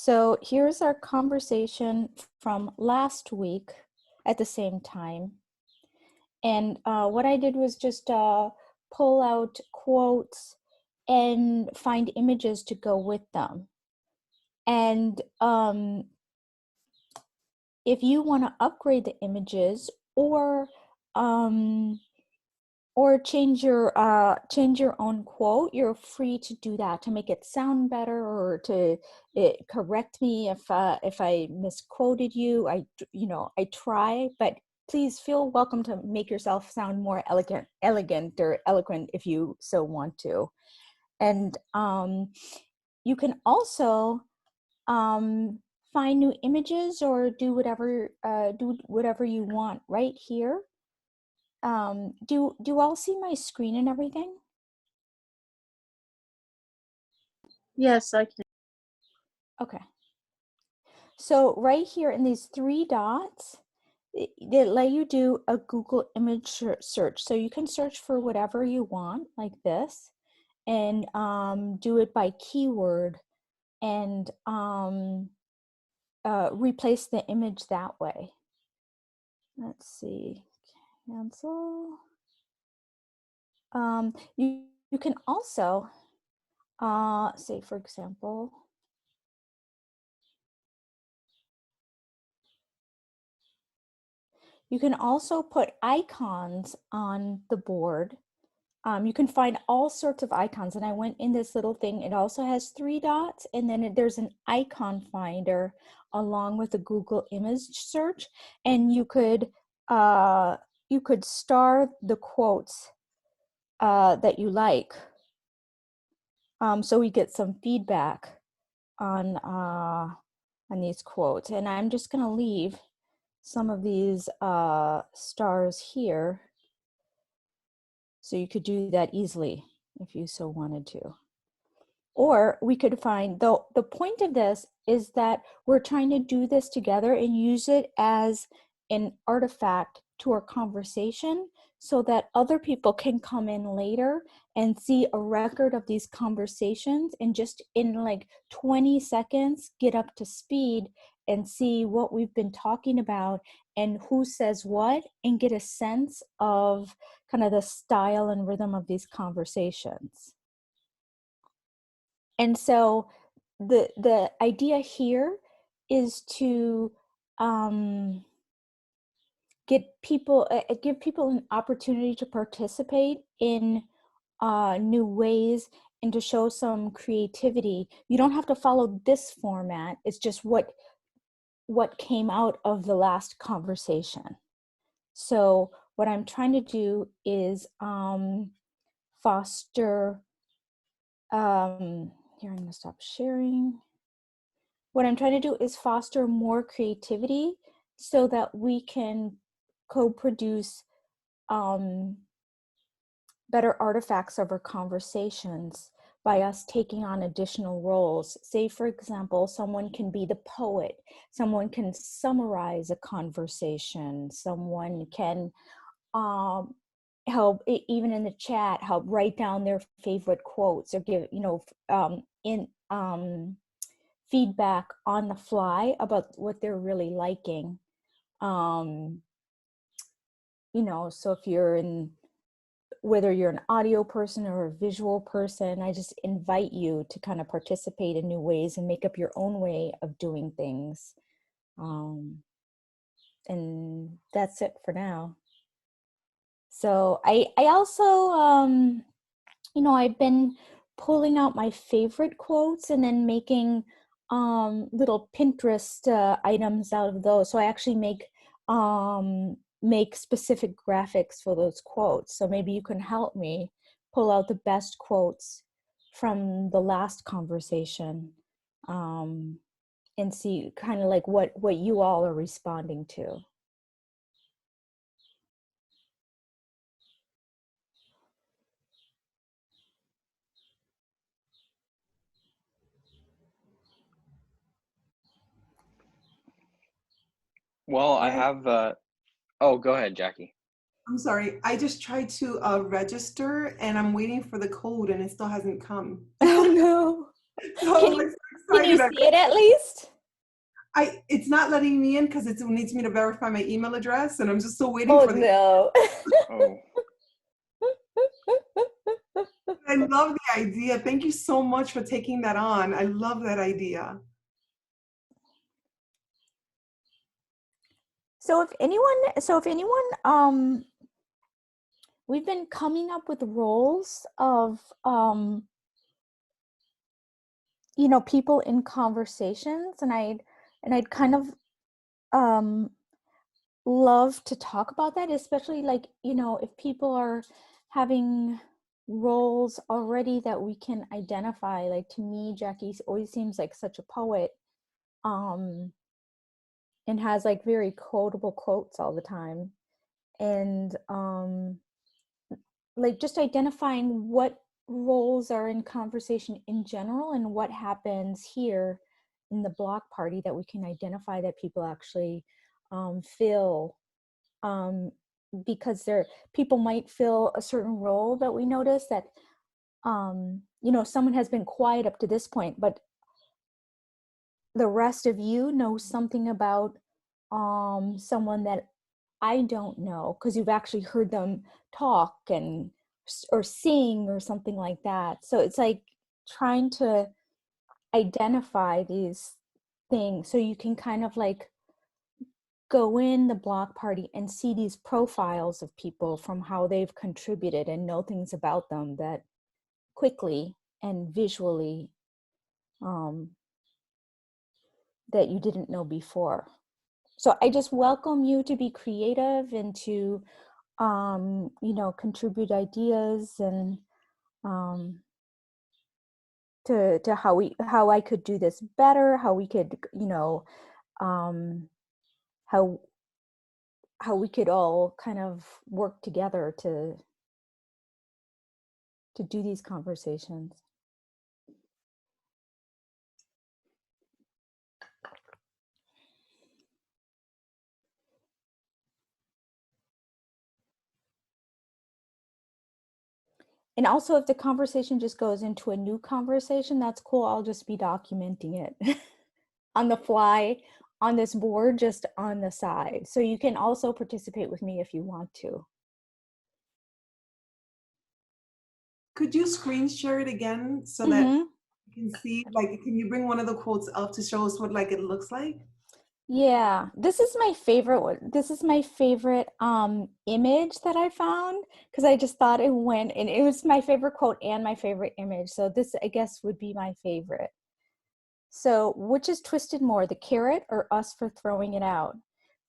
So here's our conversation from last week at the same time. And what I did was just pull out quotes and find images to go with them. And if you want to upgrade the images or change your own quote, you're free to do that to make it sound better or to correct me if I misquoted you. I try, but please feel welcome to make yourself sound more elegant or eloquent if you so want to. And you can also find new images or do whatever you want right here. Do you all see my screen and everything? Yes, I can. Okay. So right here in these three dots, they let you do a Google image search. So you can search for whatever you want, like this, and do it by keyword and replace the image that way. Let's see, cancel. You can also, say for example, you can also put icons on the board. You can find all sorts of icons, and I went in this little thing. It also has three dots, and then there's an icon finder along with a Google image search, and you could star the quotes that you like. So we get some feedback on these quotes, and I'm just going to leave some of these stars here. So you could do that easily if you so wanted to. Or we could find, the point of this is that we're trying to do this together and use it as an artifact to our conversation so that other people can come in later and see a record of these conversations and just in like 20 seconds get up to speed and see what we've been talking about and who says what, and get a sense of kind of the style and rhythm of these conversations. And so the idea here is to give people an opportunity to participate in new ways and to show some creativity. You don't have to follow this format. It's just what came out of the last conversation. So what I'm trying to do is foster, here I'm gonna stop sharing. What I'm trying to do is foster more creativity so that we can co-produce better artifacts of our conversations by us taking on additional roles. Say, for example, someone can be the poet, someone can summarize a conversation, someone can help, even in the chat, help write down their favorite quotes or give, feedback on the fly about what they're really liking. So if whether you're an audio person or a visual person, I just invite you to kind of participate in new ways and make up your own way of doing things. And that's it for now. So I also, I've been pulling out my favorite quotes and then making little Pinterest items out of those. So I actually make specific graphics for those quotes. So maybe you can help me pull out the best quotes from the last conversation and see kind of like what you all are responding to. Well, I have, oh, go ahead, Jackie. I'm sorry. I just tried to register and I'm waiting for the code and it still hasn't come. Oh no. So I'm like so Can you excited. see it at least? It's not letting me in because it needs me to verify my email address, and I'm just still waiting Oh for the. no. Oh, I love the idea. Thank you so much for taking that on. I love that idea. So if anyone, we've been coming up with roles of, people in conversations, and I'd kind of, love to talk about that, especially like, if people are having roles already that we can identify. Like, to me, Jackie always seems like such a poet, and has like very quotable quotes all the time. And like just identifying what roles are in conversation in general and what happens here in the block party that we can identify that people actually feel, because people might fill a certain role that we notice that someone has been quiet up to this point, but the rest of you know something about someone that I don't know, because you've actually heard them talk or sing or something like that. So it's like trying to identify these things so you can kind of like go in the block party and see these profiles of people from how they've contributed and know things about them that quickly and visually, that you didn't know before. So I just welcome you to be creative and to contribute ideas and to how I could do this better, how we could, how we could all kind of work together to do these conversations. And also, if the conversation just goes into a new conversation, that's cool. I'll just be documenting it on the fly on this board, just on the side. So you can also participate with me if you want to. Could you screen share it again so that you can see? Like, can you bring one of the quotes up to show us what like it looks like? Yeah, this is my favorite one. This is my favorite image that I found, because I just thought it went, and it was my favorite quote and my favorite image. So this, I guess, would be my favorite. So, which is twisted more, the carrot or us for throwing it out?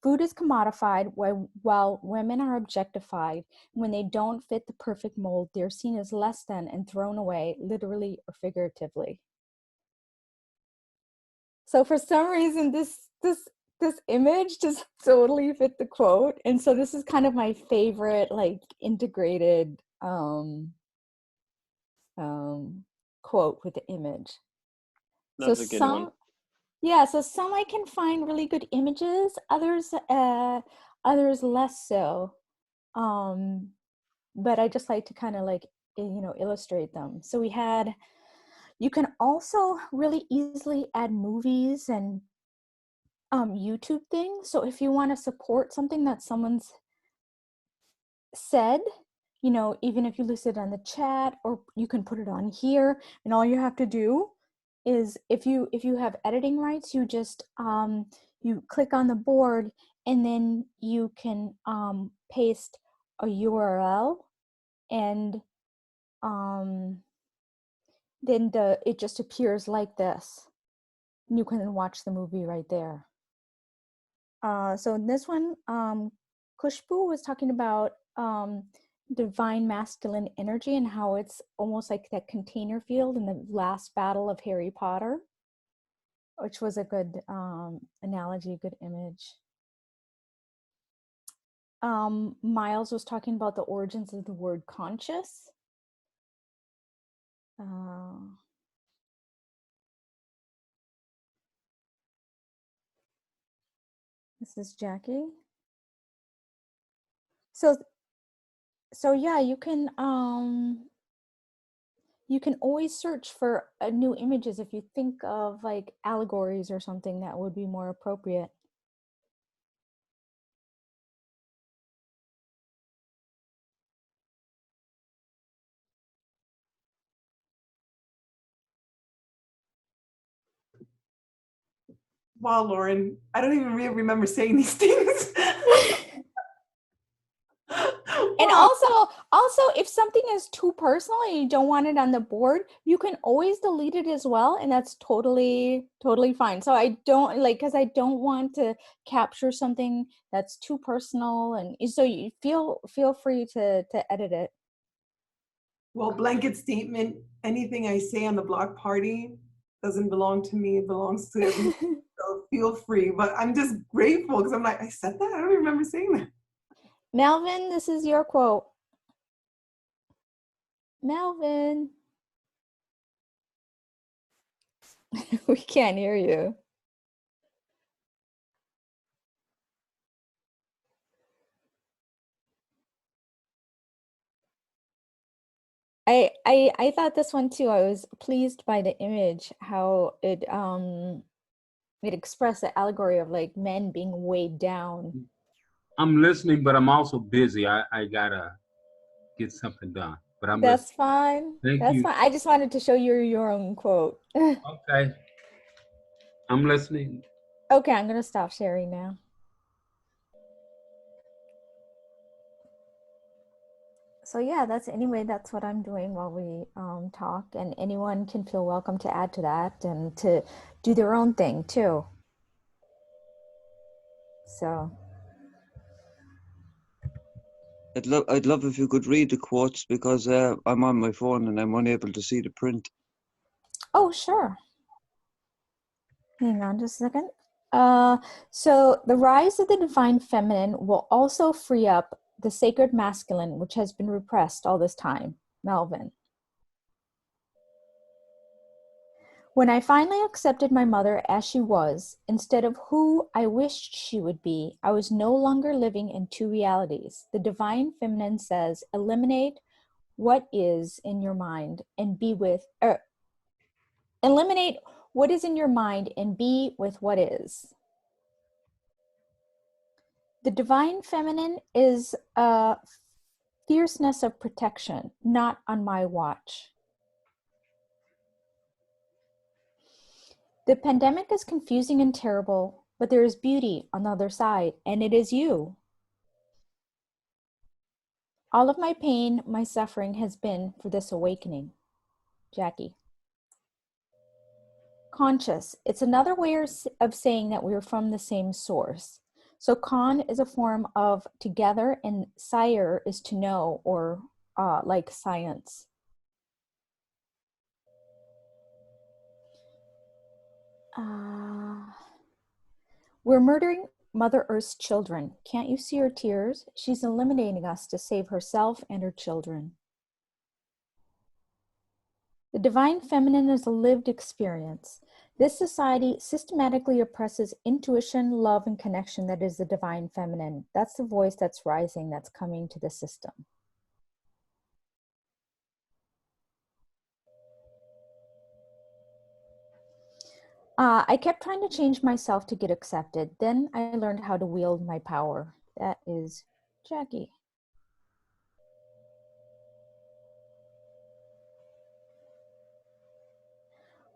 Food is commodified while women are objectified. When they don't fit the perfect mold, they're seen as less than and thrown away, literally or figuratively. So for some reason, this image just totally fit the quote, and so this is kind of my favorite, like, integrated quote with the image. that's So a good one. so some I can find really good images, others less so. But I just like to kind of like, illustrate them. So you can also really easily add movies and YouTube things. So if you want to support something that someone's said, even if you list it on the chat, or you can put it on here, and all you have to do is, if you have editing rights, you just you click on the board, and then you can paste a URL, and then it just appears like this. You can watch the movie right there. So in this one, Kushbu was talking about divine masculine energy and how it's almost like that container field in the last battle of Harry Potter, which was a good analogy, good image. Miles was talking about the origins of the word conscious. This is Jackie. So yeah, you can You can always search for new images if you think of like allegories or something that would be more appropriate. Wow, Lauren, I don't even really remember saying these things. And Wow. also, if something is too personal and you don't want it on the board, you can always delete it as well, and that's totally fine. So I don't because I don't want to capture something that's too personal, and so you feel free to edit it. Well, blanket statement, anything I say on the block party doesn't belong to me, it belongs to everyone. So feel free. But I'm just grateful because I'm like, I said that? I don't even remember saying that. Melvin, this is your quote. Melvin. We can't hear you. I thought this one too. I was pleased by the image, how it expressed the allegory of like men being weighed down. I'm listening, but I'm also busy. I gotta get something done. But I'm That's listening. fine. Thank That's you. fine. I just wanted to show you your own quote. Okay. I'm listening. Okay, I'm gonna stop sharing now. So yeah, that's what I'm doing while we talk, and anyone can feel welcome to add to that and to do their own thing too. So I'd love if you could read the quotes because I'm on my phone and I'm unable to see the print. oh sure. Hang on just a second. So the rise of the divine feminine will also free up the sacred masculine, which has been repressed all this time. Melvin. When I finally accepted my mother as she was, instead of who I wished she would be, I was no longer living in two realities. The divine feminine says, eliminate what is in your mind and be with, eliminate what is in your mind and be with what is. The divine feminine is a fierceness of protection, not on my watch. The pandemic is confusing and terrible, but there is beauty on the other side, and it is you. All of my pain, my suffering has been for this awakening. Jackie. Conscious. It's another way of saying that we're from the same source. So con is a form of together, and sire is to know, or like science. We're murdering Mother Earth's children. Can't you see her tears? She's eliminating us to save herself and her children. The divine feminine is a lived experience. This society systematically oppresses intuition, love, and connection that is the divine feminine. That's the voice that's rising, that's coming to the system. I kept trying to change myself to get accepted. Then I learned how to wield my power. That is Jackie.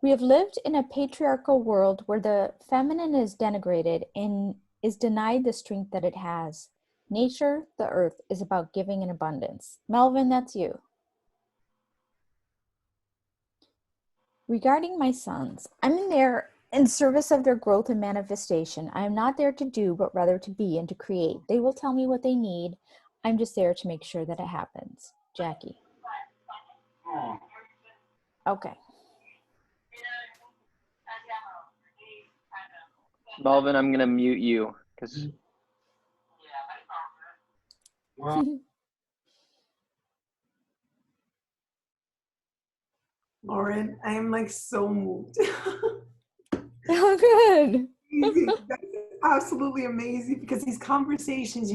We have lived in a patriarchal world where the feminine is denigrated and is denied the strength that it has. Nature, the earth, is about giving in abundance. Melvin, that's you. Regarding my sons, I'm in there in service of their growth and manifestation. I am not there to do, but rather to be and to create. They will tell me what they need. I'm just there to make sure that it happens. Jackie. Okay. Melvin, I'm gonna mute you because. Lauren, I am like so moved. Oh, good. Amazing. That's absolutely amazing because these conversations,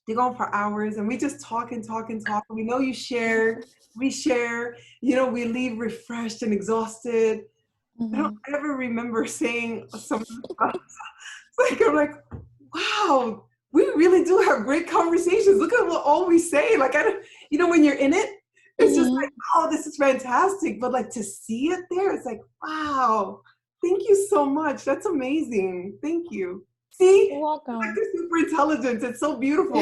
they go on for hours, and we just talk and talk and talk. We know you share, we share, you know, we leave refreshed and exhausted. I don't ever remember saying some of the stuff. It's like, I'm like, wow, we really do have great conversations. Look at what all we say. Like, I don't, you know, when you're in it, it's just like, oh, this is fantastic. But like to see it there, it's like, wow, thank you so much. That's amazing. Thank you. See, You're welcome. like the super intelligence. It's so beautiful.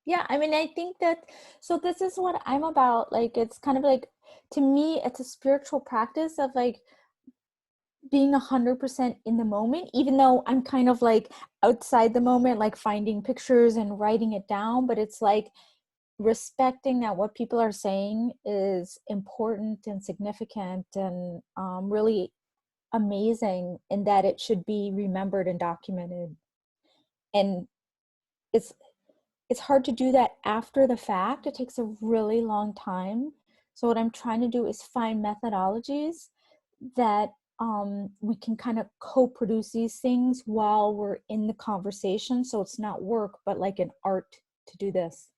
Yeah, I mean, I think that, so this is what I'm about. Like, it's kind of like, to me, it's a spiritual practice of like being 100% in the moment, even though I'm kind of like outside the moment, like finding pictures and writing it down. But it's like respecting that what people are saying is important and significant and really amazing, and that it should be remembered and documented. And it's hard to do that after the fact. It takes a really long time. So what I'm trying to do is find methodologies that we can kind of co-produce these things while we're in the conversation. So it's not work, but like an art to do this.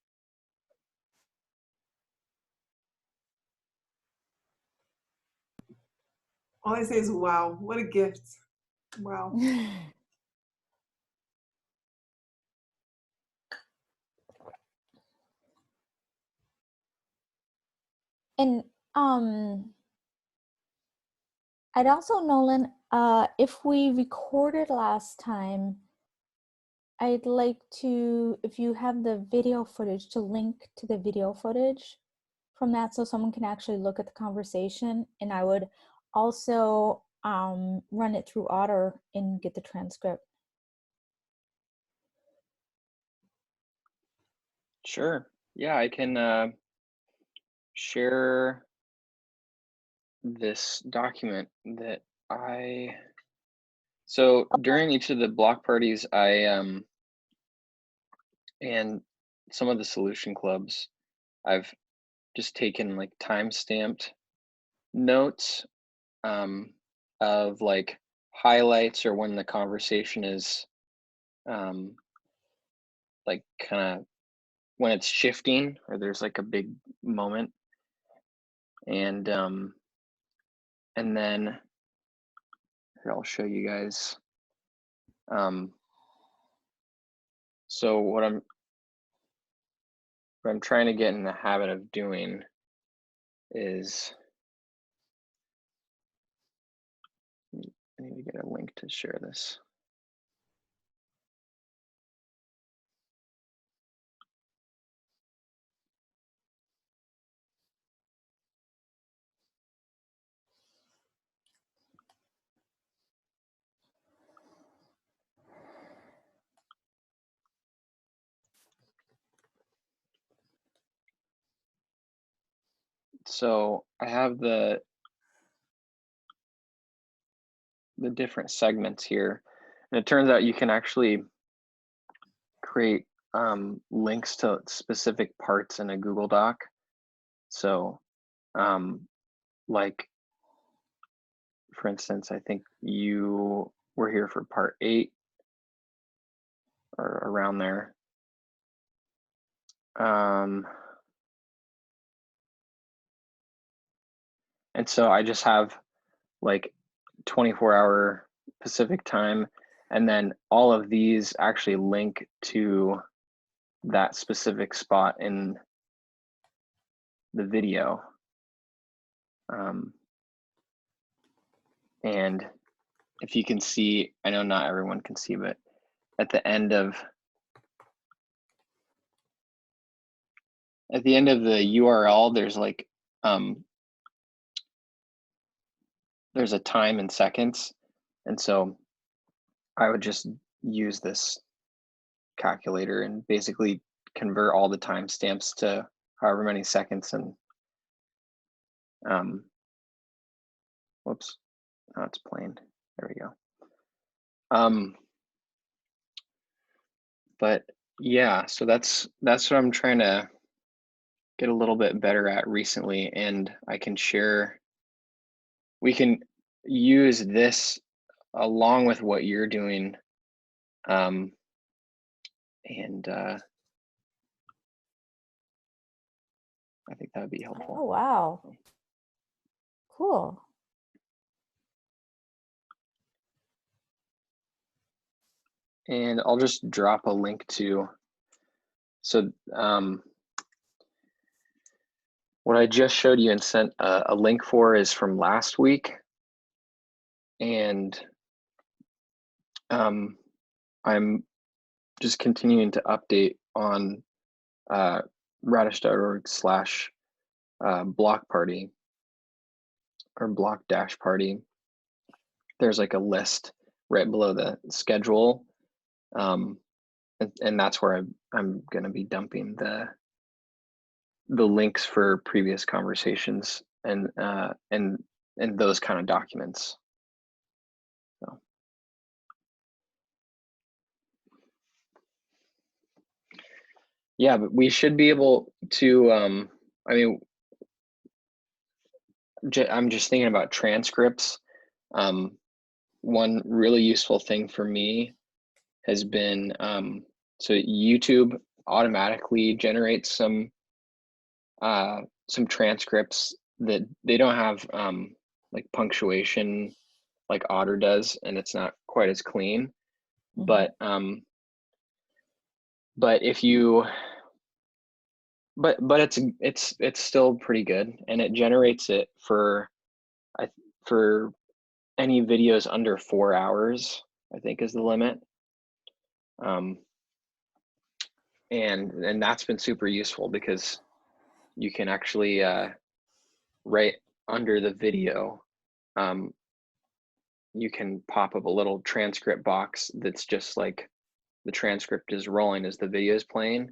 All I say is, wow, what a gift. Wow. And I'd also, Nolan, if we recorded last time, I'd like to, if you have the video footage, to link to the video footage from that so someone can actually look at the conversation. And I would also run it through Otter and get the transcript. Sure. Yeah, I can share this document that so during each of the block parties, and some of the solution clubs, I've just taken like time-stamped notes of like highlights or when the conversation is like kind of when it's shifting or there's like a big moment. And then here, I'll show you guys. So what I'm trying to get in the habit of doing is, I need to get a link to share this. So I have the different segments here, and it turns out you can actually create links to specific parts in a Google Doc. So like, for instance, I think you were here for part 8 or around there. And so I just have like 24-hour Pacific time, and then all of these actually link to that specific spot in the video. And if you can see, I know not everyone can see, but at the end of the URL, there's like there's a time in seconds, and so I would just use this calculator and basically convert all the timestamps to however many seconds. And whoops, now it's plain. There we go. But yeah, so that's what I'm trying to get a little bit better at recently, and I can share. We can use this along with what you're doing And I think that would be helpful. Oh, wow. Cool. And I'll just drop a link to, so what I just showed you and sent a link for is from last week. And I'm just continuing to update on radish.org/block party or block dash party. There's like a list right below the schedule. And that's where I'm going to be dumping the links for previous conversations and those kind of documents. So. Yeah, but we should be able to, I mean, I'm just thinking about transcripts. One really useful thing for me has been, so YouTube automatically generates some transcripts that they don't have like punctuation like Otter does, and it's not quite as clean. Mm-hmm. But if you but it's still pretty good, and it generates it for any videos under 4 hours, I think is the limit. And that's been super useful because you can actually right under the video, you can pop up a little transcript box that's just like the transcript is rolling as the video is playing.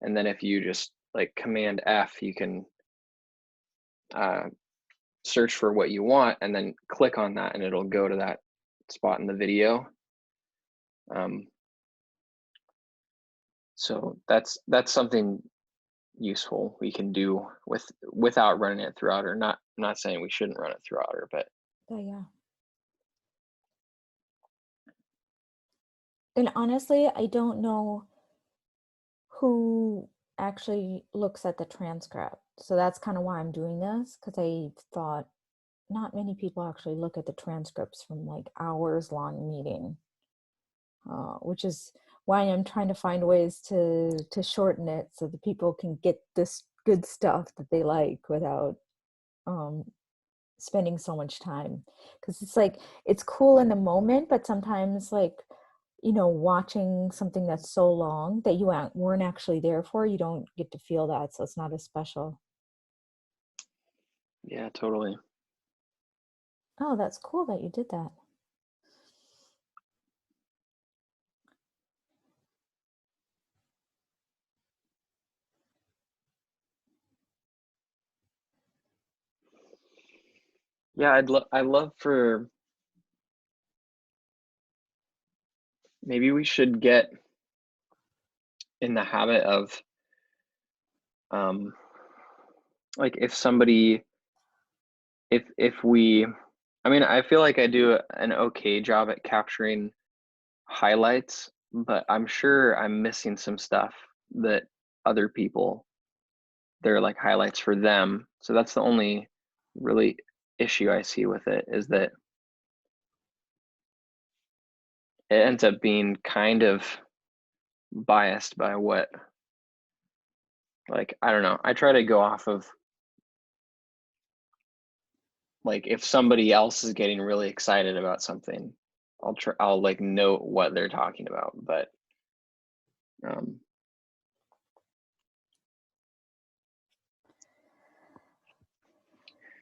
And then if you just like Command F, you can search for what you want and then click on that and it'll go to that spot in the video. So that's something useful we can do without running it through Otter. I'm not saying we shouldn't run it through Otter, but Yeah. And honestly, I don't know who actually looks at the transcript. So that's kind of why I'm doing this, because I thought not many people actually look at the transcripts from like hours long meeting, which is why I'm trying to find ways to shorten it so that people can get this good stuff that they like without spending so much time. Because it's like, it's cool in the moment, but sometimes like, you know, watching something that's so long that you weren't actually there for, you don't get to feel that, so it's not as special. yeah, totally. Oh, that's cool that you did that. Yeah, I'd love for, maybe we should get in the habit of like if we, I mean, I feel like I do an okay job at capturing highlights, but I'm sure I'm missing some stuff that other people, they're like highlights for them. So that's the only really issue I see with it, is that it ends up being kind of biased by what, like, I don't know. I try to go off of like, if somebody else is getting really excited about something, I'll like note what they're talking about, but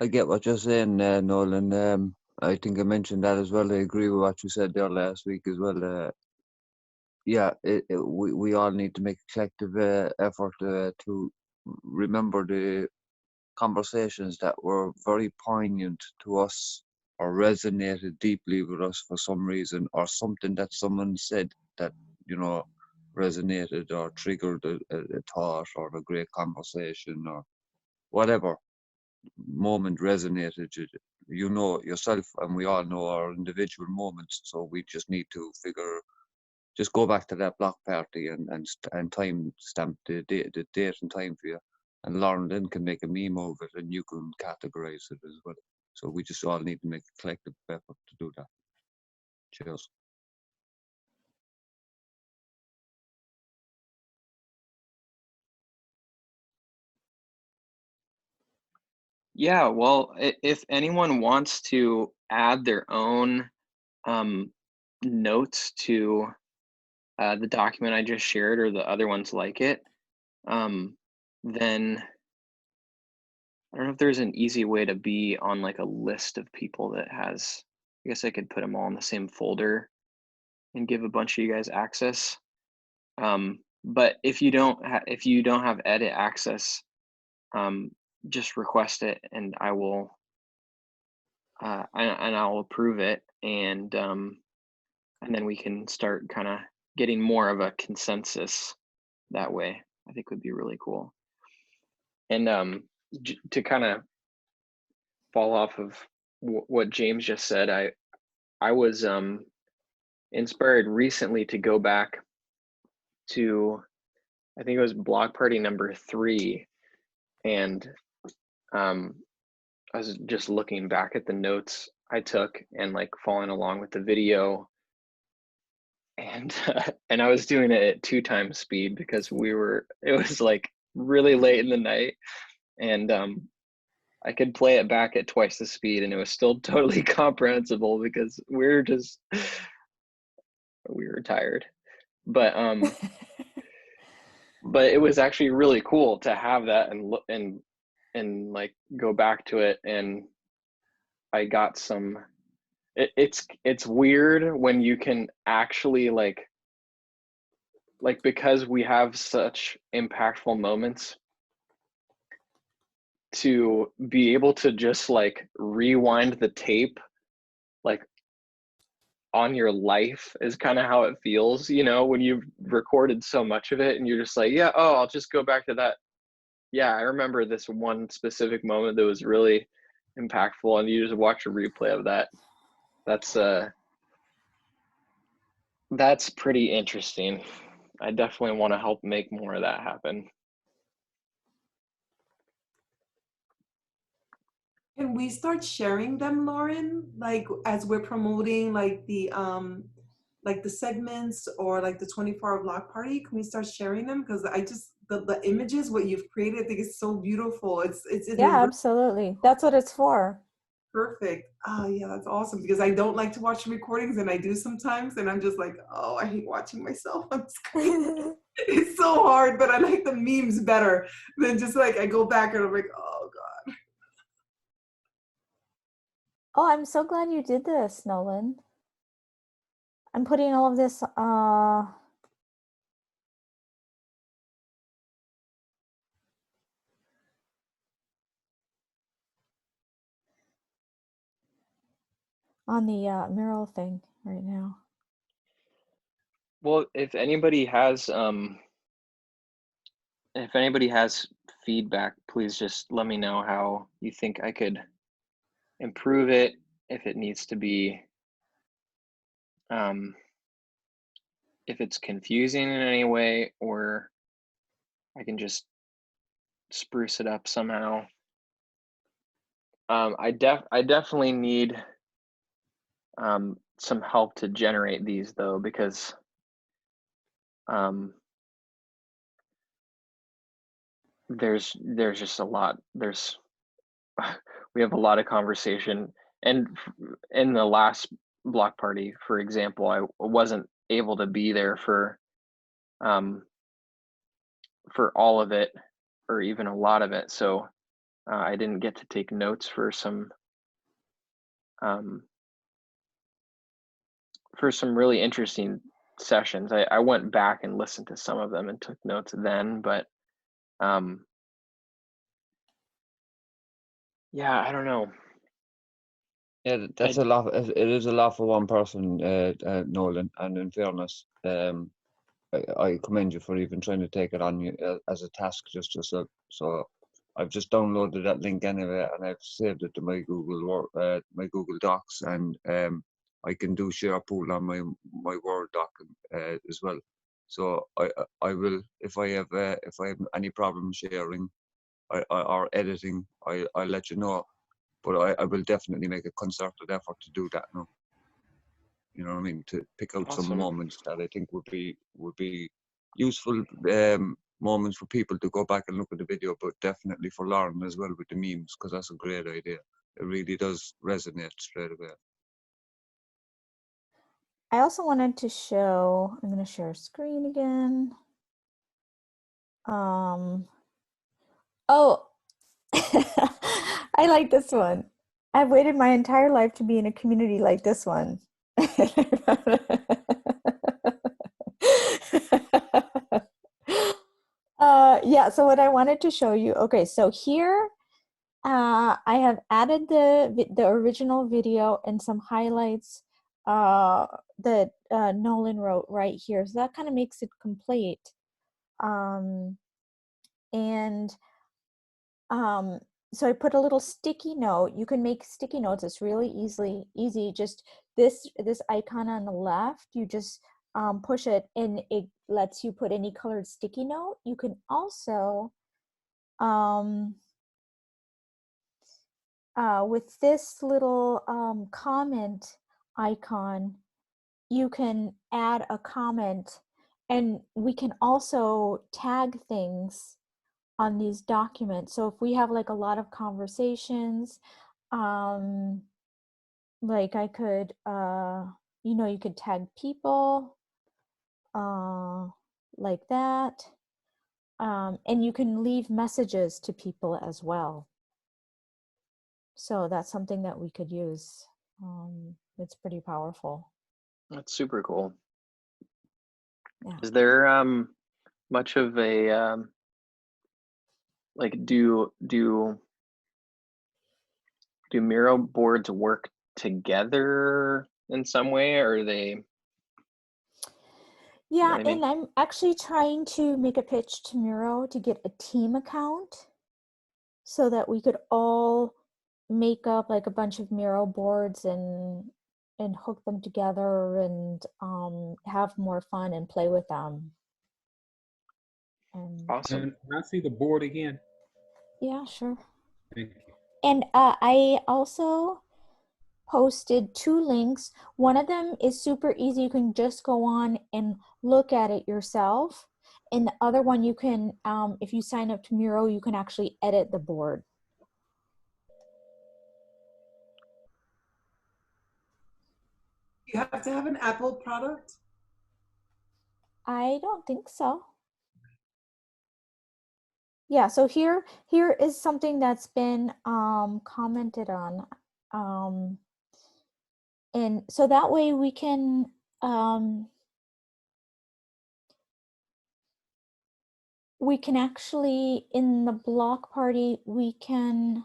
I get what you're saying, Nolan. I think I mentioned that as well. I agree with what you said there last week as well. Yeah, we all need to make a collective effort to remember the conversations that were very poignant to us or resonated deeply with us for some reason, or something that someone said that, you know, resonated or triggered a thought or a great conversation or whatever moment resonated. You know yourself, and we all know our individual moments, so we just need to figure just go back to that block party and time stamp the date and time for you. And Lauren then can make a meme of it, and you can categorize it as well. So we just all need to make a collective effort to do that. Cheers. Yeah, well, if anyone wants to add their own notes to the document I just shared, or the other ones like it, then I don't know if there's an easy way to be on like a list of people that has, I guess I could put them all in the same folder and give a bunch of you guys access. But if you don't have edit access, just request it and I will and I'll approve it, and then we can start kind of getting more of a consensus that way. I think would be really cool. And to kind of fall off of what James just said, I was inspired recently to go back to, I think it was block party number 3, and I was just looking back at the notes I took and like following along with the video, and I was doing it at 2 times speed because it was like really late in the night, and I could play it back at twice the speed and it was still totally comprehensible because we were tired. But but it was actually really cool to have that and look and like go back to it, and I got some, it's weird when you can actually like because we have such impactful moments, to be able to just like rewind the tape like on your life is kind of how it feels, you know, when you've recorded so much of it and you're just like, yeah, oh, I'll just go back to that. Yeah, I remember this one specific moment that was really impactful, and you just watch a replay of that. That's pretty interesting. I definitely want to help make more of that happen. Can we start sharing them, Lauren? Like as we're promoting like the segments or like the 24-hour block party, can we start sharing them? Because I just the images, what you've created, I think is so beautiful. It's Yeah, absolutely. That's what it's for. perfect. Oh yeah, that's awesome. Because I don't like to watch recordings, and I do sometimes, and I'm just like, oh, I hate watching myself on screen. It's so hard, but I like the memes better than just like I go back and I'm like, oh god. Oh, I'm so glad you did this, Nolan. I'm putting all of this on the Miro thing right now. Well, if anybody has feedback, please just let me know how you think I could improve it, if it needs to be, if it's confusing in any way, or I can just spruce it up somehow. I definitely need some help to generate these though, because there's just a lot. We have a lot of conversation, and in the last block party, for example, I wasn't able to be there for all of it, or even a lot of it, so I didn't get to take notes for some really interesting sessions. I went back and listened to some of them and took notes then, but yeah, I don't know. Yeah, that's a lot. It is a lot for one person, Nolan. And in fairness, I commend you for even trying to take it on you as a task just yourself. So I've just downloaded that link anyway, and I've saved it to my Google Docs, and I can do share pool on my Word doc as well. So I will, if I have any problem sharing or editing, I'll let you know. But I will definitely make a concerted effort to do that now. You know what I mean? To pick out some Awesome. moments that I think would be useful moments for people to go back and look at the video, but definitely for Lauren as well with the memes, because that's a great idea. It really does resonate straight away. I also wanted to show, I'm going to share screen again. Oh, I like this one. I've waited my entire life to be in a community like this one. Yeah, so what I wanted to show you, okay, so here I have added the original video and some highlights that Nolan wrote right here. So that kind of makes it complete. So I put a little sticky note. You can make sticky notes. It's really easy. Just this icon on the left, you just push it and it lets you put any colored sticky note. You can also, with this little comment icon, you can add a comment, and we can also tag things on these documents. So if we have like a lot of conversations, like I could, you know, you could tag people like that. And you can leave messages to people as well. So that's something that we could use. It's pretty powerful. That's super cool. Yeah. Is there much of a like do Miro boards work together in some way, or are they? Yeah, You know what I mean? and I'm actually trying to make a pitch to Miro to get a team account so that we could all make up like a bunch of Miro boards and hook them together and have more fun and play with them. And Awesome. And can I see the board again? yeah, sure. Thank you. And I also posted 2 links. One of them is super easy. You can just go on and look at it yourself. And the other one, you can, if you sign up to Miro, you can actually edit the board. You have to have an Apple product? I don't think so. Yeah, so here is something that's been commented on. And so that way we can actually, in the block party, we can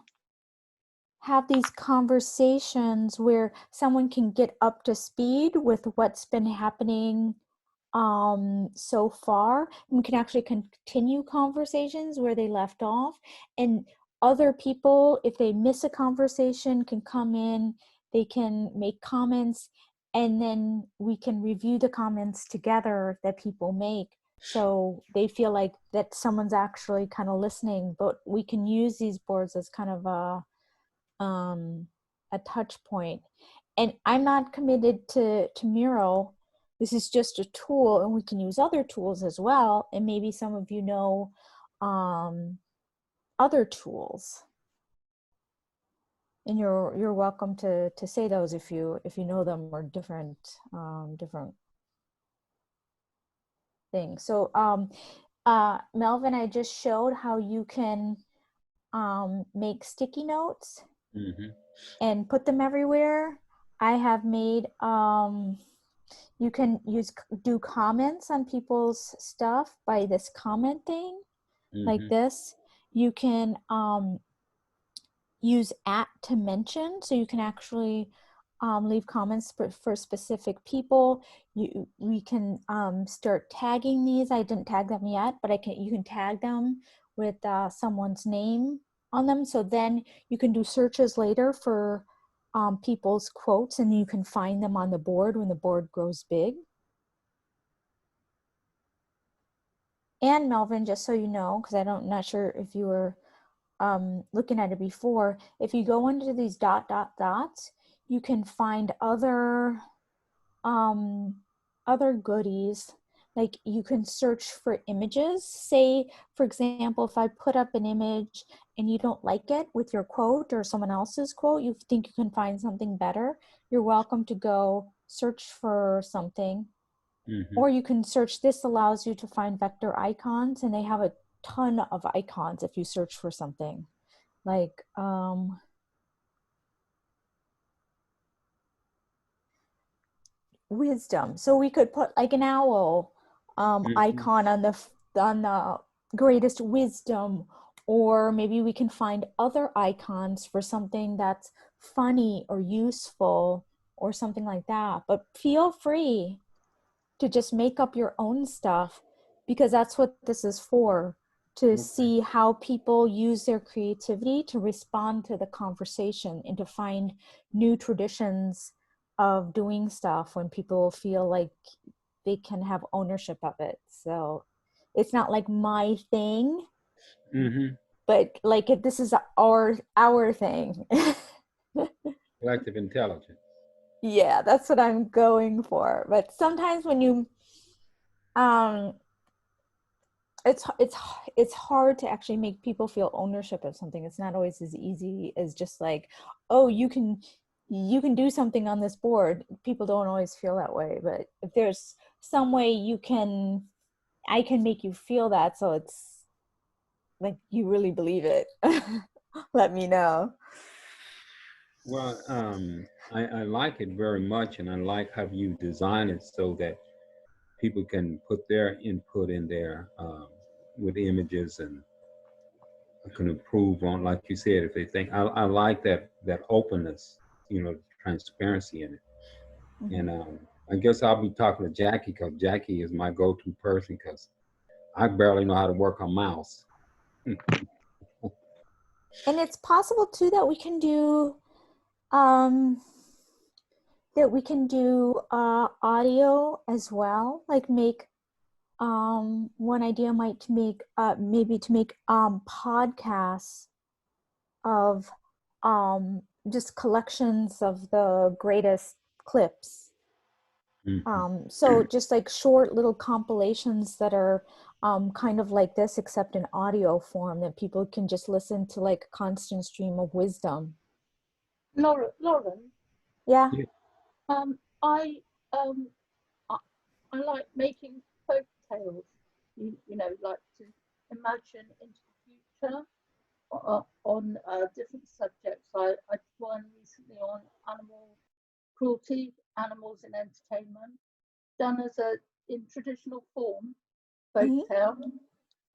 have these conversations where someone can get up to speed with what's been happening so far. We can actually continue conversations where they left off, and other people, if they miss a conversation, can come in, they can make comments, and then we can review the comments together that people make, so they feel like that someone's actually kind of listening. But we can use these boards as kind of a touch point. And I'm not committed to Miro. This is just a tool, and we can use other tools as well. And maybe some of you know other tools, and you're welcome to say those if you know them, or different things. So Melvin, I just showed how you can make sticky notes and put them everywhere. I have made you can do comments on people's stuff by this comment thing, like this. You can use @ to mention, so you can actually leave comments for specific people. We can start tagging these. I didn't tag them yet, but you can tag them with someone's name on them. So then you can do searches later for people's quotes, and you can find them on the board when the board grows big. And Melvin, just so you know, because I'm not sure if you were looking at it before, if you go into these dots, you can find other goodies. Like you can search for images. Say, for example, if I put up an image and you don't like it with your quote or someone else's quote, you think you can find something better, you're welcome to go search for something. Or you can search, this allows you to find vector icons, and they have a ton of icons if you search for something. Like, wisdom. So we could put like an owl icon on the greatest wisdom, or maybe we can find other icons for something that's funny or useful or something like that. But feel free to just make up your own stuff, because that's what this is for, to see how people use their creativity to respond to the conversation and to find new traditions of doing stuff when people feel like they can have ownership of it. So it's not like my thing, but like this is our thing. Collective intelligence. Yeah, that's what I'm going for. But sometimes when you it's hard to actually make people feel ownership of something. It's not always as easy as just like, oh, you can do something on this board. People don't always feel that way, but if there's some way I can make you feel that, so it's like you really believe it. Let me know. Well, I like it very much, and I like how you design it so that people can put their input in there with images, and can improve on, like you said, if they think. I like that openness, transparency in it. And I guess I'll be talking to Jackie, because Jackie is my go-to person, because I barely know how to work a mouse. And it's possible too that we can do audio as well, like make one idea might make maybe to make podcasts of just collections of the greatest clips. So just like short little compilations that are kind of like this, except in audio form, that people can just listen to, like a constant stream of wisdom. Lauren, Yeah. I like making folk tales. You know, like to imagine into the future on different subjects. I did one recently on animal cruelty, animals in entertainment, done in traditional form, folk tale,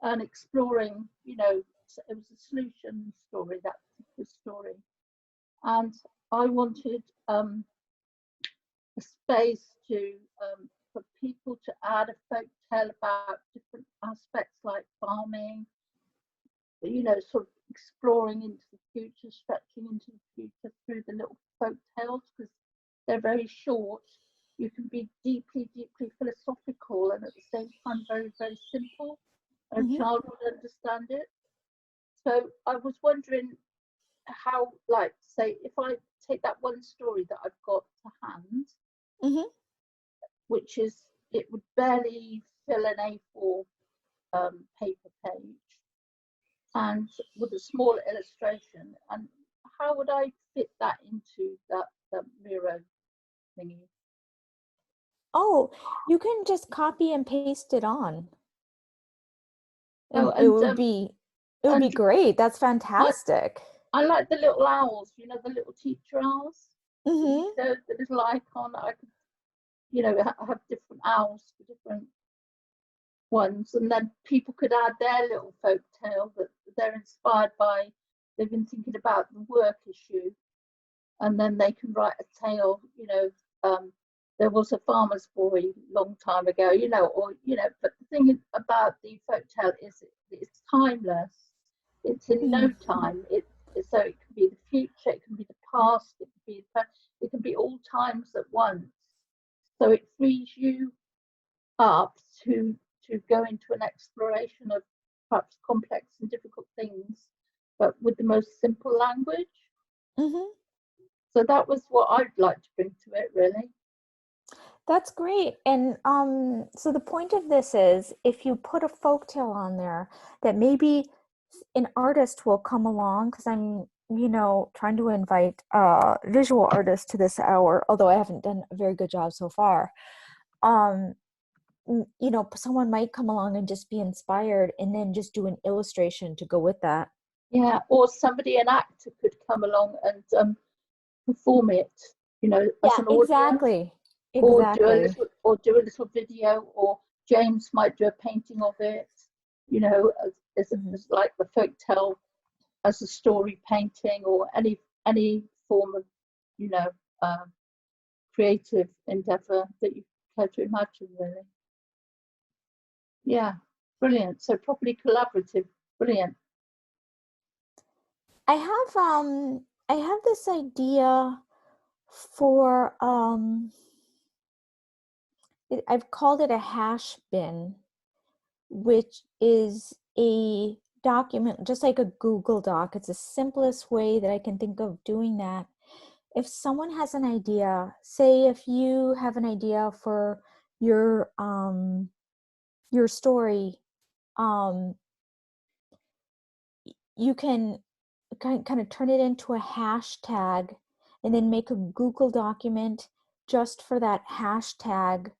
and exploring. You know, it was a solution story, that particular story, and I wanted a space to for people to add a folk tale about different aspects like farming, sort of exploring into the future, stretching into the future through the little folk tales, because they're very short. You can be deeply, deeply philosophical and at the same time very, very simple. A child would understand it. So I was wondering how, like, say, if I take that one story that I've got to hand, which is, it would barely fill an A4 paper page, and with a small illustration, and how would I fit that into that Miro thingy? Oh, you can just copy and paste it on. Oh, it would be great. That's fantastic. I like the little owls, the little teacher owls. The little icon. I could, have different owls for different ones, and then people could add their little folk tale that they're inspired by. They've been thinking about the work issue, and then they can write a tale. There was a farmer's boy long time ago, but the thing about the folk tale is it's timeless. It's in no time. So it can be the future, it can be the past, it can be all times at once. So it frees you up to go into an exploration of perhaps complex and difficult things, but with the most simple language. Mm-hmm. So that was what I'd like to bring to it, really. That's great. And so the point of this is, if you put a folktale on there, that maybe an artist will come along, because I'm, trying to invite visual artists to this hour, although I haven't done a very good job so far. Someone might come along and just be inspired and then just do an illustration to go with that. Yeah, or somebody, an actor, could come along and perform it, as an audience. Exactly. Or do a little video, or James might do a painting of it, as like the folk tale as a story painting, or any form of creative endeavor that you care to imagine, really. Yeah, brilliant. So properly collaborative, brilliant. I have this idea for I've called it a hash bin, which is a document just like a Google Doc. It's the simplest way that I can think of doing that. If someone has an idea, say if you have an idea for your story, you can kind of turn it into a hashtag and then make a Google document just for that hashtag.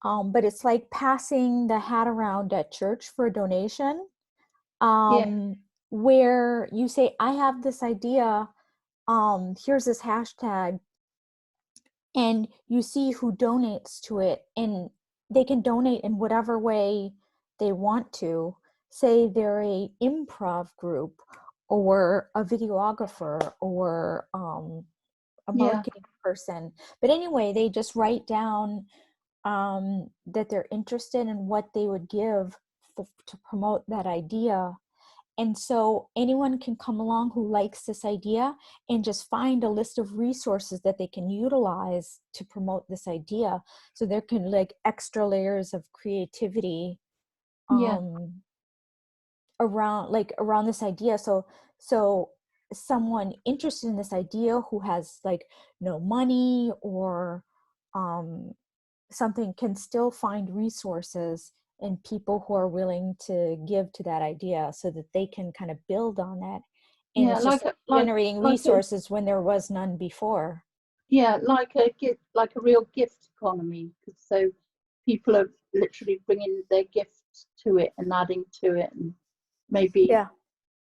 But it's like passing the hat around at church for a donation, where you say, I have this idea, here's this hashtag, and you see who donates to it, and they can donate in whatever way they want to. Say they're a improv group, or a videographer, or a marketing person. But anyway, they just write down that they're interested in what they would give to promote that idea. And so anyone can come along who likes this idea and just find a list of resources that they can utilize to promote this idea. So there can like extra layers of creativity around this idea. So someone interested in this idea who has like no money or something can still find resources and people who are willing to give to that idea, so that they can kind of build on that. And it's just generating resources when there was none before. Yeah, like a real gift economy. So people are literally bringing their gifts to it and adding to it, and maybe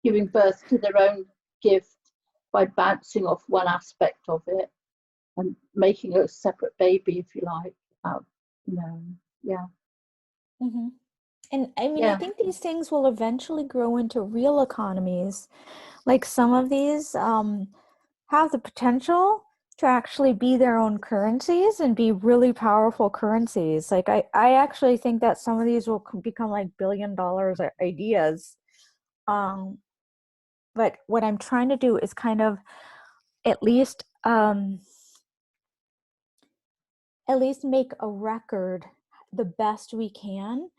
giving birth to their own gift by bouncing off one aspect of it and making a separate baby, if you like. Mm-hmm. And I mean, I think these things will eventually grow into real economies. Like some of these have the potential to actually be their own currencies and be really powerful currencies. Like I actually think that some of these will become like $1 billion ideas. But what I'm trying to do is kind of at least make a record the best we can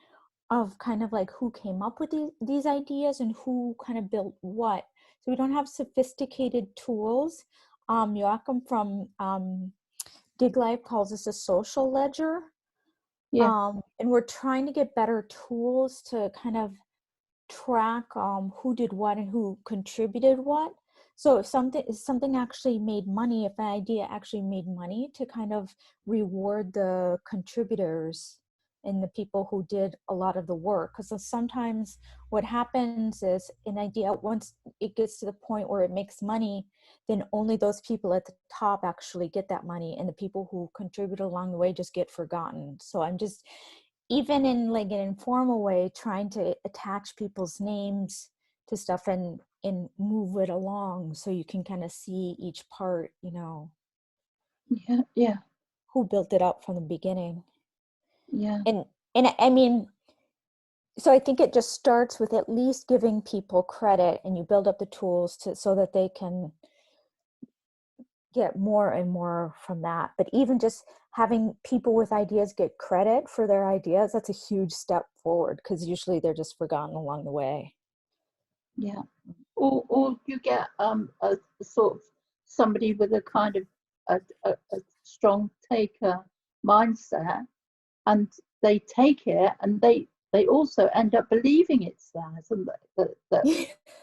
of kind of like who came up with these ideas and who kind of built what. So we don't have sophisticated tools. Joachim from Dig Life calls this a social ledger. And we're trying to get better tools to kind of track who did what and who contributed what. So if something actually made money, if an idea actually made money, to kind of reward the contributors and the people who did a lot of the work. Because sometimes what happens is an idea, once it gets to the point where it makes money, then only those people at the top actually get that money, and the people who contributed along the way just get forgotten. So I'm just, even in like an informal way, trying to attach people's names to stuff and move it along, so you can kind of see each part, who built it up from the beginning. And I mean, so I think it just starts with at least giving people credit, and you build up the tools so that they can get more and more from that. But even just having people with ideas get credit for their ideas, that's a huge step forward, because usually they're just forgotten along the way. Yeah. Or you get a sort of somebody with a kind of a strong taker mindset, and they take it and they also end up believing it's theirs, and that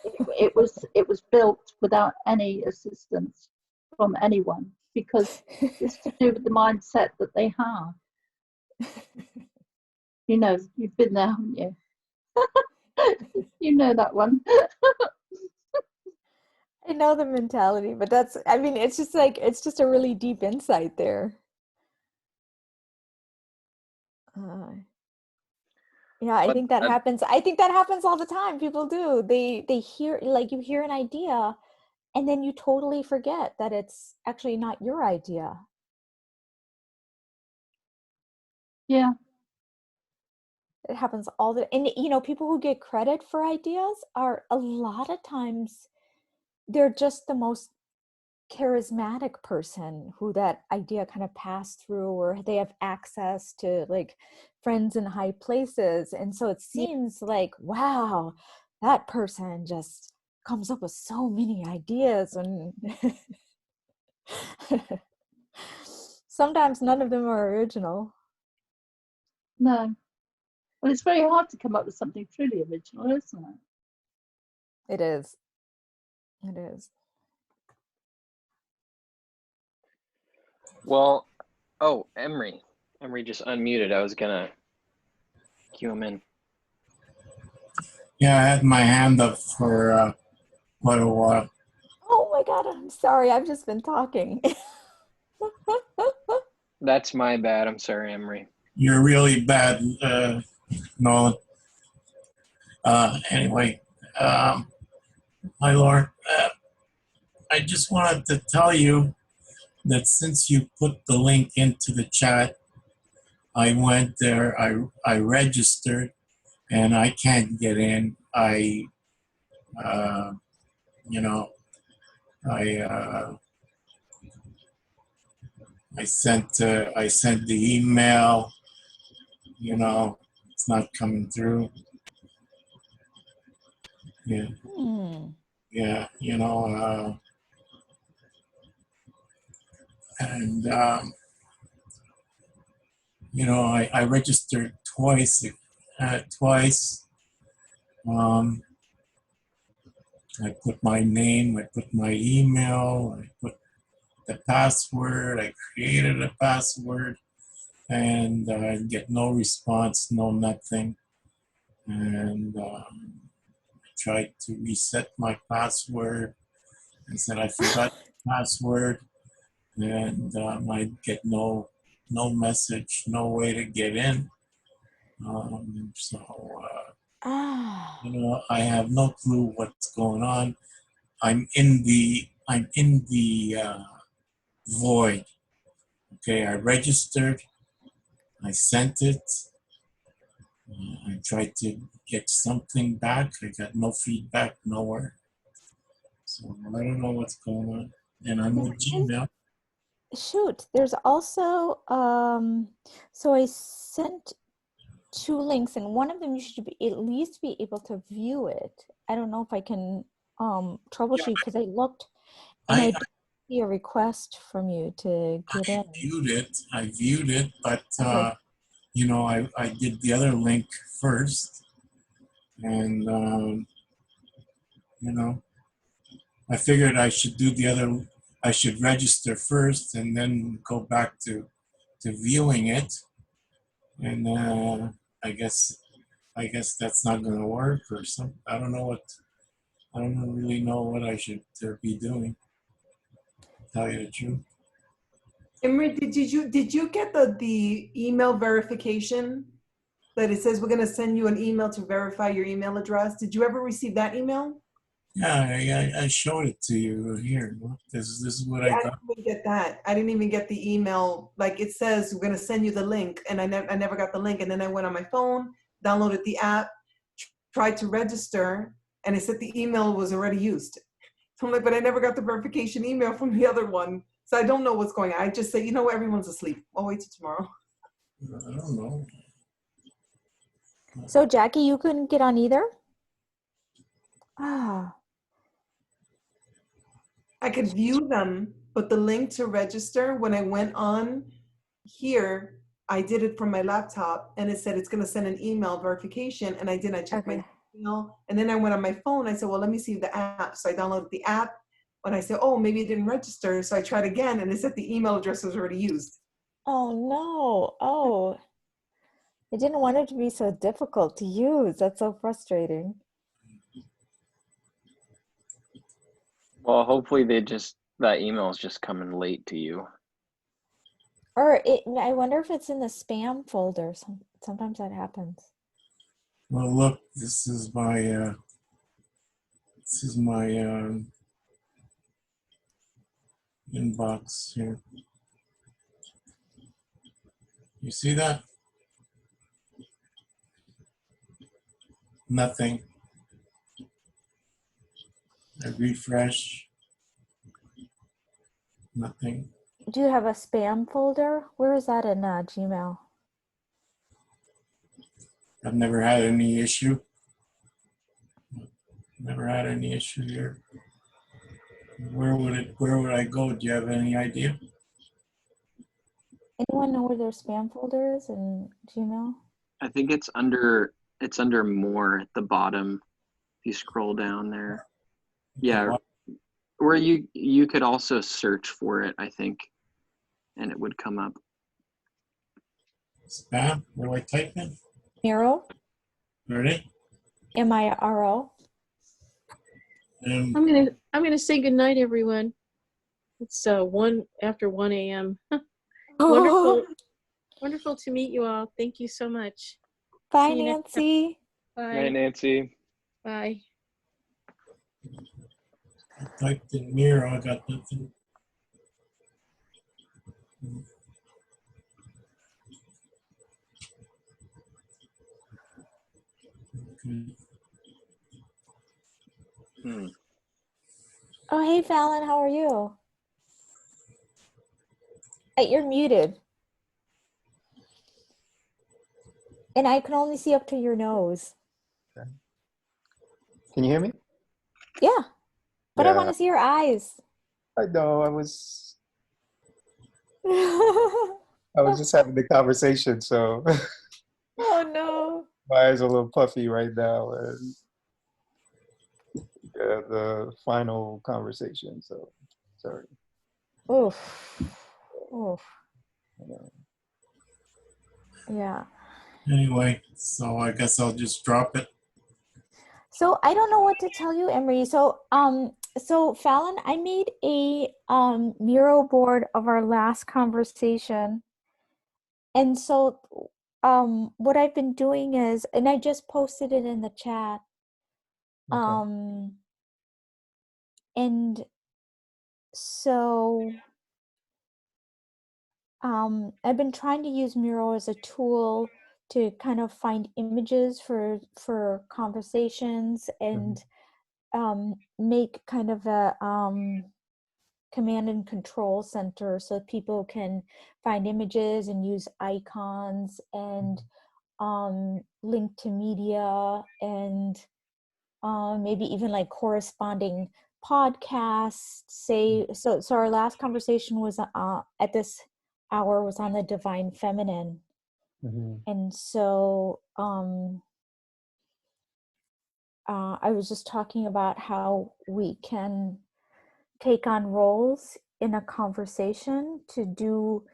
it was built without any assistance from anyone, because it's to do with the mindset that they have. You know, you've been there, haven't you? You know that one. I know the mentality, but that's, I mean, it's just like, it's just a really deep insight there. Yeah, I think that happens. I think that happens all the time. People do. They hear, like, you hear an idea, and then you totally forget that it's actually not your idea. Yeah. It happens all the, and you know, people who get credit for ideas are a lot of times, they're just the most charismatic person who that idea kind of passed through, or they have access to like friends in high places, and so it seems like, wow, that person just comes up with so many ideas, and sometimes none of them are original. No. Well, it's very hard to come up with something truly original, isn't it? It is. It is. Well, oh, Imre just unmuted. I was gonna cue him in. Yeah, I had my hand up for quite a while. Oh my God, I'm sorry. I've just been talking. That's my bad. I'm sorry, Imre. You're really bad, Nolan. Anyway, hi, Lauren. I just wanted to tell you that since you put the link into the chat, I went there, I registered, and I can't get in. You know, I I sent the email. You know, it's not coming through. Yeah, yeah. You know, and you know, I registered twice. Twice. I put my name. I put my email. I put the password. I created a password, and I get no response, no nothing. And I tried to reset my password. I said I forgot the password, and I get no message, no way to get in. You know, I have no clue what's going on. I'm in the void. Okay, I registered. I sent it. I tried to get something back. I got no feedback, nowhere. So I don't know what's going on. And I'm with Gmail. Shoot, there's also so I sent 2 links, and one of them you should at least be able to view it. I don't know if I can troubleshoot, because I looked and I didn't see a request from you to get in. I viewed it, but Okay. you know, I did the other link first, and you know, I figured I should do the other. I should register first and then go back to viewing it, and I guess that's not going to work or something. I don't know what. I don't really know what I should be doing. To tell you the truth. Imre, did you get the email verification that it says we're going to send you an email to verify your email address? Did you ever receive that email? Yeah, I showed it to you here. This is what I got. I didn't even get that. I didn't even get the email. Like, it says we're going to send you the link, and I never got the link. And then I went on my phone, downloaded the app, tried to register and it said the email was already used. So I'm like, but I never got the verification email from the other one. So I don't know what's going on. I just say, you know what, everyone's asleep. I'll wait till tomorrow. I don't know. So Jackie, you couldn't get on either? Ah, I could view them, but the link to register, when I went on here, I did it from my laptop and it said it's going to send an email verification. And I did, I checked my okay. email and then I went on my phone. I said, well, let me see the app. So I downloaded the app. When I said, oh, maybe it didn't register. So I tried again and it said the email address was already used. Oh no. Oh, I didn't want it to be so difficult to use. That's so frustrating. Well, hopefully that email is just coming late to you. Or I wonder if it's in the spam folder. Sometimes that happens. Well, look, this is my inbox here. You see that? Nothing. I refresh. Nothing. Do you have a spam folder? Where is that in Gmail? I've never had any issue. Never had any issue here. Where would I go? Do you have any idea? Anyone know where their spam folder is in Gmail? I think it's under more at the bottom. If you scroll down there. Yeah. Or you could also search for it, I think, and it would come up. Spam? Where do I type in? Miro? Ready? Miro? Um, I'm gonna say good night, everyone. It's after 1 a.m. Wonderful to meet you all. Thank you so much. Bye, See you next time. Nancy. Bye. Night, Nancy. Bye. I typed in Miro, I got nothing. Okay. Oh, hey, Phalan, how are you? Hey, you're muted. And I can only see up to your nose. Okay. Can you hear me? Yeah, but I Yeah, want to see your eyes. I know. I was just having the conversation, so Oh, no. my eyes are a little puffy right now, and the final conversation. So sorry. Oof. Oof. You know. Yeah. Anyway, so I guess I'll just drop it. So I don't know what to tell you, Imre. So Phalan, I made a Miro board of our last conversation. And so what I've been doing is, and I just posted it in the chat. Okay. And so I've been trying to use Miro as a tool to kind of find images for conversations and make kind of a command and control center so people can find images and use icons and link to media and maybe even like corresponding podcasts. So our last conversation was at this hour was on the divine feminine. And so I was just talking about how we can take on roles in a conversation to do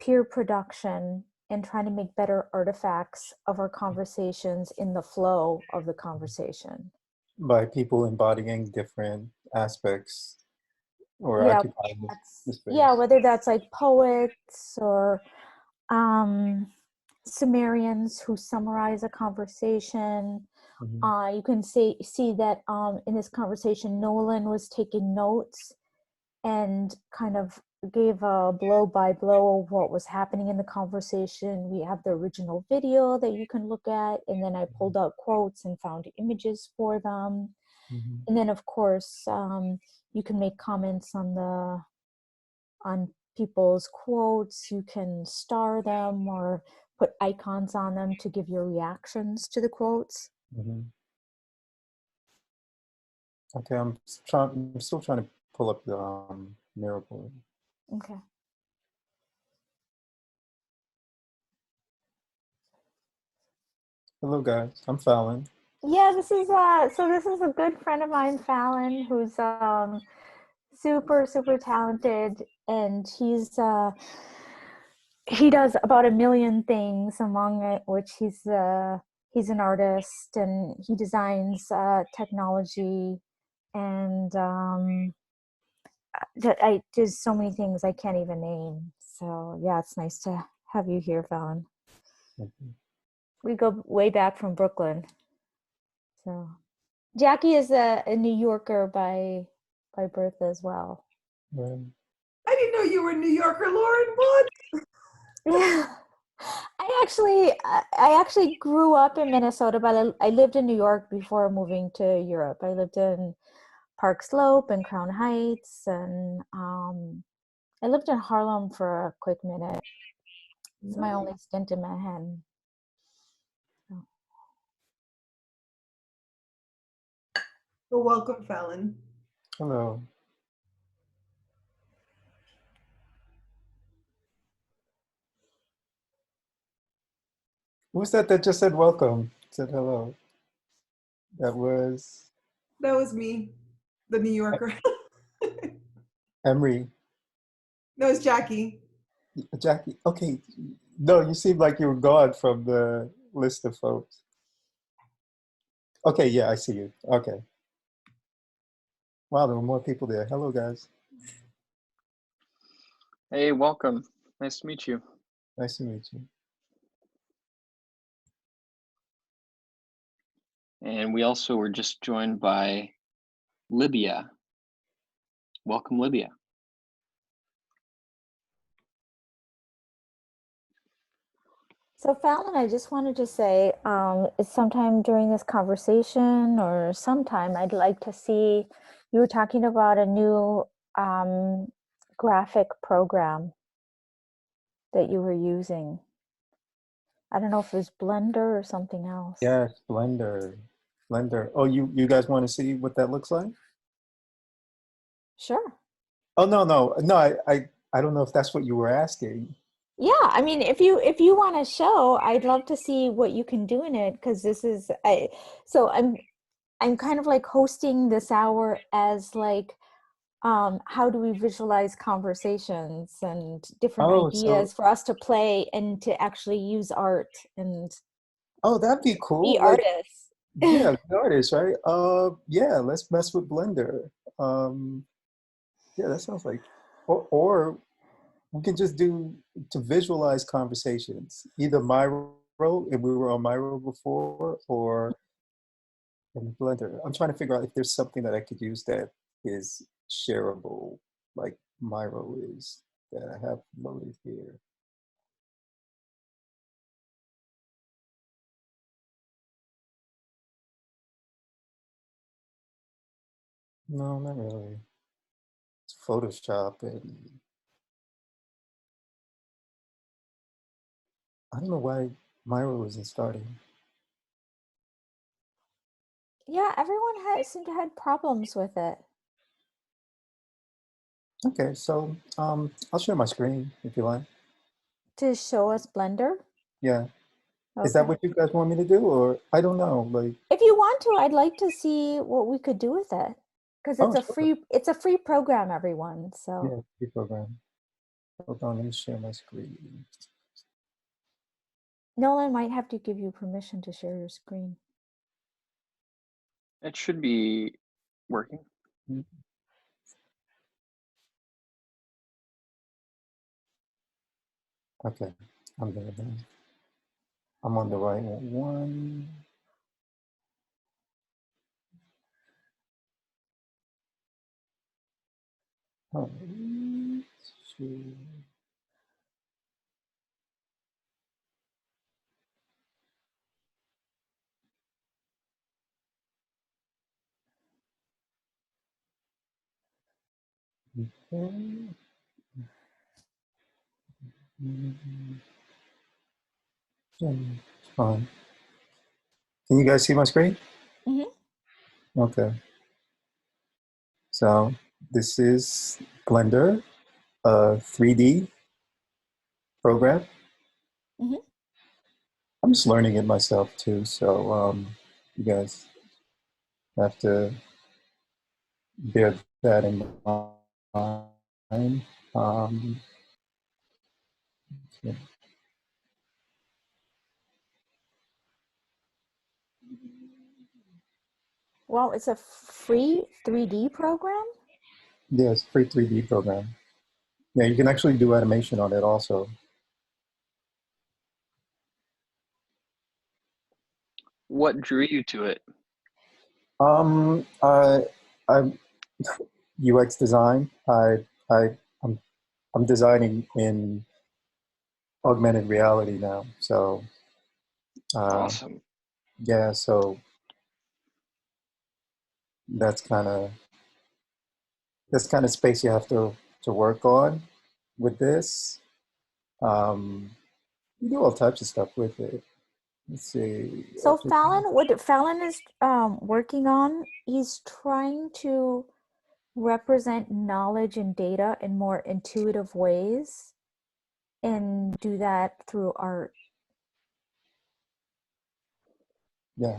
peer production and trying to make better artifacts of our conversations in the flow of the conversation. By people embodying different aspects or Yeah, occupying the space. yeah, whether that's like poets or Sumerians who summarize a conversation. You can see that in this conversation, Nolan was taking notes and kind of gave a blow by blow of what was happening in the conversation. We have the original video that you can look at, and then I pulled out quotes and found images for them. And then of course you can make comments on people's quotes. You can star them or put icons on them to give your reactions to the quotes. Okay, I'm still trying to pull up the Miro board. Okay. Hello guys, I'm Phalan. Yeah, this is a good friend of mine, Phalan, who's super talented, and he does about 1 million things, among it which he's an artist, and he designs technology, and I there's so many things I can't even name. So yeah, it's nice to have you here, Phalan. We go way back from Brooklyn. So Jackie is a New Yorker by birth as well. Right. I didn't know you were a New Yorker, Lauren. What? Yeah. I actually grew up in Minnesota, but I lived in New York before moving to Europe. I lived in Park Slope and Crown Heights, and I lived in Harlem for a quick minute. It's my only stint in Manhattan. So. Well, welcome, Phalan. Hello. Who's that just said welcome? Said hello. That was me, the New Yorker. Imre. No, it's Jackie. Jackie. Okay. No, you seem like you were gone from the list of folks. Okay, yeah, I see you. Okay. Wow, there were more people there. Hello, guys. Hey, welcome. Nice to meet you. Nice to meet you. And we also were just joined by Libya. Welcome, Libya. So Fallon, I just wanted to say, sometime during this conversation or sometime I'd like to see, you were talking about a new graphic program that you were using. I don't know if it was Blender or something else. Yes, Blender. Blender. Oh, you guys want to see what that looks like? Sure. Oh, no. I don't know if that's what you were asking. Yeah, I mean, if you want to show, I'd love to see what you can do in it, because this is I'm kind of like hosting this hour as like how do we visualize conversations and different ideas for us to play and to actually use art and that'd be cool. be artists. Yeah, be artists, right? Yeah, let's mess with Blender. Yeah, that sounds like, or we can just do to visualize conversations, either Miro, if we were on Miro before, or in Blender. I'm trying to figure out if there's something that I could use that is shareable, like Miro is, that I have loaded here. No, not really. It's Photoshop, and I don't know why Miro isn't starting. Yeah, everyone seemed to have problems with it. Okay, so I'll share my screen if you like. To show us Blender? Yeah. Okay. Is that what you guys want me to do, or I don't know? Like, if you want to, I'd like to see what we could do with it, because it's a free program, everyone. So yeah, free program. Hold on, let me share my screen. Nolan might have to give you permission to share your screen. It should be working. Okay, I'm there then. I'm on the right one. Oh. to. Okay. Yeah, it's fine. Can you guys see my screen? Mm-hmm. Okay. So this is Blender, a 3D program. Mm-hmm. I'm just learning it myself too, so you guys have to bear that in mind. Yeah. Well, it's a free 3D program. Yeah, it's a free 3D program. Yeah, you can actually do animation on it also. What drew you to it? I'm UX design. I'm I'm designing in augmented reality now. So Awesome. yeah, so that's kind of space you have to work on with this. Um, you do all types of stuff with it. Let's see. So Phalan, what Phalan is working on, he's trying to represent knowledge and data in more intuitive ways and do that through art. Yeah,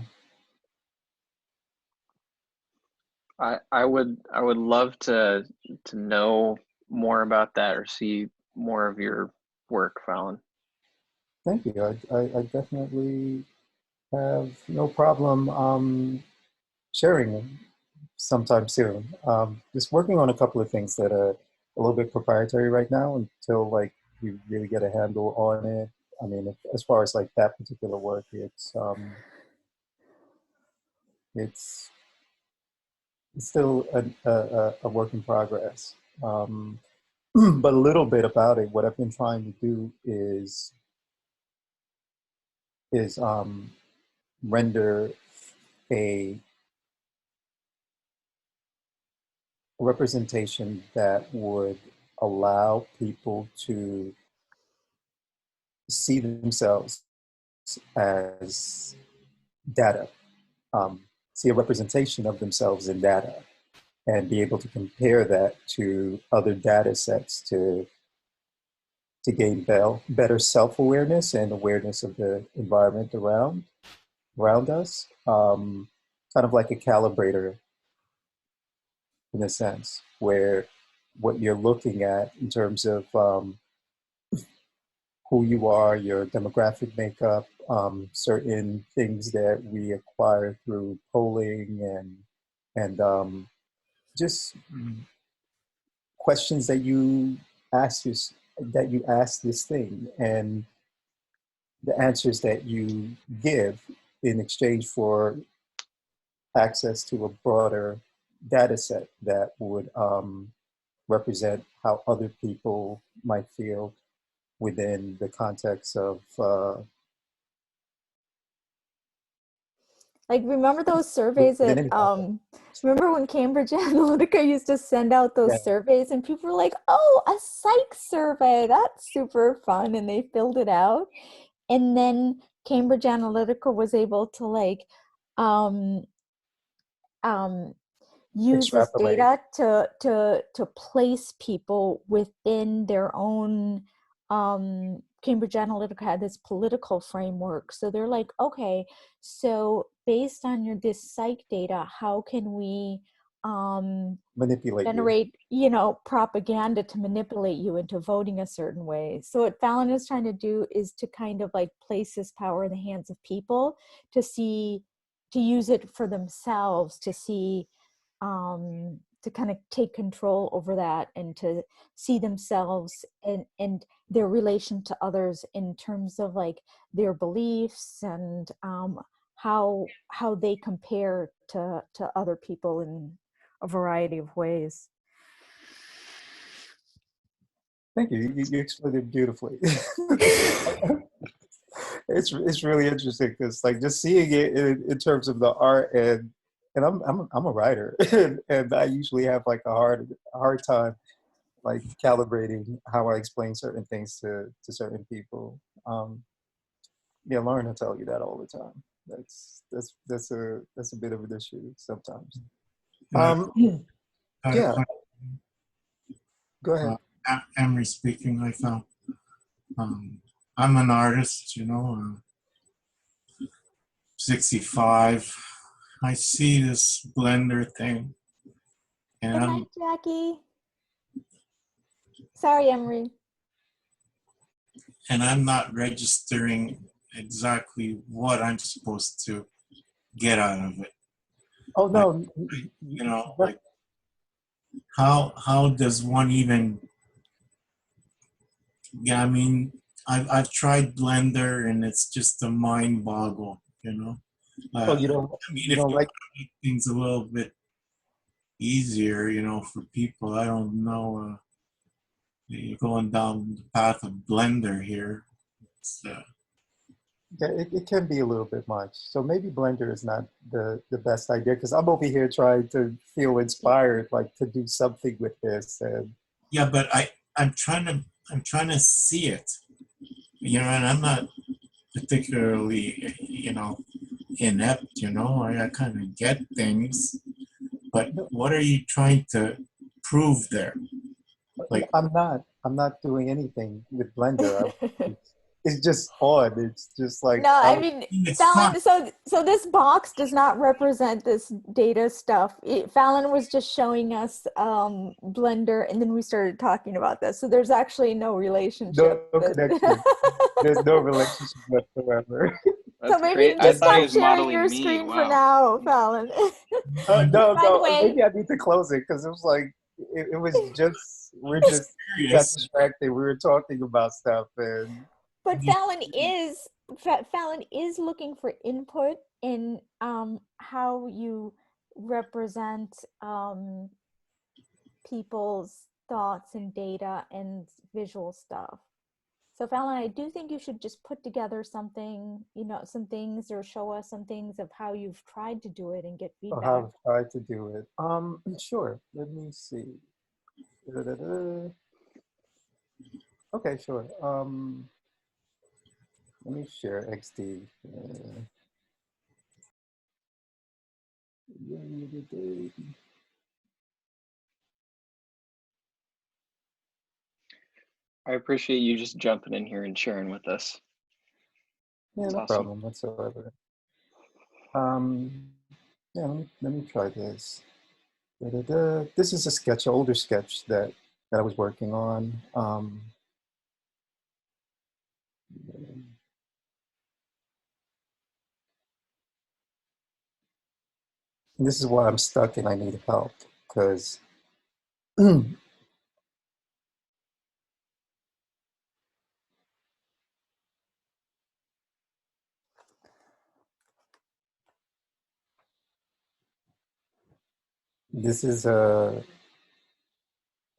I would love to know more about that or see more of your work, Fallon. thank you. I definitely have no problem sharing sometime soon. Just working on a couple of things that are a little bit proprietary right now until like we really get a handle on it. I mean, as far as like that particular work, it's still a work in progress. But a little bit about it. What I've been trying to do is render a representation that would allow people to see themselves as data, um, see a representation of themselves in data, and be able to compare that to other data sets to gain better self-awareness and awareness of the environment around us. Kind of like a calibrator in a sense, where what you're looking at in terms of who you are, your demographic makeup, certain things that we acquire through polling and just questions that you that you ask this thing and the answers that you give in exchange for access to a broader data set that would represent how other people might feel within the context of Like, remember those surveys within that any context. remember when Cambridge Analytica used to send out Yeah, those surveys and people were like, oh, a psych survey, that's super fun, and they filled it out. And then Cambridge Analytica was able to like um um use this extrapolate. data to place people within their own Cambridge Analytica had this political framework. So they're like, okay, so based on this psych data, how can we Manipulate you. generate, propaganda to manipulate you into voting a certain way. So what Fallon is trying to do is to kind of like place this power in the hands of people to use it for themselves, to see, to kind of take control over that and to see themselves and their relation to others in terms of like their beliefs and how they compare to other people in a variety of ways. Thank you. You explained it beautifully. It's really interesting because like just seeing it in terms of the art and I'm a writer and I usually have like a hard time like calibrating how I explain certain things to certain people. Yeah, Lauren will tell you that all the time. That's a bit of an issue sometimes. Uh, uh, Yeah, uh, go ahead. Imre speaking. I found I'm an artist, 65. I see this blender thing, and Good night, Jackie. Sorry, Emery. I'm not registering exactly what I'm supposed to get out of it. Oh Like, no, like how does one even? Yeah, I mean, I've tried Blender and it's just a mind boggle. oh I mean, you if don't you like make things a little bit easier, for people, I don't know. You're going down the path of Blender here. It's, yeah, it can be a little bit much. So maybe Blender is not the best idea because I'm over here trying to feel inspired, like to do something with this. And yeah, but I'm trying to see it, and I'm not particularly, inept. I kind of get things, but no, what are you trying to prove there? Like, I'm not doing anything with Blender. It's just odd. It's just like No, I mean, it's fun. Phalan, so this box does not represent this data stuff. Phalan was just showing us Blender, and then we started talking about this. So there's actually no relationship. no connection. There's no relationship whatsoever. So That's maybe great. I just thought he stop was sharing modeling your me. screen for Wow. now, Phalan. No, By the no. way, Maybe I need to close it because it was like it was just got Serious. distracted. We were talking about stuff, and but Fallon is looking for input in how you represent people's thoughts and data and visual stuff. So Fallon, I do think you should just put together something, some things, or show us some things of how you've tried to do it and get or feedback. how I've tried to do it. Sure. Let me see. Da-da-da-da. Okay, sure. Let me share XD. I appreciate you just jumping in here and sharing with us. Yeah, It's no awesome. problem whatsoever. Yeah, let me try this. Da-da-da. This is a sketch, an older sketch that I was working on. This is why I'm stuck and I need help because this is a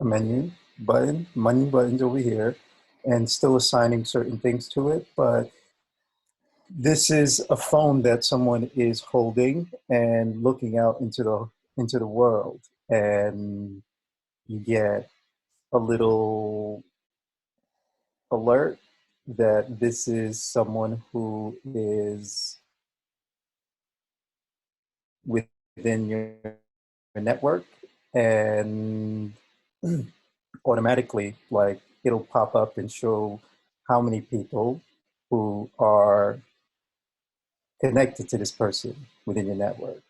menu buttons over here, and still assigning certain things to it. But this is a phone that someone is holding and looking out into the world, and you get a little alert that this is someone who is within your network, and automatically like it'll pop up and show how many people who are connected to this person within your network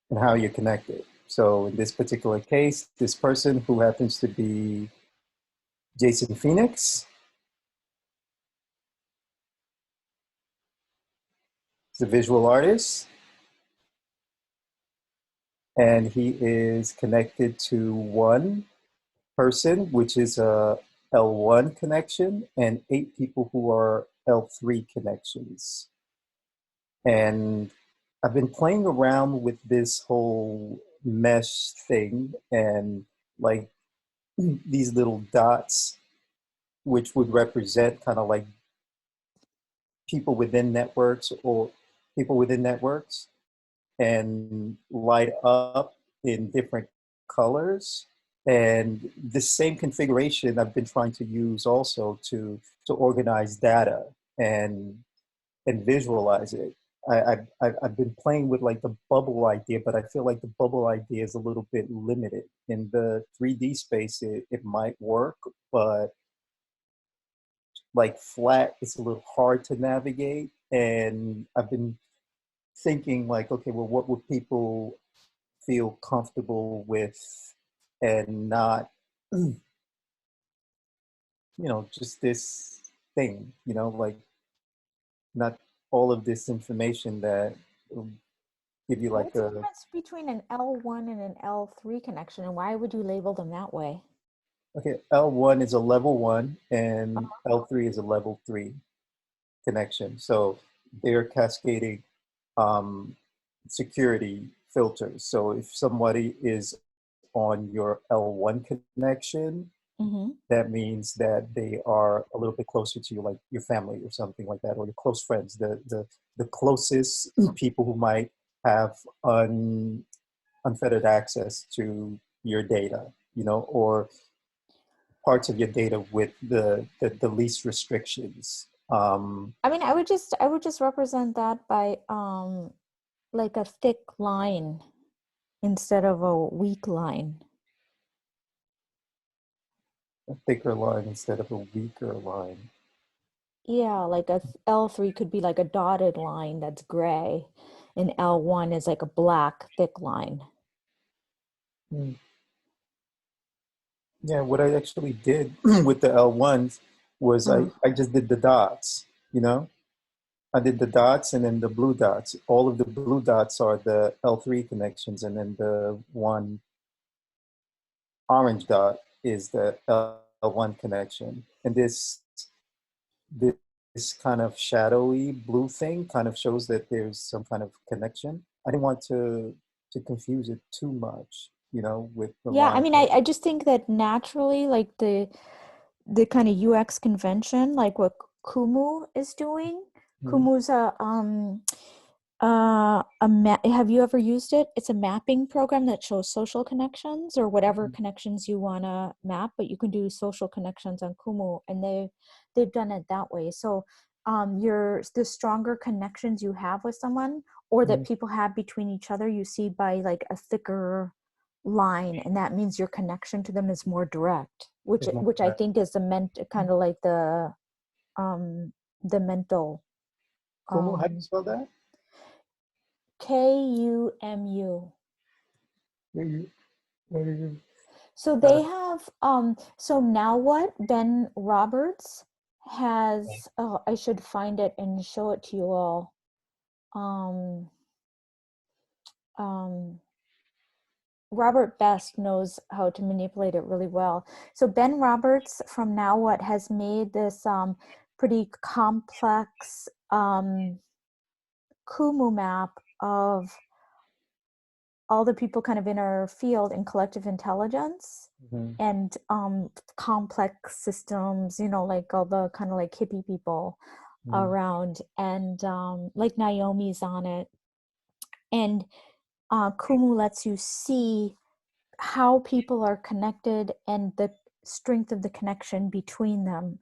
and how you're connected. So in this particular case, this person who happens to be Jason Phoenix is a visual artist, and he is connected to one person, which is a L1 connection, and 8 people who are L3 connections. And I've been playing around with this whole mesh thing, and like these little dots, which would represent kind of like people within networks or people within networks, and light up in different colors. And the same configuration I've been trying to use also to organize data and visualize it. I've been playing with like the bubble idea, but I feel like the bubble idea is a little bit limited. In the 3D space, it might work, but like flat, it's a little hard to navigate. And I've been thinking like, okay, well, what would people feel comfortable with and not, just this thing, like not all of this information that will give you like What's the a, difference between an L1 and an L3 connection, and why would you label them that way? okay, L1 is a level 1 and L3 is a level 3 connection. So they're cascading um, security filters. So if somebody is on your L1 connection, Mm-hmm. that means that they are a little bit closer to you, like your family or something like that, or your close friends, the closest people who might have unfettered access to your data, or parts of your data with the least restrictions. I mean, I would just represent that by like a thick line instead of a weak line. A thicker line instead of a weaker line. Yeah, like a L3 could be like a dotted line that's gray, and L1 is like a black thick line. Hmm. Yeah, what I actually did with the L1s was I just did the dots, I did the dots and then the blue dots. All of the blue dots are the L3 connections, and then the one orange dot is the L1 connection. And this kind of shadowy blue thing kind of shows that there's some kind of connection. I didn't want to confuse it too much, with the Yeah, I line. mean, I just think that naturally, like the kind of UX convention, like what Kumu is doing. Kumu's have you ever used it? It's a mapping program that shows social connections or whatever connections you want to map, but you can do social connections on Kumu, and they've done it that way. So the stronger connections you have with someone or that people have between each other, you see by like a thicker line, and that means your connection to them is more direct, which I think is the kind of like the mental Kumu, how do you spell that? KUMU. Maybe, maybe, So they have so now what Ben Roberts has, oh, I should find it and show it to you all. um um Robert Best knows how to manipulate it really well. So Ben Roberts from Now What has made this pretty complex Kumu map of all the people kind of in our field in collective intelligence and complex systems, like all the kind of like hippie people around, and like Naomi's on it. And Kumu lets you see how people are connected and the strength of the connection between them.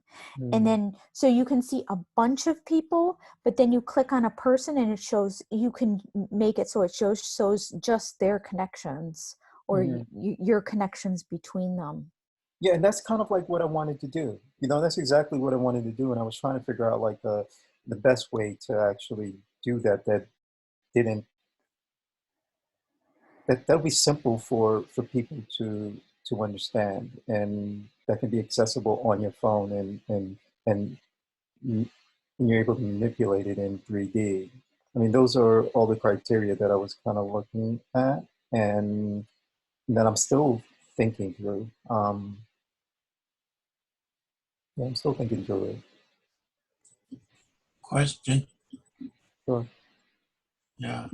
And then so you can see a bunch of people, but then you click on a person and it shows, you can make it so it shows just their connections or your connections between them. Yeah, and that's kind of like what I wanted to do. That's exactly what I wanted to do, and I was trying to figure out like the best way to actually do that didn't that'll be simple for people to understand, and that can be accessible on your phone, and you're able to manipulate it in 3D. I mean, those are all the criteria that I was kind of looking at, and that I'm still thinking through. Yeah, I'm still thinking through it. Question. Sure. Yeah.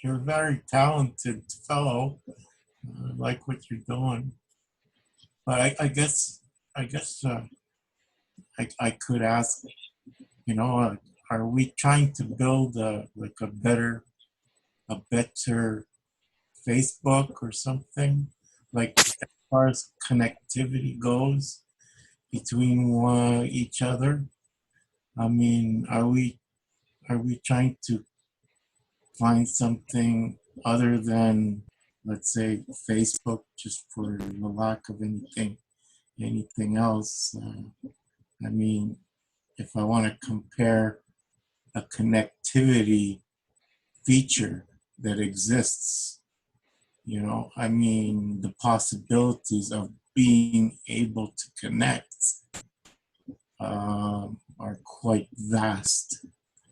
you're a very talented fellow. I like what you're doing. But I guess I could ask, are we trying to build like a better Facebook or something? Like as far as connectivity goes between each other? I mean, are we trying to find something other than, let's say, Facebook, just for the lack of anything else? I mean, if I want to compare a connectivity feature that exists, I mean, the possibilities of being able to connect are quite vast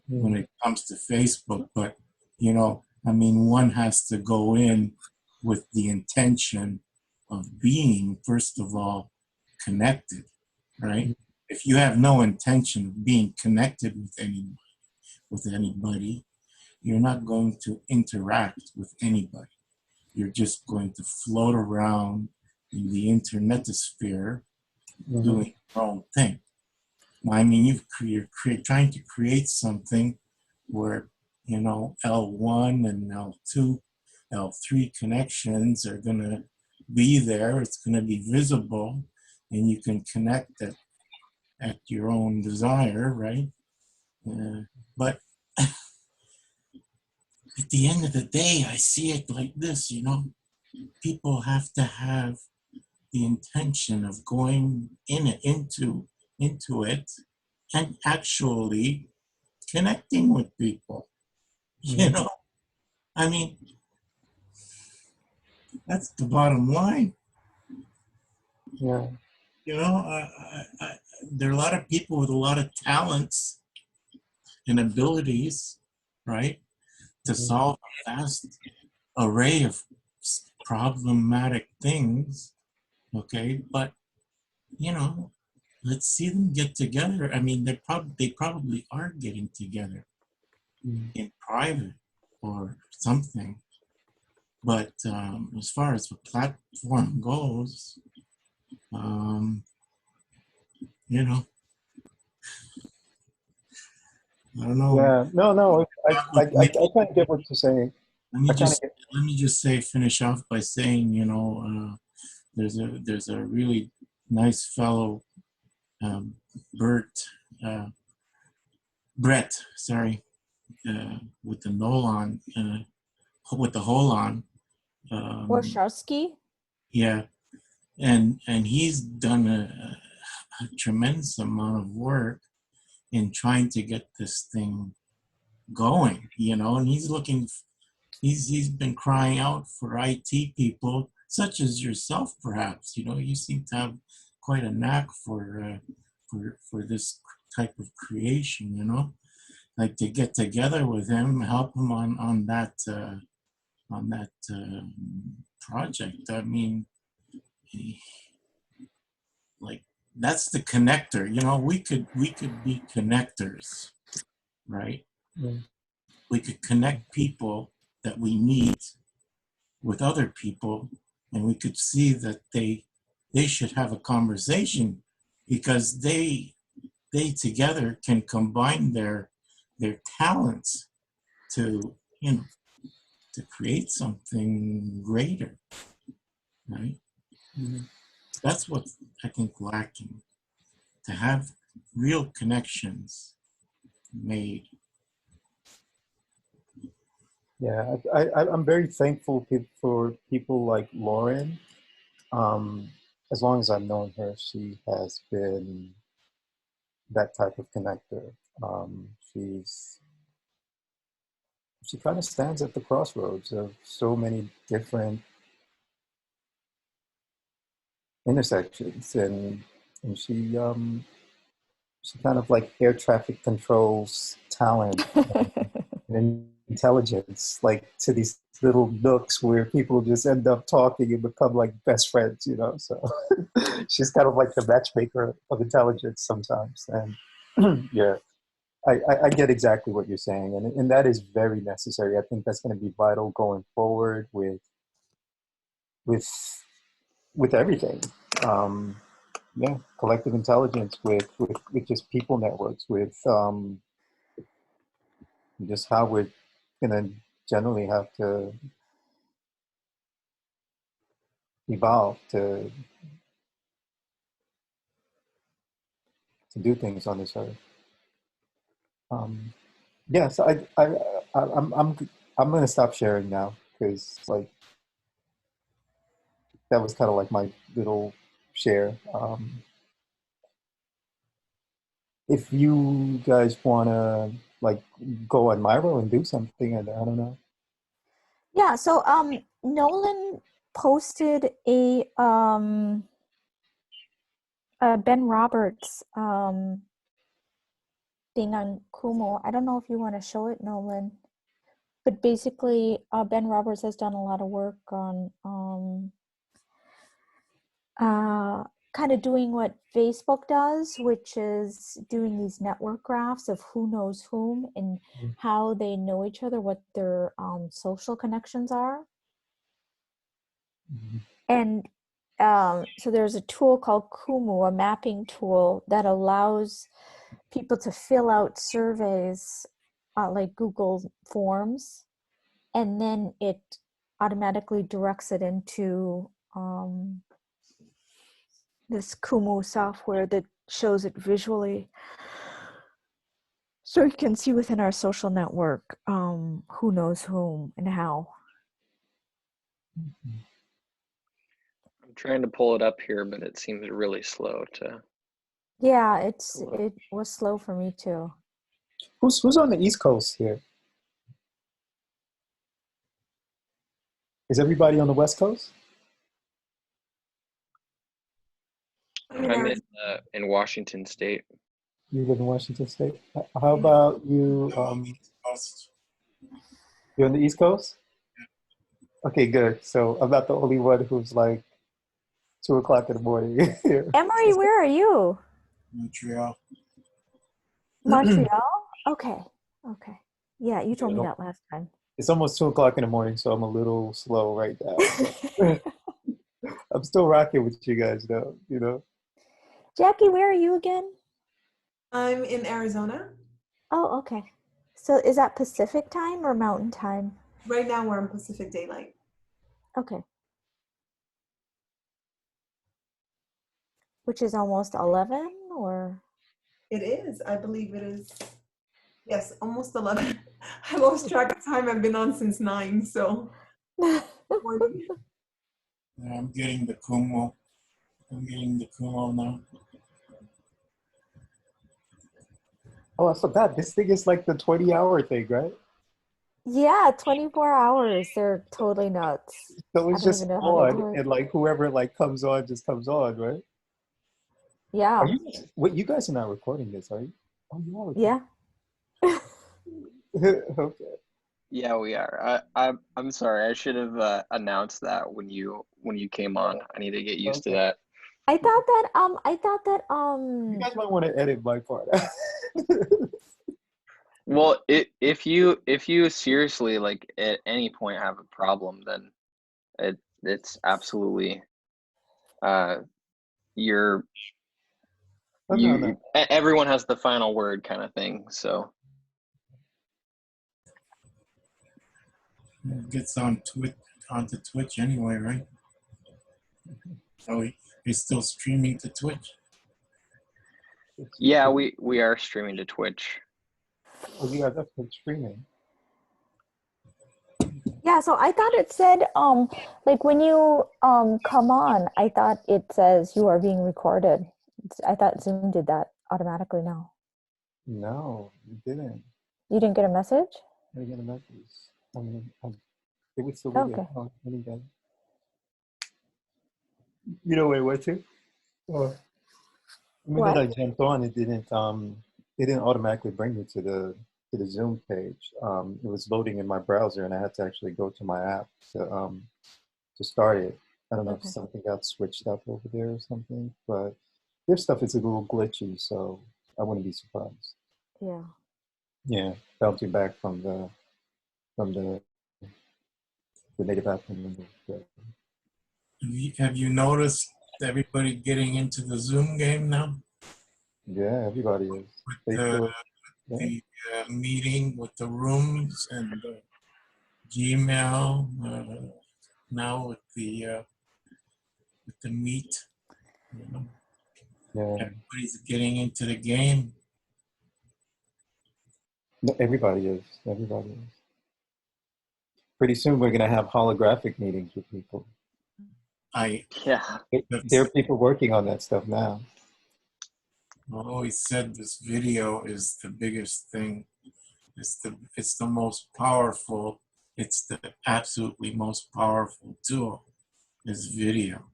when it comes to Facebook. But, I mean, one has to go in with the intention of being, first of all, connected, right? If you have no intention of being connected with anybody, you're not going to interact with anybody. You're just going to float around in the internetosphere doing your own thing. I mean, you're trying to create something where, L1 and L2, L3 connections are going to be there. It's going to be visible, and you can connect at your own desire, right? But at the end of the day, I see it like this, people have to have the intention of going into it and actually connecting with people. I mean, that's the bottom line. Yeah. There are a lot of people with a lot of talents and abilities, right, to solve a vast array of problematic things. Okay, but let's see them get together. I mean, they probably are getting together in private or something. But as far as the platform goes, I don't know. Yeah. No. I kind of get what you're saying. Let me just finish off by saying, there's a really nice fellow, Brett, sorry, with the Nolan, with the Holon. Warshawski? Yeah, and he's done a tremendous amount of work in trying to get this thing going, and he's been crying out for IT people such as yourself, perhaps. You seem to have quite a knack for this type of creation, like to get together with him, help him on that project. I mean, like, that's the connector. We could be connectors, right? We could connect people that we meet with other people, and we could see that they should have a conversation, because they together can combine their talents to to create something greater, right? That's what I think lacking, to have real connections made. Yeah, I'm very thankful for people like Lauren. As long as I've known her, she has been that type of connector. She kind of stands at the crossroads of so many different intersections, and she kind of like air traffic controls talent and intelligence, like to these little nooks where people just end up talking and become like best friends, so she's kind of like the matchmaker of intelligence sometimes. And yeah. I get exactly what you're saying, and that is very necessary. I think that's going to be vital going forward with with everything. Um, yeah, collective intelligence with just people networks, with just how we're going to generally have to evolve to do things on this earth. Yeah, so I'm gonna stop sharing now because like that was kind of like my little share. If you guys wanna like go on Miro and do something, I don't know. Yeah, so Nolan posted a Ben Roberts thing on Kumu. I don't know if you want to show it, Nolan. But basically, Ben Roberts has done a lot of work on kind of doing what Facebook does, which is doing these network graphs of who knows whom and how they know each other, what their social connections are. And so there's a tool called Kumu, a mapping tool that allows people to fill out surveys like Google Forms, and then it automatically directs it into this Kumu software that shows it visually. So you can see within our social network who knows whom and how. I'm trying to pull it up here, but it seems really slow to. Yeah, it was slow for me too. Who's on the East Coast here? Is everybody on the West Coast? I'm in Washington State. You live in Washington State. How about you? You're on the East Coast? Okay, good. So I'm not the only one who's like 2 o'clock in the morning here. Emery, where are you? Montreal. Montreal? Okay. Okay. Yeah, you told me that last time. It's almost 2 o'clock in the morning, so I'm a little slow right now. I'm still rocking with you guys though, you know. Jackie, where are you again? I'm in Arizona. Oh, okay. So is that Pacific time or Mountain time? Right now we're in Pacific Daylight. Okay. Which is almost 11 or? It is. I believe it is. Yes, almost 11. I lost track of time. I've been on since 9, so. I'm getting the Kumo. I'm getting the Kumo now. Oh, I forgot. This thing is like the 20-hour thing, right? Yeah, 24 hours. They're totally nuts. So I it's don't just even know how they do on, it. and like whoever like comes on just comes on, right? Yeah. Are you? What? You guys are not recording this, are you? Oh, you are recording. Yeah. Okay. Yeah, we are. I'm sorry. I should have announced that when you came on. I need to get used to that. I thought that You guys might want to edit my part. Well, if you seriously like at any point have a problem, then it's absolutely you're Oh, no. everyone has the final word kind of thing. So It gets on onto Twitch anyway, right? Oh, he's still streaming to Twitch. yeah, we are streaming to Twitch. Oh, you guys are streaming. Yeah, so I thought it said like when you come on, I thought it says you are being recorded. I thought Zoom did that automatically now. No, you didn't. You didn't get a message? I didn't get a message. I mean, it was still Okay. oh, I didn't get it. You know where it went to? Oh. The minute I jumped on, it didn't automatically bring me to the Zoom page. It was loading in my browser, and I had to actually go to my app to start it. I don't know if something got switched up over there or something, but their stuff is a little glitchy, so I wouldn't be surprised. Yeah. Yeah, bouncing back from the native African. Have you noticed everybody getting into the Zoom game now? Yeah, everybody is. With Facebook. Yeah. the meeting with the rooms and Gmail, now with the meet. You know, Yeah. everybody's getting into the game. No, everybody is. Everybody is. Pretty soon we're gonna have holographic meetings with people. Yeah. There are people working on that stuff now. I always said this video is the biggest thing. It's the most powerful. It's the absolutely most powerful tool. Is video.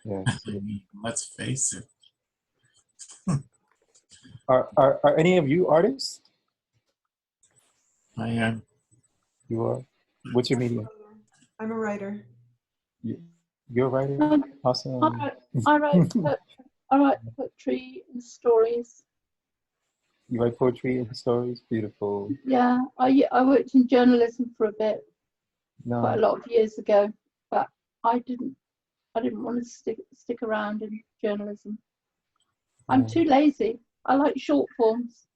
Yes. I mean, let's face it. Are any of you artists? I am. You are. What's your medium? I'm a writer. You're a writer. Awesome. I write poetry and stories. You write poetry and stories. Beautiful. Yeah, I worked in journalism for a bit, No. quite a lot of years ago, but I didn't want to stick around in journalism. I'm too lazy. I like short forms.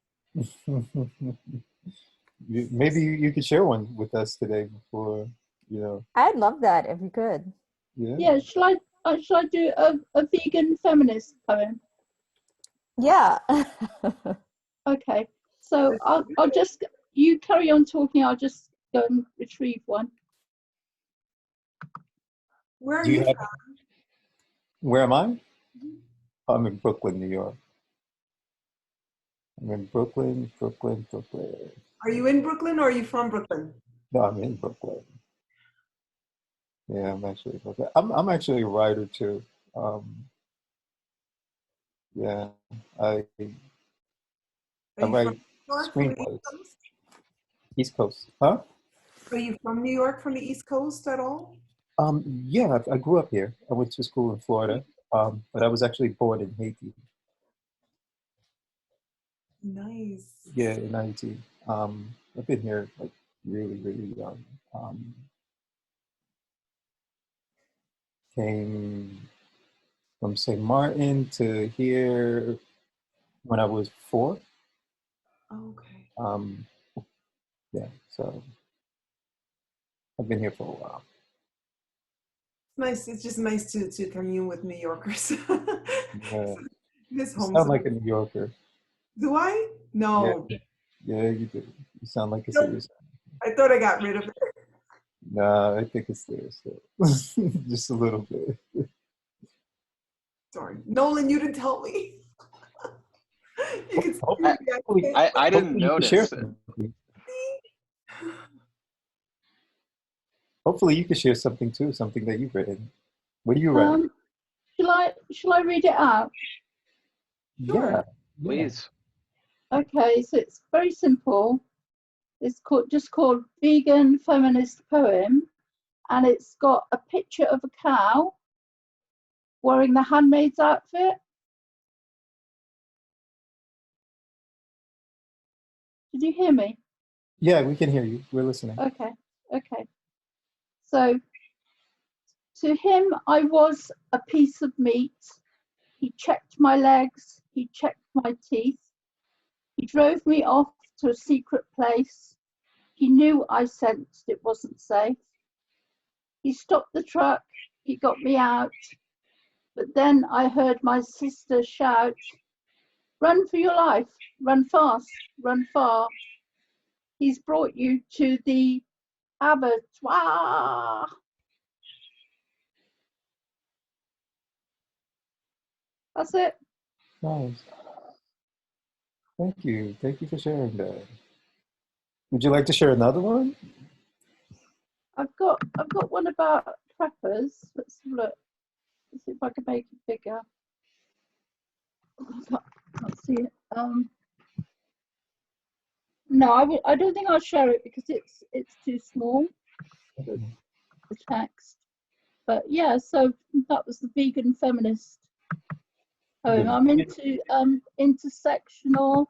Maybe you could share one with us today before, I'd love that if you could. Yeah. Yeah, shall I do a vegan feminist poem? Yeah. Okay, so I'll just, you carry on talking, I'll just go and retrieve one. Where are you from? Where am I? I'm in Brooklyn, New York. I'm in Brooklyn. Are you in Brooklyn or are you from Brooklyn? No, I'm in Brooklyn. Yeah, I'm actually Brooklyn. I'm actually a writer too. Yeah, I write screenplays. East Coast, huh? Are you from New York, from the East Coast at all? Yeah, I grew up here. I went to school in Florida, but I was actually born in Haiti. Nice. Yeah, in Haiti. I've been here like really, really young. Came from St. Martin to here when I was 4. Okay. Yeah, so I've been here for a while. Nice. It's just nice to commune with New Yorkers. Yeah. This You home. sound like a New Yorker. Do I? No. Yeah, you do. You sound like a serious. I thought I got rid of it. Nah, I think it's there still. Just a little bit. Sorry. Nolan, you didn't tell me. You can I didn't notice. Hopefully you could share something too, something that you've written. What do you write? Shall I read it out? Yeah. Please. Okay, so it's very simple. It's just called Vegan Feminist Poem, and it's got a picture of a cow wearing the handmaid's outfit. Did you hear me? Yeah, we can hear you. We're listening. Okay. So, to him I was a piece of meat. He checked my legs, he checked my teeth. He drove me off to a secret place. He knew I sensed it wasn't safe. He stopped the truck, he got me out. But then I heard my sister shout, "Run for your life, run fast, run far. He's brought you to the abattoir." That's it. Nice. Thank you. Thank you for sharing that. Would you like to share another one? I've got one about preppers. Let's have a look. Let's see if I can make it bigger. I can't see it. No, I don't think I'll share it because it's too small, the text. But yeah, so that was the vegan feminist poem. I'm into intersectional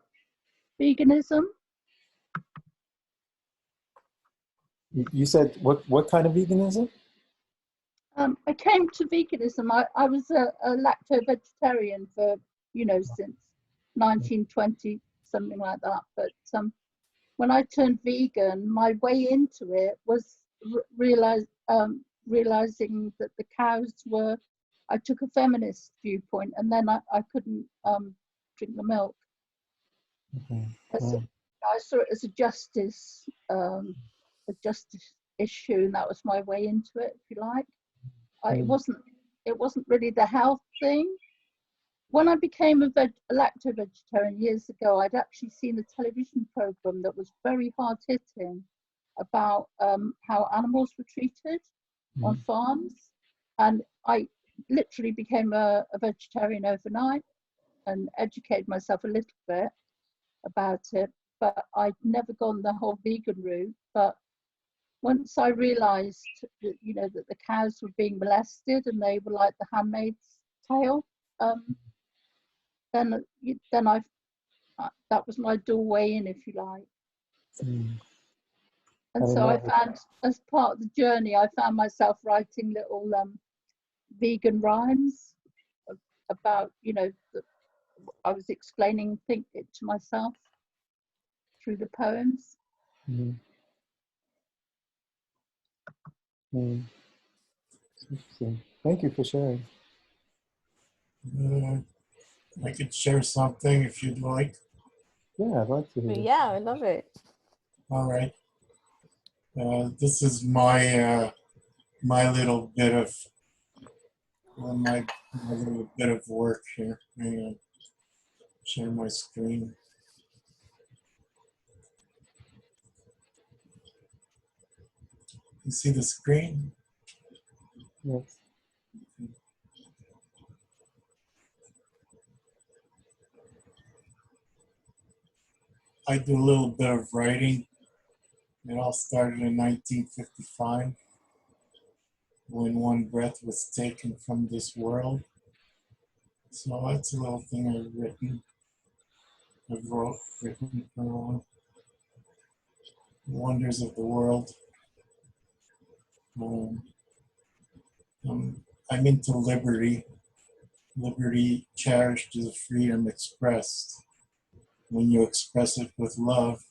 veganism. You said what kind of veganism? I came to veganism. I was a lacto-vegetarian for, since 1920, something like that. But when I turned vegan, my way into it was realizing that the cows were, I took a feminist viewpoint, and then I couldn't drink the milk. Okay. I saw it as a justice issue, and that was my way into it, if you like. It wasn't really the health thing. When I became a lacto-vegetarian years ago, I'd actually seen a television program that was very hard-hitting about how animals were treated on farms, and I literally became a vegetarian overnight and educated myself a little bit about it, but I'd never gone the whole vegan route. But once I realized that, that the cows were being molested and they were like the handmaid's tale, then that was my doorway in, if you like. And so I found, as part of the journey, I found myself writing little vegan rhymes about, I was explaining it to myself through the poems. Interesting. Thank you for sharing. I could share something if you'd like. Yeah, I'd like to hear. Yeah, I love it. All right. This is my my little bit of my little bit of work here. Hang on. Share my screen. You see the screen? Yes. I do a little bit of writing. It all started in 1955 when one breath was taken from this world. So that's a little thing I've written. Written for wonders of the world. I'm into liberty. Liberty cherished is a freedom expressed. When you express it with love,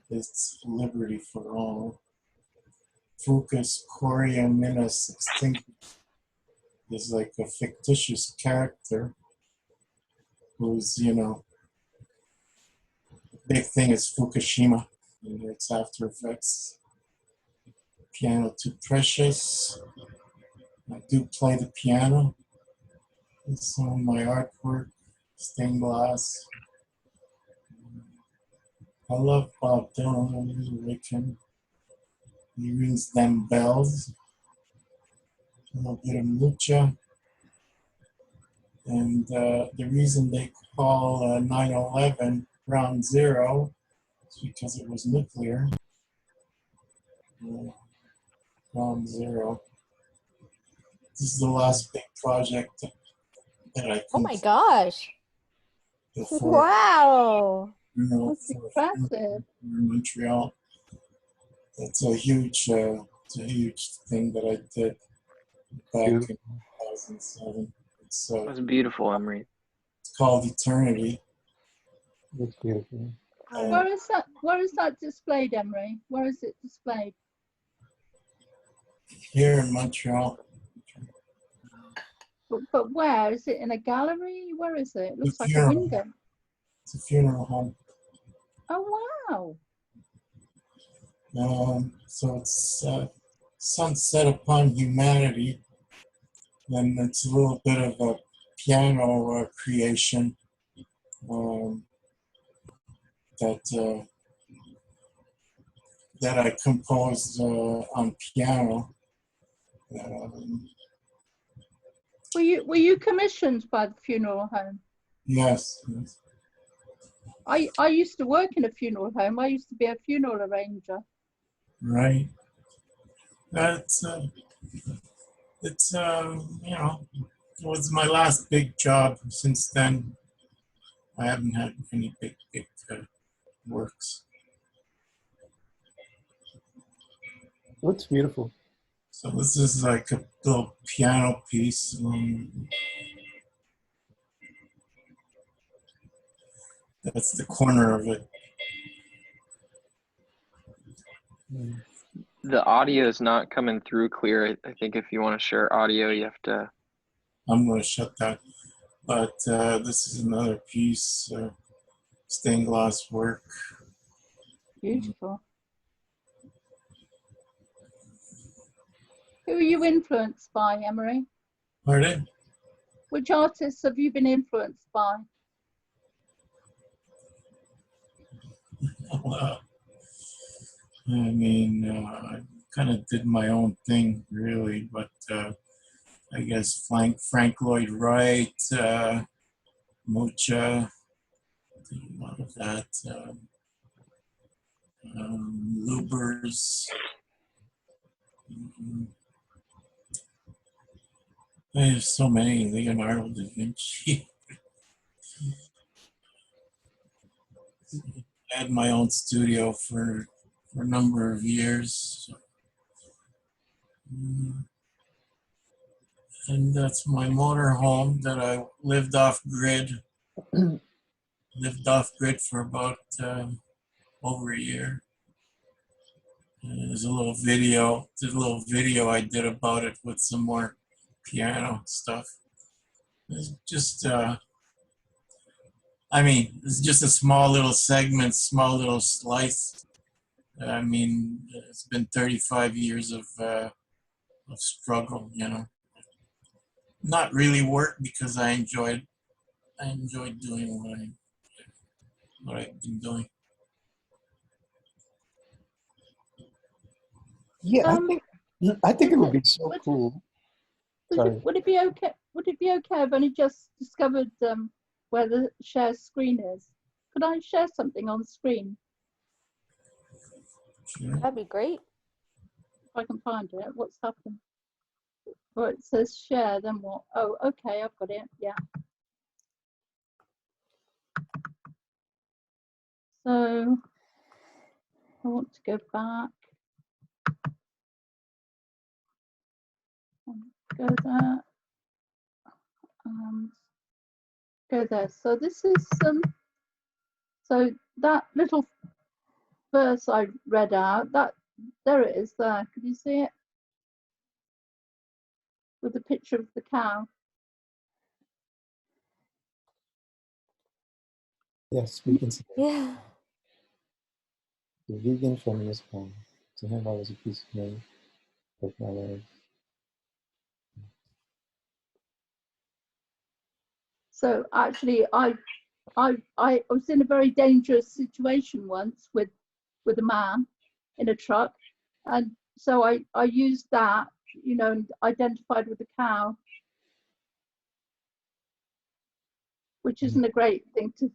it's liberty for all. Fucus Coria Minus Extinct is like a fictitious character who's, big thing is Fukushima and its after effects. Piano too precious. I do play the piano. It's some of my artwork, stained glass. I love Bob Dylan. He's wicked. He rings them bells. A little bit of mucha. And the reason they call 9/11 ground zero is because it was nuclear. Ground zero. This is the last big project that I Oh my gosh. before Wow. That's impressive. in Montreal. It's a huge thing that I did back in 2007. That's beautiful, Imre. It's called Eternity. That's beautiful. Where is that displayed, Imre? Where is it displayed? Here in Montreal. But where? Is it in a gallery? Where is it? It looks like a funeral. window. It's a funeral home. Oh, wow. So it's Sunset Upon Humanity. And it's a little bit of a piano creation that I composed on piano. were you commissioned by the funeral home? Yes. I used to work in a funeral home. I used to be a funeral arranger. Right. It's it was my last big job. Since then, I haven't had any big works. looks beautiful. So this is like a little piano piece. That's the corner of it. The audio is not coming through clear. I think if you want to share audio, you have to. I'm going to shut that. But this is another piece, stained glass work. Beautiful. Who are you influenced by, Imre? Pardon? Which artists have you been influenced by? I mean, I kind of did my own thing, really, but I guess Frank Lloyd Wright, Mucha, did a lot of that, Lubers. There's so many, Leonardo da Vinci. I had my own studio for a number of years. And that's my motor home that I lived off grid. Lived off grid for about over a year. And there's a little video I did about it with some more piano stuff. It's just, I mean, it's just a small little segment, small little slice. I mean, it's been 35 years of struggle, you know. Not really work because I enjoyed doing what I've been doing. Yeah, I think it would be so cool. Sorry. Would it be okay? Would it be okay? I've only just discovered where the share screen is. Could I share something on screen? Sure. That'd be great. If I can find it. What's happened? Oh, it says share. Then what? Oh, okay. I've got it. Yeah. So I want to go back. Go there. Go there. So this is so that little verse I read out, that there it is there. Can you see it? With the picture of the cow. Yes, we can see it. Yeah. The vegan feminist poem. To him, I was a piece of meat with my life. So actually, I was in a very dangerous situation once with a man in a truck, and so I used that, you know, and identified with the cow, which isn't a great thing to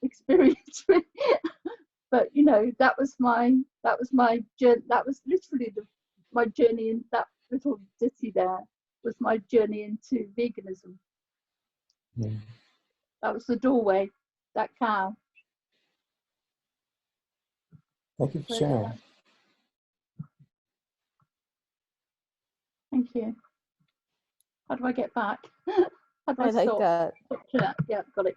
experience with. But you know, that was my journey. That was literally my journey, in that little ditty there was my journey into veganism. That was the doorway, that cow. Thank you for sharing. Thank you. How do I get back? How do I like stop? that. Yeah, got it.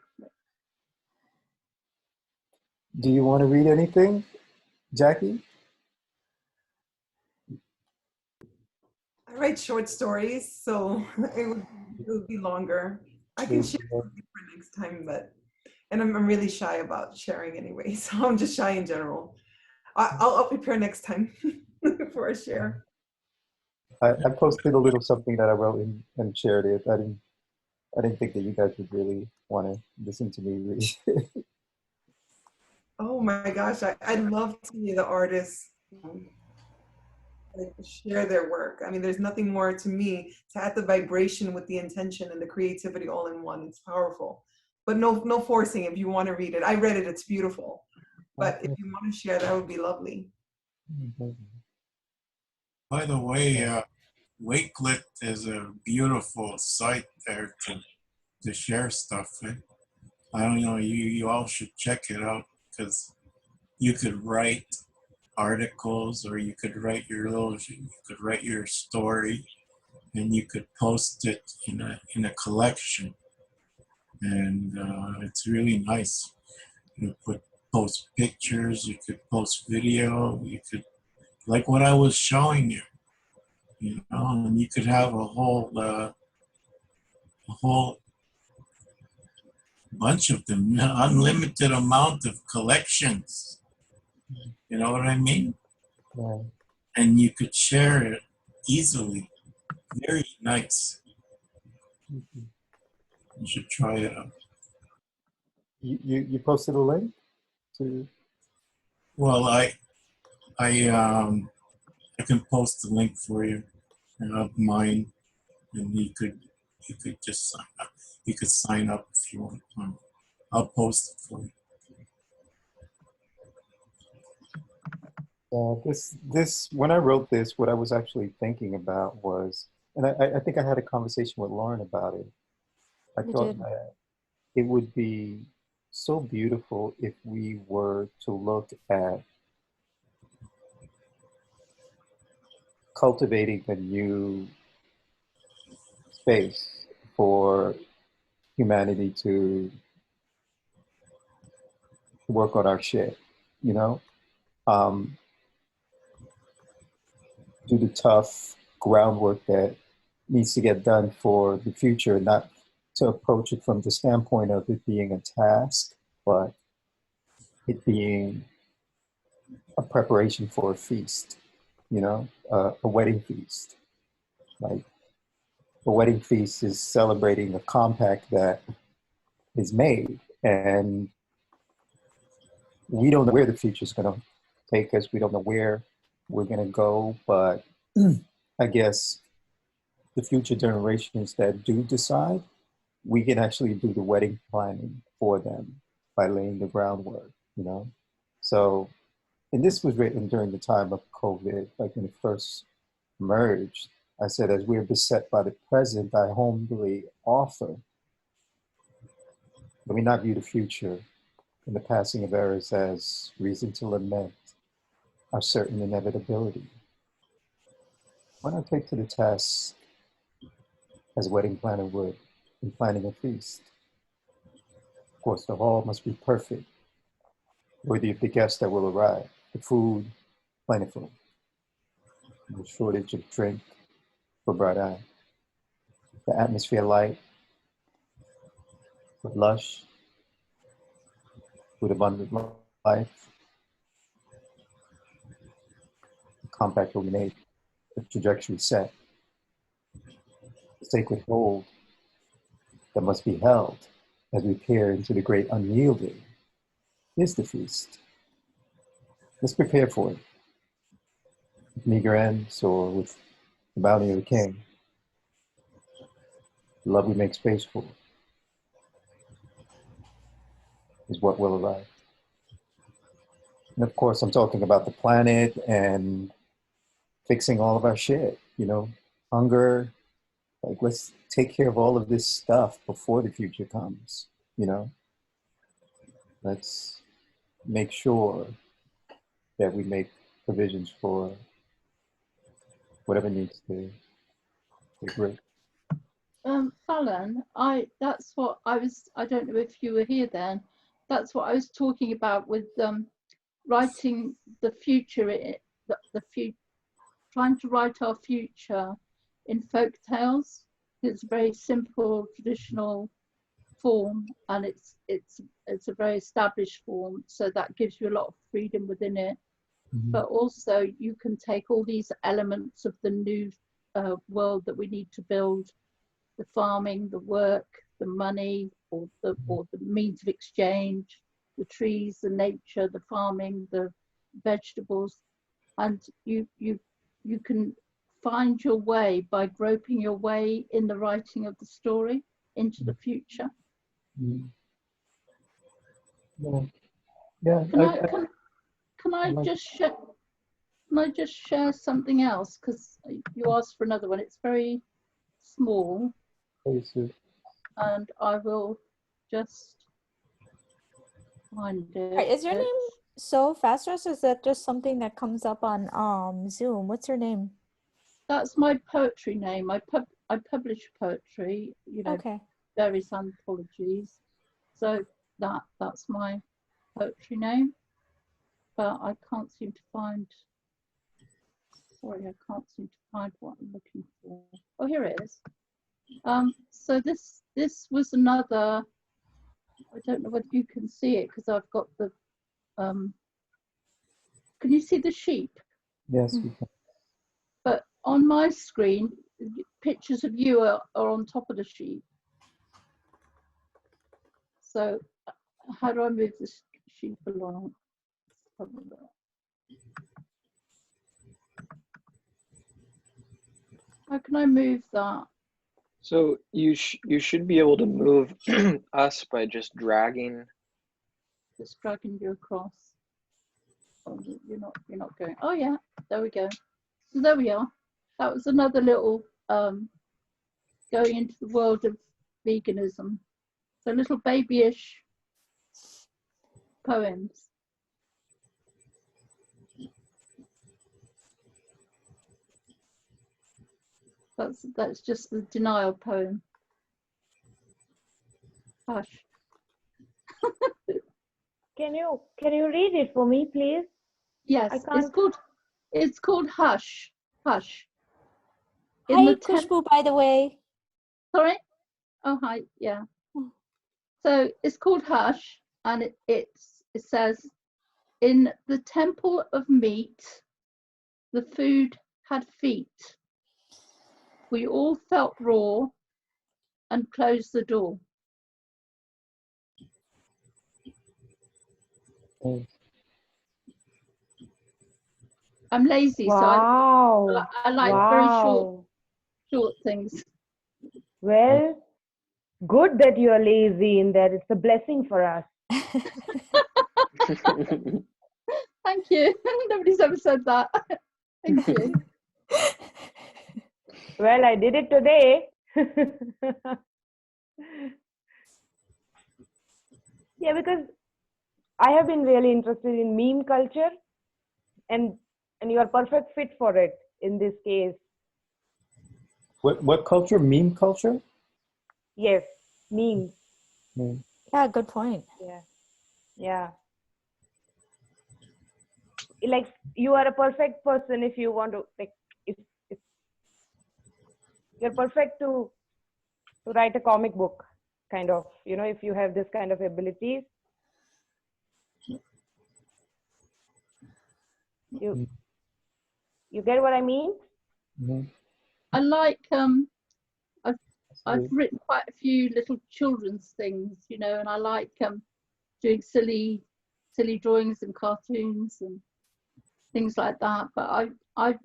Do you want to read anything, Jackie? I write short stories, so it would be longer. I can share something for next time, and I'm really shy about sharing anyway, so I'm just shy in general. I'll prepare next time for a share. I posted a little something that I wrote and shared it. I didn't think that you guys would really want to listen to me read. Oh my gosh, I'd love to hear the artists share their work. I mean, there's nothing more to me to add the vibration with the intention and the creativity all in one. It's powerful, but no forcing. If you want to read it, I read it. It's beautiful. But if you want to share, that would be lovely. By the way, Wakelet is a beautiful site there to share stuff. I don't know, you all should check it out because you could write articles, or you could write your story, and you could post it in a collection, and it's really nice. You post pictures, you could post video, you could, like what I was showing you, and you could have a whole bunch of them, unlimited amount of collections. You know what I mean? Yeah. And you could share it easily. Very nice. Mhm. You should try it out. You posted a link to. Well, I can post the link for you of mine, and you could just sign up. You could sign up if you want. I'll post it for you. This when I wrote this, what I was actually thinking about was, and I think I had a conversation with Lauren about it. I You thought did. that it would be so beautiful if we were to look at cultivating a new space for humanity to work on our shit, you know? Um, do the tough groundwork that needs to get done for the future, not to approach it from the standpoint of it being a task, but it being a preparation for a feast, a wedding feast. Like a wedding feast is celebrating a compact that is made, and we don't know where the future is going to take us. We don't know where we're going to go, but I guess the future generations that do decide, we can actually do the wedding planning for them by laying the groundwork. So, and this was written during the time of COVID, like when it first emerged. I said, as we're beset by the present, I humbly offer that we not view the future and the passing of eras as reason to lament our certain inevitability. Why not take to the task as a wedding planner would in planning a feast? Of course, the hall must be perfect, worthy of the guests that will arrive. The food, plentiful. No shortage of drink for bright eye. The atmosphere light, with lush, with abundant life. The compact illuminate, the trajectory set. The sacred hold that must be held as we peer into the great unyielding is the feast. Let's prepare for it, with meager ends or with the bounty of the king. The love we make space for is what will arrive. And of course, I'm talking about the planet and fixing all of our shit, hunger. Like, let's take care of all of this stuff before the future comes, you know? Let's make sure that we make provisions for whatever needs to be great. Phalan, that's what I don't know if you were here then. That's what I was talking about with writing the future, trying to write our future in folk tales. It's a very simple, traditional form, and it's a very established form, so that gives you a lot of freedom within it. Mm-hmm. But also you can take all these elements of the new world that we need to build, the farming, the work, the money, or the means of exchange, the trees, the nature, the farming, the vegetables, and you can find your way by groping your way in the writing of the story into the future. Mm-hmm. Yeah. Can I just share? Can I just share something else? Because you asked for another one. It's very small, and I will just find it. Is your name So Fasrus, is that just something that comes up on Zoom? What's her name? That's my poetry name. I publish poetry, you know, Okay. various anthologies. So that's my poetry name. But I can't seem to find. Sorry, I can't seem to find what I'm looking for. Oh, here it is. So this was another. I don't know whether you can see it because I've got the. Can you see the sheep? Yes, we can. But on my screen, pictures of you are on top of the sheep. So how do I move this sheep along? How can I move that? So you should be able to move us by just dragging. Just dragging you across. Oh, you're not going. Oh yeah, there we go. So there we are. That was another little going into the world of veganism. So little babyish poems. That's just the denial poem. Hush. Can you read it for me, please? Yes, it's called Hush. Hush. Hi, Kushbu, by the way. Sorry? Oh, hi. Yeah. So it's called Hush, and it says, in the temple of meat, the food had feet. We all felt raw and closed the door. Oh. I'm lazy, Wow. so I like wow. very short things. Well, good that you are lazy in that. It's a blessing for us. Thank you. Nobody's ever said that. Thank you. Well, I did it today. Yeah, because I have been really interested in meme culture, and you are perfect fit for it in this case. What culture? Meme culture? Yes, memes. Yeah, good point. Yeah. Like, you are a perfect person if you want to, like, if you're perfect to write a comic book, kind of, you know, if you have this kind of abilities. You get what I mean? Mm-hmm. I like I've written quite a few little children's things, you know, and I like doing silly drawings and cartoons and things like that. But I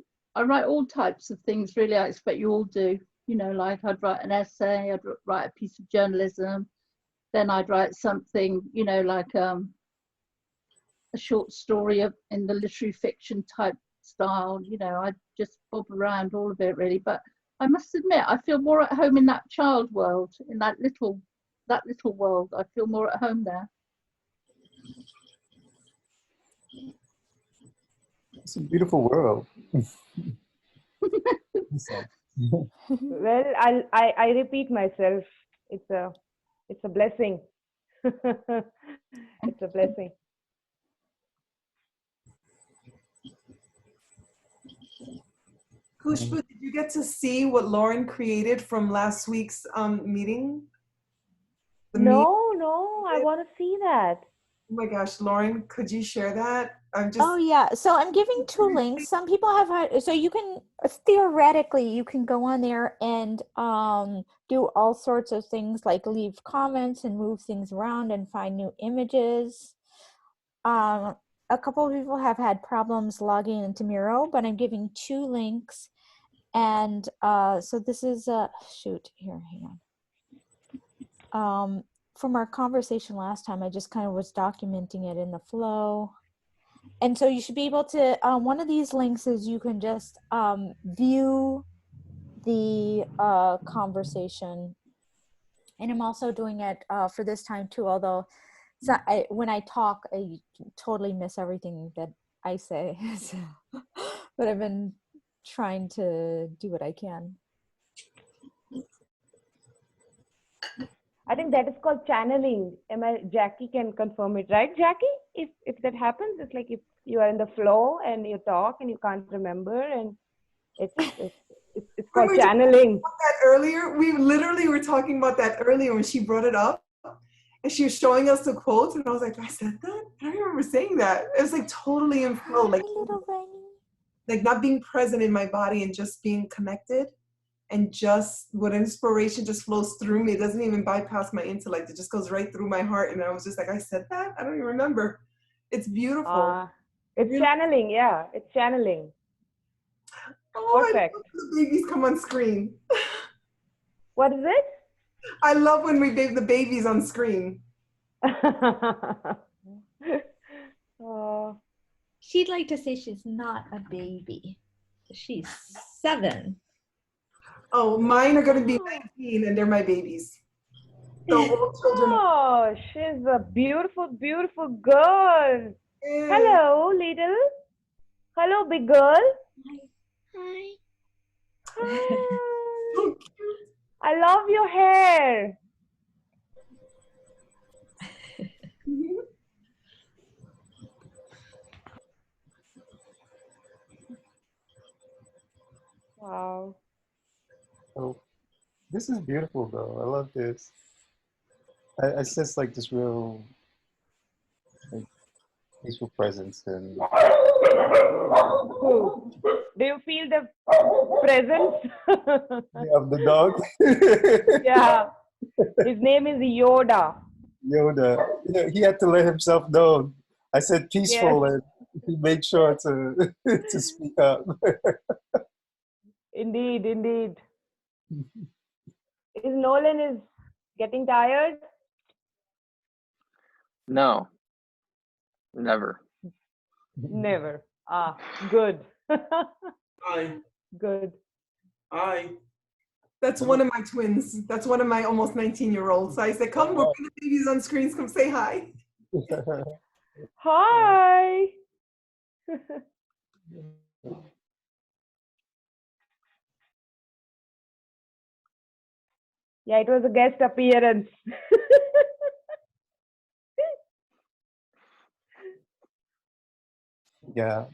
write all types of things, really. I expect you all do, you know, like I'd write an essay, I'd write a piece of journalism, then I'd write something, you know, like a short story in the literary fiction type style, you know. I just bob around all of it, really. But I must admit, I feel more at home in that child world, in that little world. I feel more at home there. It's a beautiful world. Well, I repeat myself. It's a blessing. It's a blessing. Kushbu, did you get to see what Lauren created from last week's meeting? No, I want to see that. Oh my gosh, Lauren, could you share that? Oh yeah, so I'm giving 2 links. Some people have had, so you can theoretically you can go on there and do all sorts of things like leave comments and move things around and find new images. A couple of people have had problems logging into Miro, but I'm giving 2 links. And so this is shoot here, hang on. From our conversation last time, I just kind of was documenting it in the flow. And so you should be able to, one of these links is you can just view the conversation. And I'm also doing it for this time too, although It's not, when I talk, I totally miss everything that I say. So, but I've been trying to do what I can. I think that is called channeling. Jackie can confirm it, right, Jackie? If that happens, it's like if you are in the flow and you talk and you can't remember, and it's When called we were talking channeling. about that earlier, we literally were talking about that earlier when she brought it up, and she was showing us the quotes, and I was like, I said that? I don't remember saying that. It was like totally in flow, Hi, little bunny. like not being present in my body and just being connected, and just what inspiration just flows through me. It doesn't even bypass my intellect. It just goes right through my heart. And I was just like, I said that? I don't even remember. It's beautiful. It's Really? channeling, yeah. It's channeling. Oh, I Perfect. love when the babies come on screen. What is it? I love when we babe the babies on screen. Oh, She'd like to say she's not a baby. She's 7. Oh, mine are going to be 19 and they're my babies. So all children. oh, she's a beautiful, beautiful girl. Yeah. Hello, little. Hello, big girl. Hi. Hi. So cute. I love your hair. Mhm. Wow. Oh, this is beautiful though. I love this. I sense like this real like, peaceful presence and Who? Do you feel the presence? of the dog. Yeah. His name is Yoda. Yoda. You know, he had to let himself know. I said Yes, peaceful and he made sure to to speak up. indeed, indeed. Is Nolan is getting tired? No, never. Never. Ah, good. Hi. Good. Hi. That's one of my twins. That's one of my almost 19-year-olds. So I said, come, we're putting the babies on screens. Come say hi. Hi. Yeah, it was a guest appearance. Yeah.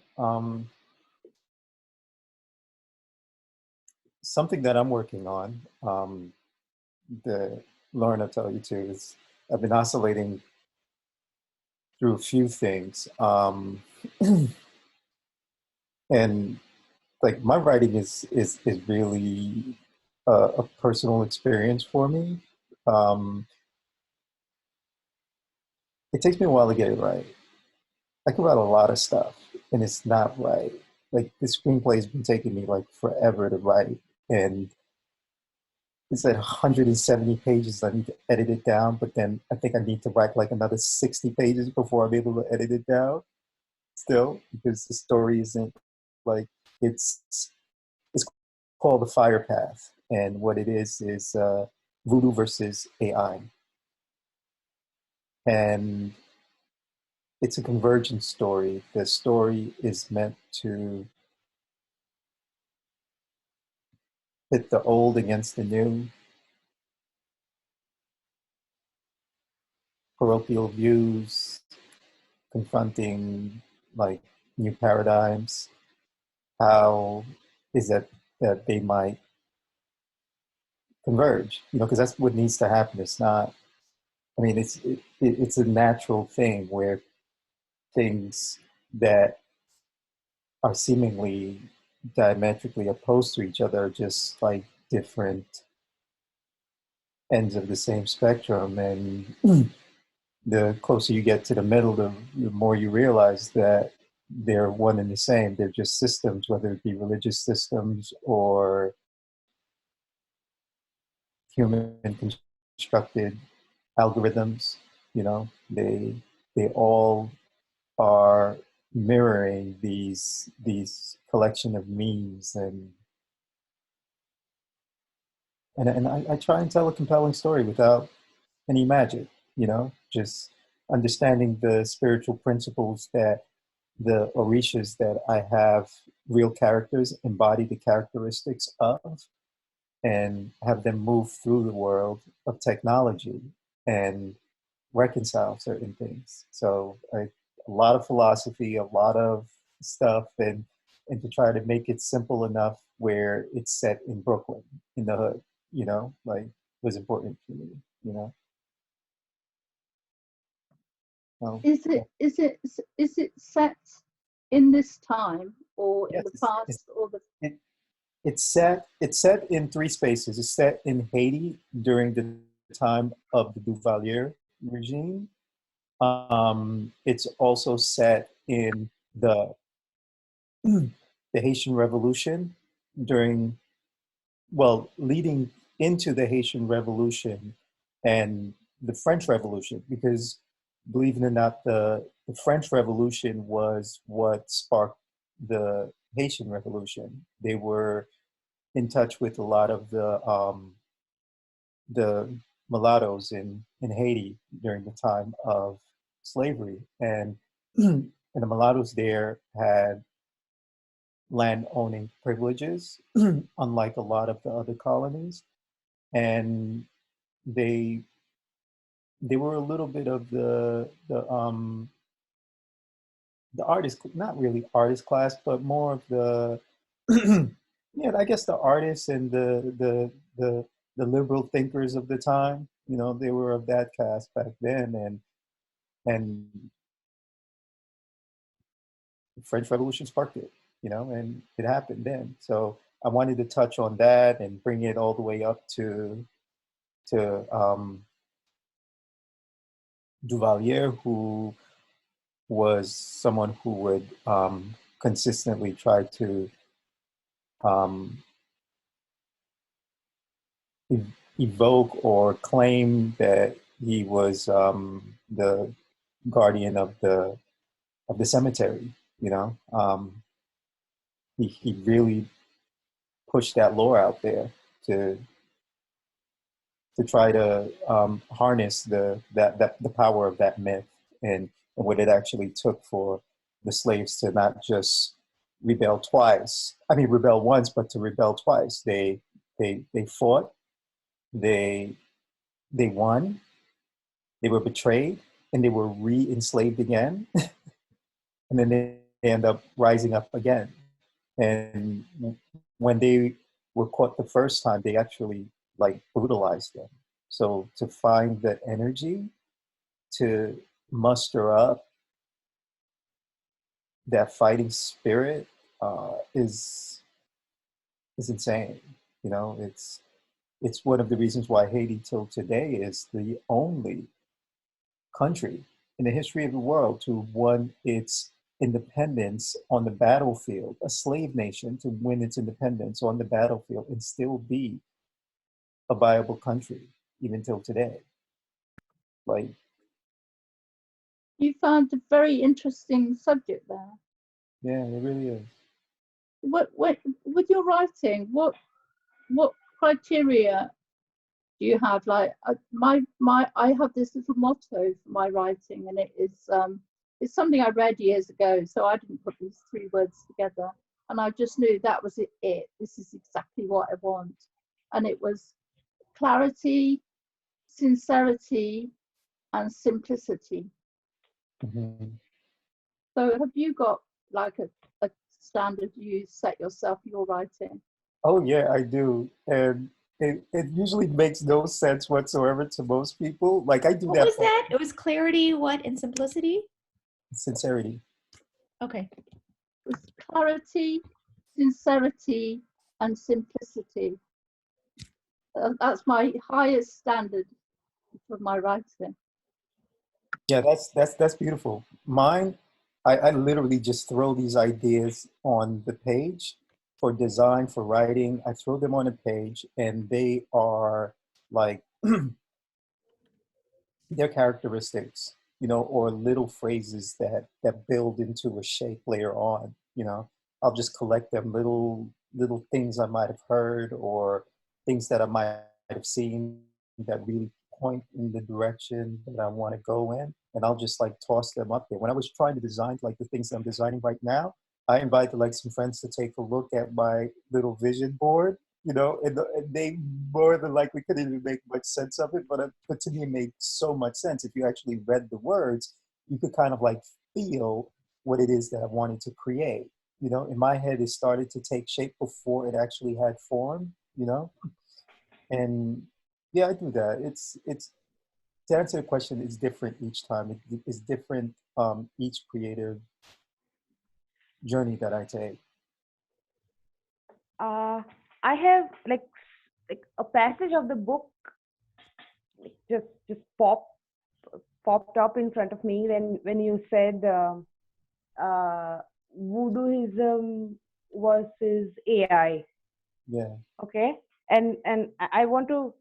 Something that I'm working on, the Lauren, I'll tell you too, is I've been oscillating through a few things. And like my writing is really a personal experience for me. Um, it takes me a while to get it right. I can write a lot of stuff and it's not right. Like the screenplay's been taking me like forever to write, and it's at 170 pages. I need to edit it down, but then I think I need to write like another 60 pages before I'm able to edit it down. Still, because the story isn't like it's it's called The Fire Path, and what it is voodoo versus AI, and it's a convergence story. The story is meant to pit the old against the new, parochial views, confronting like new paradigms. How is that they might converge? You know, because that's what needs to happen. It's not. I mean, it's a natural thing where things that are seemingly diametrically opposed to each other are just like different ends of the same spectrum, and the closer you get to the middle, the more you realize that they're one and the same. They're just systems, whether it be religious systems or human constructed algorithms. You know, they all are mirroring these collection of memes, and I try and tell a compelling story without any magic. You know, just understanding the spiritual principles that the orishas that I have real characters embody the characteristics of, and have them move through the world of technology and reconcile certain things. So a lot of philosophy, a lot of stuff, and to try to make it simple enough where it's set in Brooklyn, in the hood, like was important for me, Well, Is it set in this time or in yes, the past or the? it's set in three spaces. It's set in Haiti during the time of the Duvalier regime. It's also set in the Haitian Revolution during, leading into the Haitian Revolution and the French Revolution, because believe it or not, the French Revolution was what sparked the Haitian Revolution. They were in touch with a lot of the mulattoes in Haiti during the time of slavery, and and the mulattoes there had land owning privileges, unlike a lot of the other colonies, and they they were a little bit of the artist, not really artist class, but more of the yeah, I guess the artists and the liberal thinkers of the time. They were of that caste back then, and the French Revolution sparked it, and it happened then. So I wanted to touch on that and bring it all the way up to Duvalier, who was someone who would consistently try to um, evoke or claim that he was the guardian of the cemetery. He really pushed that lore out there to try to harness the power of that myth, and what it actually took for the slaves to not just rebel twice. I mean, rebel once, but to rebel twice. They fought, they won, they were betrayed, and they were re-enslaved again, and then they end up rising up again. And when they were caught the first time, they actually like brutalized them. So to find the energy to muster up that fighting spirit is insane. It's one of the reasons why Haiti till today is the only country in the history of the world to won its independence on the battlefield, a slave nation to win its independence on the battlefield and still be a viable country even till today. Like, You found a very interesting subject there. yeah, it really is. What with your writing? What criteria do you have? Like I have this little motto for my writing, and it's something I read years ago, so I didn't put these three words together, and I just knew that was it. This is exactly what I want, and it was clarity, sincerity, and simplicity. Mm-hmm. So have you got like a standard you set yourself for your writing? Oh yeah, I do, and it usually makes no sense whatsoever to most people. Like I do What that was for that? It was clarity, what, and simplicity? sincerity. Okay. It's clarity, sincerity, and simplicity. That's my highest standard for my writing. Yeah, that's beautiful. Mine, I literally just throw these ideas on the page for design, for writing. I throw them on a page, and they are like their characteristics, or little phrases that build into a shape later on. I'll just collect them, little things I might have heard or things that I might have seen that really point in the direction that I want to go in, and I'll just like toss them up there. When I was trying to design like the things that I'm designing right now, I invited like some friends to take a look at my little vision board, and they more than likely couldn't even make much sense of it, but to me it made so much sense. If you actually read the words, you could kind of like feel what it is that I wanted to create. In my head, it started to take shape before it actually had form. And yeah, I do that. It's to answer the question, it's different each time. It's different each creative journey that I take. I have like a passage of the book just popped up in front of me when you said voodooism versus AI. Yeah. Okay, and I want to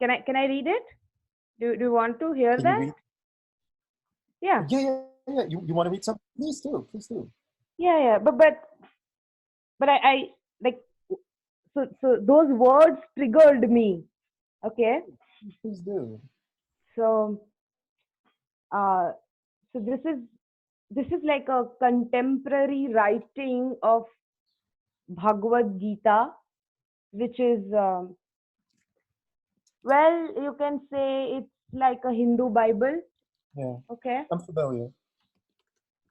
can I read it? Do you want to hear Can you that? read? Yeah. Yeah. You want to read something? Please do. Please do. Yeah. But I like so those words triggered me. Okay. Please do. So so this is like a contemporary writing of Bhagavad Gita, which is well, you can say it's like a Hindu Bible. Yeah. Okay. I'm familiar.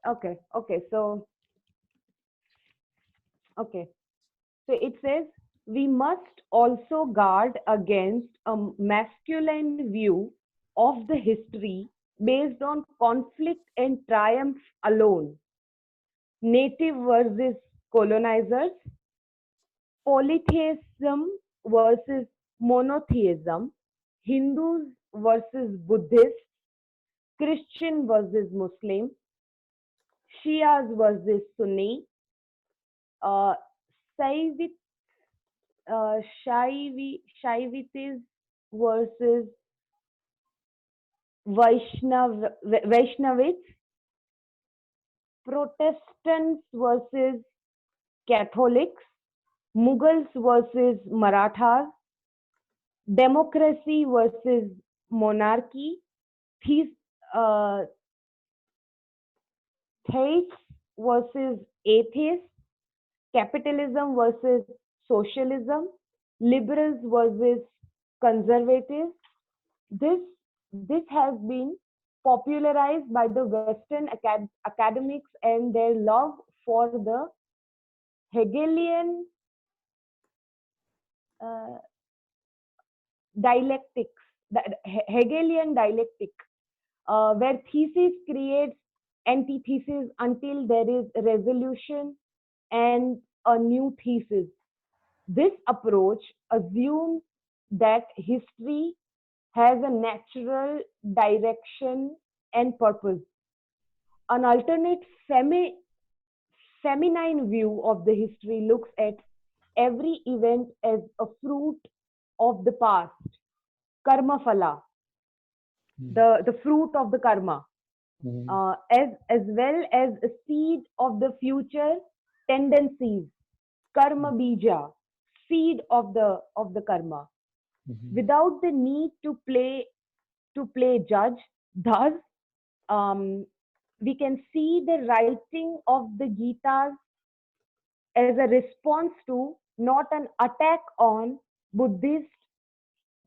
Okay. So it says we must also guard against a masculine view of the history based on conflict and triumph alone. Native versus colonizers, polytheism versus monotheism, Hindus versus Buddhists, Christian versus Muslim, Shias versus Sunni, uh, Saivit, Shaivites versus Vaishnavites, Protestants versus Catholics, Mughals versus Marathas, democracy versus monarchy, theists theists versus atheists, capitalism versus socialism, liberals versus conservatives. This has been popularized by the Western academics and their love for the Hegelian uh, dialectics, the Hegelian dialectic, where thesis creates antithesis until there is resolution and a new thesis. This approach assumes that history has a natural direction and purpose. An alternate feminine view of the history looks at every event as a fruit of the past, karma phala, the fruit of the karma, as well as a seed of the future tendencies, karma bija, seed of the karma, without the need to play judge. Thus, we can see the writing of the Gita as a response to, not an attack on, Buddhist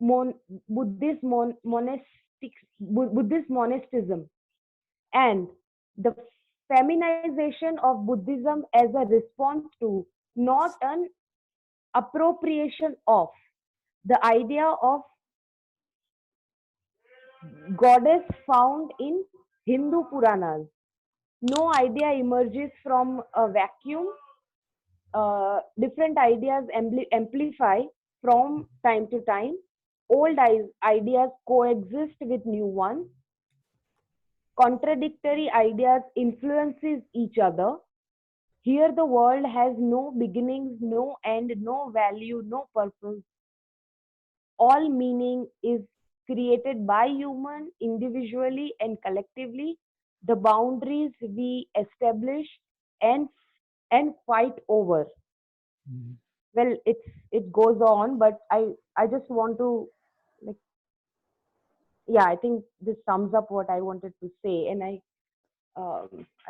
mon, Buddhist mon, monastic Buddhist monasticism, and the feminization of Buddhism as a response to, not an appropriation of, the idea of goddess found in Hindu Puranas. No idea emerges from a vacuum. Different ideas amplify from time to time. Old ideas coexist with new ones. Contradictory ideas influences each other. Here the world has no beginnings, no end, no value, no purpose. All meaning is created by human individually and collectively. The boundaries we establish and fight over. Well, it goes on, but I just want to like yeah, I think this sums up what I wanted to say, and I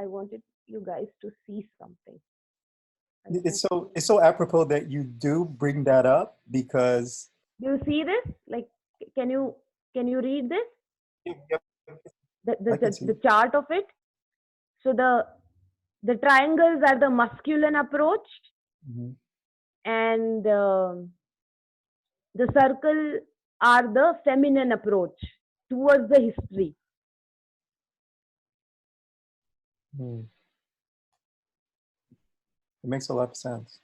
wanted you guys to see something. It's so apropos that you do bring that up because Do you see this? Like, can you read this? Yep, The I can see. the chart of it. So the triangles are the masculine approach, Mhm. and the circle are the feminine approach towards the history. Mm. It makes a lot of sense.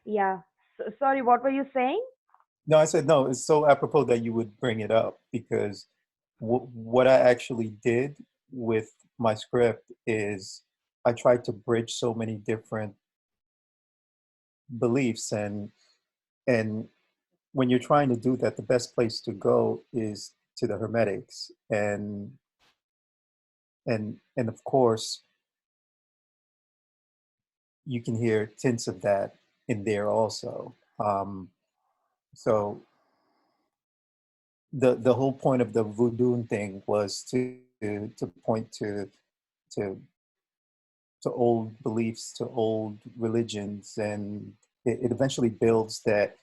Yeah. So, sorry, what were you saying? No, I said no. It's so apropos that you would bring it up because what I actually did with my script is I tried to bridge so many different beliefs, and when you're trying to do that, the best place to go is to the Hermetics, and of course you can hear tints of that in there also. So the whole point of the voodoo thing was to point to to old beliefs, to old religions, and it eventually builds that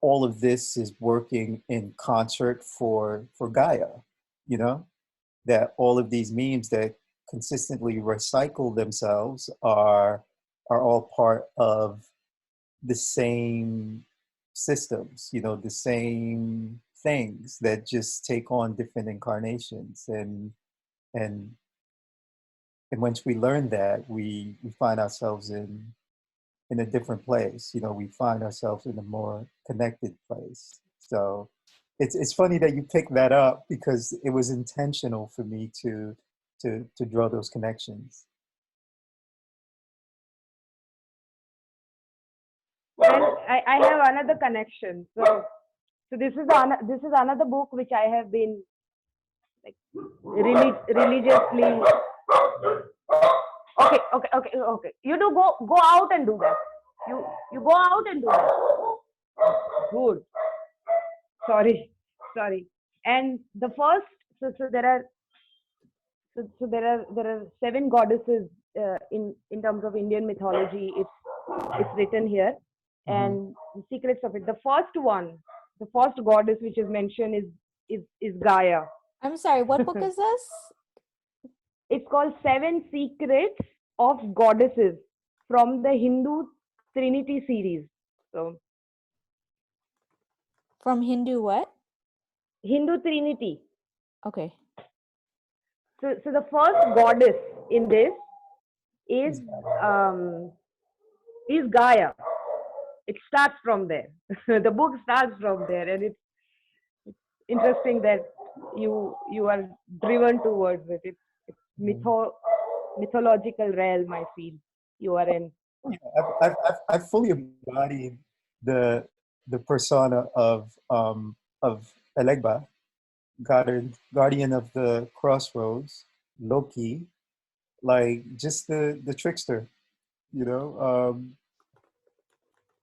all of this is working in concert for Gaia, you know, that all of these memes that consistently recycle themselves are all part of the same systems, you know, the same things that just take on different incarnations. And and once we learn that, we find ourselves in a different place. You know, we find ourselves in a more connected place. So it's funny that you picked that up because it was intentional for me to draw those connections. Well, I have another connection. So this is this is another book which I have been like religiously. Okay. You do go out and do that. You go out and do that. Good. Sorry. And the first, so there are there are 7 goddesses in terms of Indian mythology. It's written here, and the secrets of it. The first one, the first goddess which is mentioned is Gaia. I'm sorry, what book is this? It's called 7 Secrets of Goddesses from the Hindu Trinity series. So From Hindu what? Hindu Trinity. Okay. So the first goddess in this is Gaia. It starts from there. The book starts from there, and it's interesting that you are driven towards it. It's mythological realm. I feel you are in. I've fully embodied the persona of Elegba, guardian of the crossroads, Loki, like just the trickster, you know.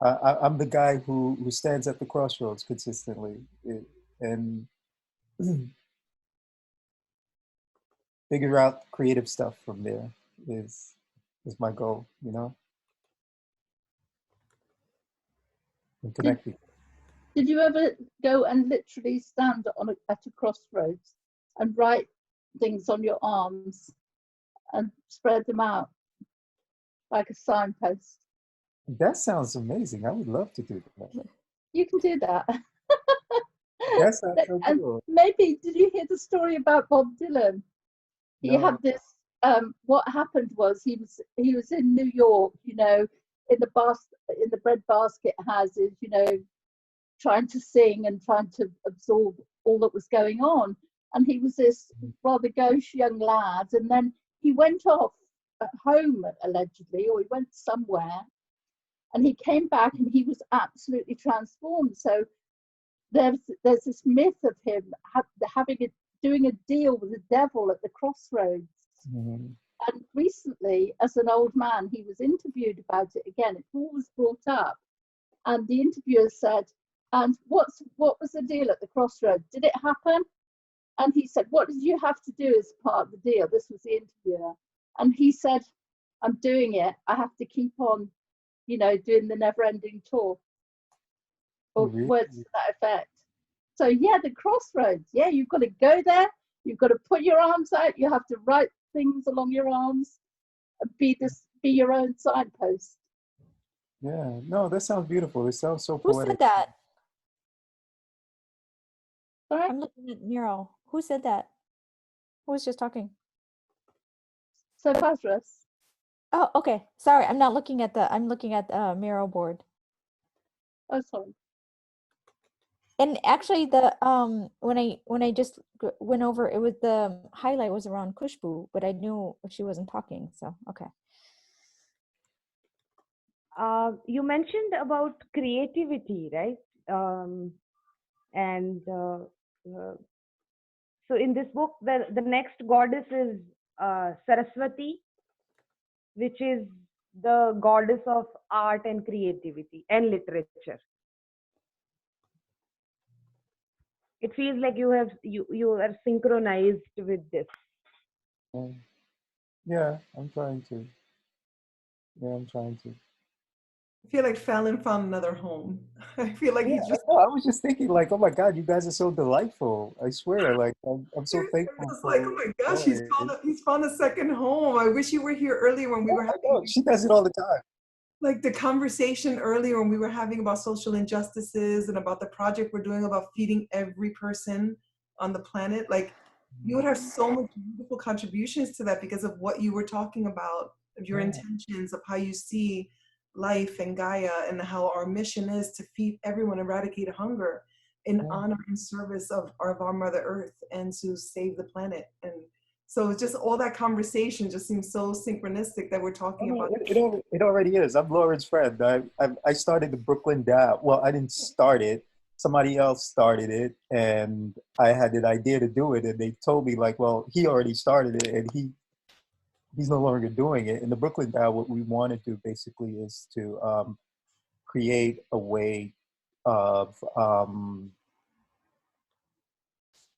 I'm the guy who stands at the crossroads consistently, and figure out creative stuff from there is my goal, you know, and connect people. Did you ever go and literally stand at a crossroads and write things on your arms and spread them out like a signpost? That sounds amazing. I would love to do that. You can do that. That sounds so And cool. maybe, did you hear the story about Bob Dylan? He No. had this. What happened was he was in New York, you know, in the bread basket houses, you know, trying to sing and trying to absorb all that was going on. And he was this rather gauche young lad, and then he went off at home allegedly, or he went somewhere, and he came back and he was absolutely transformed. So there's this myth of him doing a deal with the devil at the crossroads. Mm-hmm. And recently, as an old man, he was interviewed about it again. It's always brought up. And the interviewer said, And what was the deal at the crossroads? Did it happen? And he said, what did you have to do as part of the deal? This was the interviewer. And he said, I'm doing it. I have to keep on, doing the never ending tour. Or Really? words to that effect. So yeah, the crossroads. Yeah, you've got to go there. You've got to put your arms out. You have to write things along your arms. And be your own signpost. Yeah, no, that sounds beautiful. It sounds so Who poetic. said that? Sorry? I'm looking at Miro. Who said that? Who was just talking? So Fasrus. Oh, okay. Sorry, I'm not looking at I'm looking at the Miro board. Oh, sorry. And actually, the when I just went over, it was the highlight was around Kushbu, but I knew she wasn't talking. So okay. You mentioned about creativity, right? And so in this book, the next goddess is Saraswati, which is the goddess of art and creativity and literature. It feels like you are synchronized with this. Yeah, I'm trying to. Yeah, I'm trying to. I feel like Phalan found another home. I feel like Yeah, he's just no, I was just thinking, like, oh my God, you guys are so delightful. I swear, like, I'm so I'm thankful just like, oh for my gosh, joy. he's found a second home. I wish you were here earlier when we were I having know, she does it all the time. like the conversation earlier when we were having about social injustices and about the project we're doing about feeding every person on the planet. Like you would have so much beautiful contributions to that because of what you were talking about, of your Yeah. intentions, of how you see life and Gaia and how our mission is to feed everyone, eradicate hunger in honor and service of our Mother Earth and to save the planet. And so just all that conversation just seems so synchronistic that we're talking about. It already is. I'm Lauren's friend. I started the Brooklyn Dab. Well, I didn't start it. Somebody else started it, and I had an idea to do it, and they told me like, well, he already started it, and he's no longer doing it. In the Brooklyn Dab, what we want to do basically is to create a way of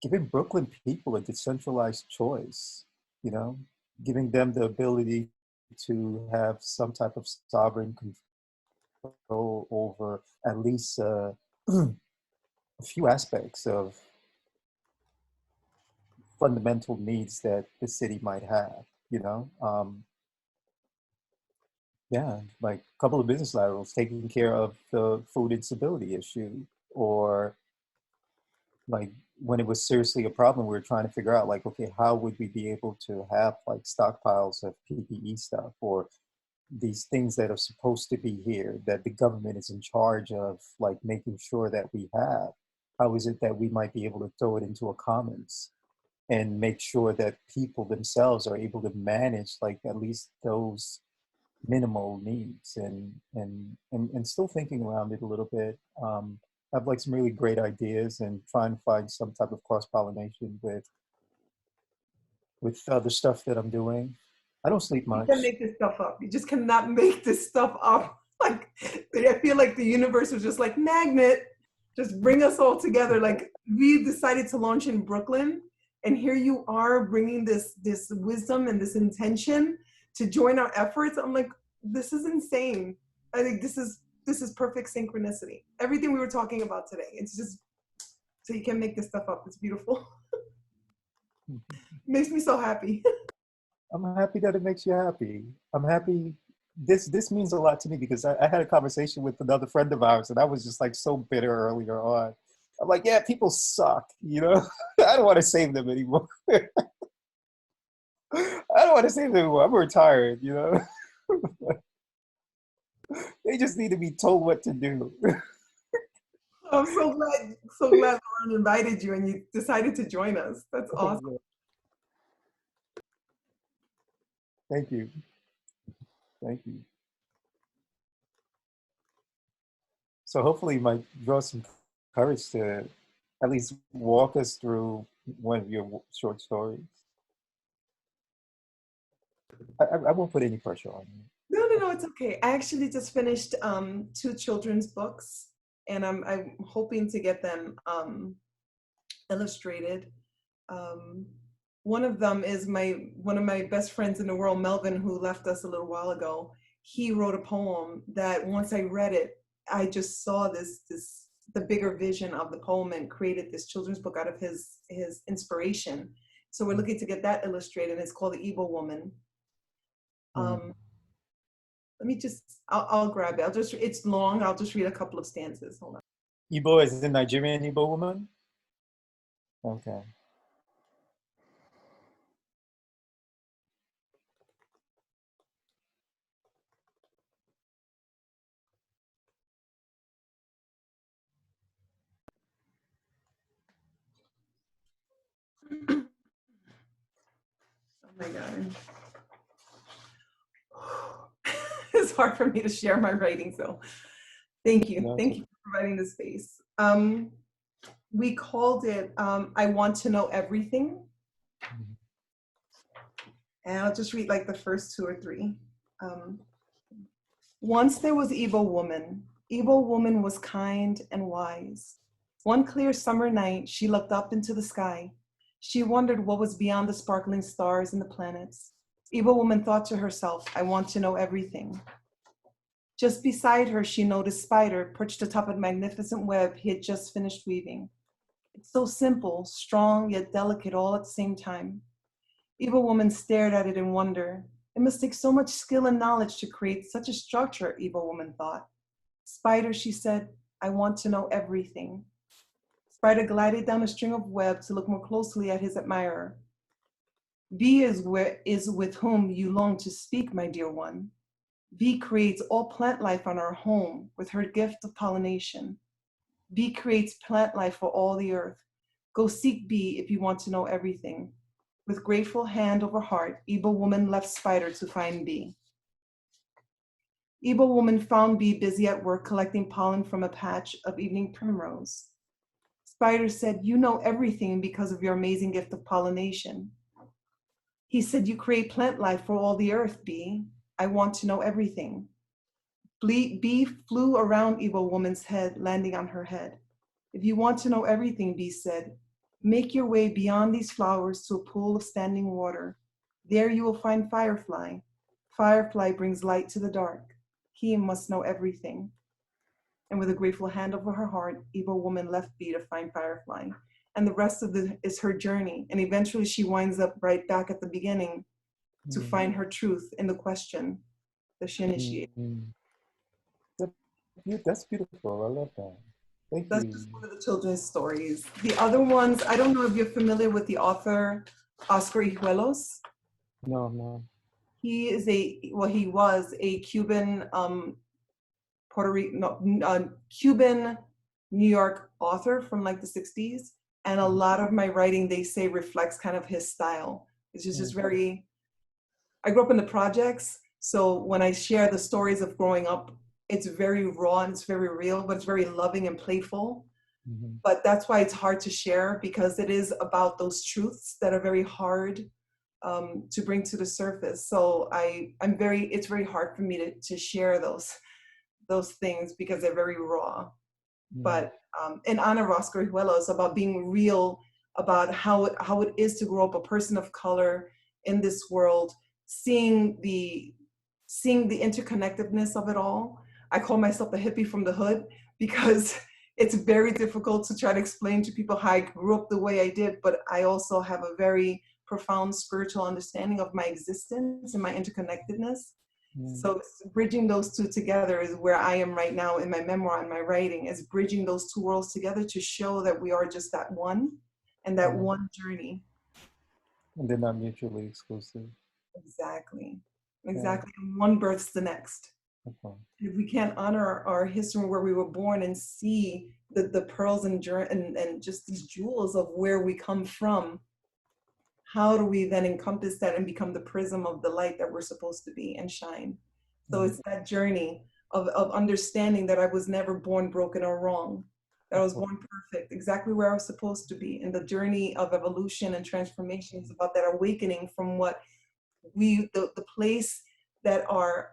giving Brooklyn people a decentralized choice, you know, giving them the ability to have some type of sovereign control over at least a few aspects of fundamental needs that the city might have, you know. Yeah, like a couple of business laterals taking care of the food instability issue, or like when it was seriously a problem, we were trying to figure out like, okay, how would we be able to have like stockpiles of PPE stuff or these things that are supposed to be here that the government is in charge of, like making sure that we have. How is it that we might be able to throw it into a commons and make sure that people themselves are able to manage like at least those minimal needs and still thinking around it a little bit. I have like some really great ideas and trying to find some type of cross-pollination with other stuff that I'm doing. I don't sleep You much. can make this stuff up. You just cannot make this stuff up. Like I feel like the universe was just like magnet, just bring us all together. Like we decided to launch in Brooklyn, and here you are bringing this wisdom and this intention to join our efforts. I'm like, this is insane. I think this is perfect synchronicity. Everything we were talking about today. It's just so you can make this stuff up. It's beautiful. Makes me so happy. I'm happy that it makes you happy. I'm happy. This means a lot to me because I had a conversation with another friend of ours, and I was just like so bitter earlier on. I'm like, yeah, people suck, you know. I don't want to save them anymore. I don't want to save them anymore. I'm retired, you know. They just need to be told what to do. I'm so glad Lauren invited you and you decided to join us. That's awesome. Thank you. Thank you. So hopefully you might draw some courage to at least walk us through one of your short stories. I won't put any pressure on you. No, it's okay. I actually just finished 2 children's books. and I'm hoping to get them illustrated. One of them is one of my best friends in the world, Melvin, who left us a little while ago. He wrote a poem that once I read it, I just saw the bigger vision of the poem and created this children's book out of his inspiration. So we're looking to get that illustrated. It's called The Evil Woman. Let me I'll grab it. It's long. I'll just read a couple of stanzas. Hold on. Igbo is the Nigerian Igbo woman? Okay. Oh my God. It's hard for me to share my writing, so thank you. No, Thank you for providing the space. We called it I Want to Know Everything. And I'll just read like the first 2 or 3. Once there was Igbo woman. Igbo woman was kind and wise. One clear summer night, she looked up into the sky. She wondered what was beyond the sparkling stars and the planets. Igbo woman thought to herself, I want to know everything. Just beside her, she noticed Spider perched atop a magnificent web he had just finished weaving. It's so simple, strong, yet delicate all at the same time. Igbo woman stared at it in wonder. It must take so much skill and knowledge to create such a structure, Igbo woman thought. Spider, she said, I want to know everything. Spider glided down a string of web to look more closely at his admirer. B is with whom you long to speak, my dear one. B creates all plant life on our home with her gift of pollination. B creates plant life for all the earth. Go seek B if you want to know everything. With grateful hand over heart, Igbo woman left Spider to find B. Igbo woman found B busy at work collecting pollen from a patch of evening primrose. Spider said, you know everything because of your amazing gift of pollination. He said, you create plant life for all the earth, B. I want to know everything. B flew around Igbo woman's head, landing on her head. If you want to know everything, B said, make your way beyond these flowers to a pool of standing water. There you will find Firefly. Firefly brings light to the dark. He must know everything. And with a grateful hand over her heart, Igbo woman left B to find Firefly. And the rest of is her journey. And eventually she winds up right back at the beginning to find her truth in the question that she initiated. That's beautiful. I love that. Thank That's you. just one of the children's stories. The other ones, I don't know if you're familiar with the author, Oscar Hijuelos. No. He was a Cuban, Cuban New York author from like the 60s. And a lot of my writing, they say, reflects kind of his style. It's just very, I grew up in the projects. So when I share the stories of growing up, it's very raw and it's very real, but it's very loving and playful. But that's why it's hard to share, because it is about those truths that are very hard to bring to the surface. So it's very hard for me to share those things because they're very raw. But in honor of Oscar Hijuelos, about being real, about how it is to grow up a person of color in this world, seeing the interconnectedness of it all. I call myself a hippie from the hood because it's very difficult to try to explain to people how I grew up the way I did, but I also have a very profound spiritual understanding of my existence and my interconnectedness. So bridging those two together is where I am right now in my memoir and my writing, is bridging those two worlds together to show that we are just that one and that one journey. And they're not mutually exclusive. Exactly. One births the next. If we can't honor our history where we were born and see the pearls and just these jewels of where we come from, how do we then encompass that and become the prism of the light that we're supposed to be and shine? So it's that journey of understanding that I was never born broken or wrong, that I was born perfect, exactly where I was supposed to be. And the journey of evolution and transformation is about that awakening from what the place that our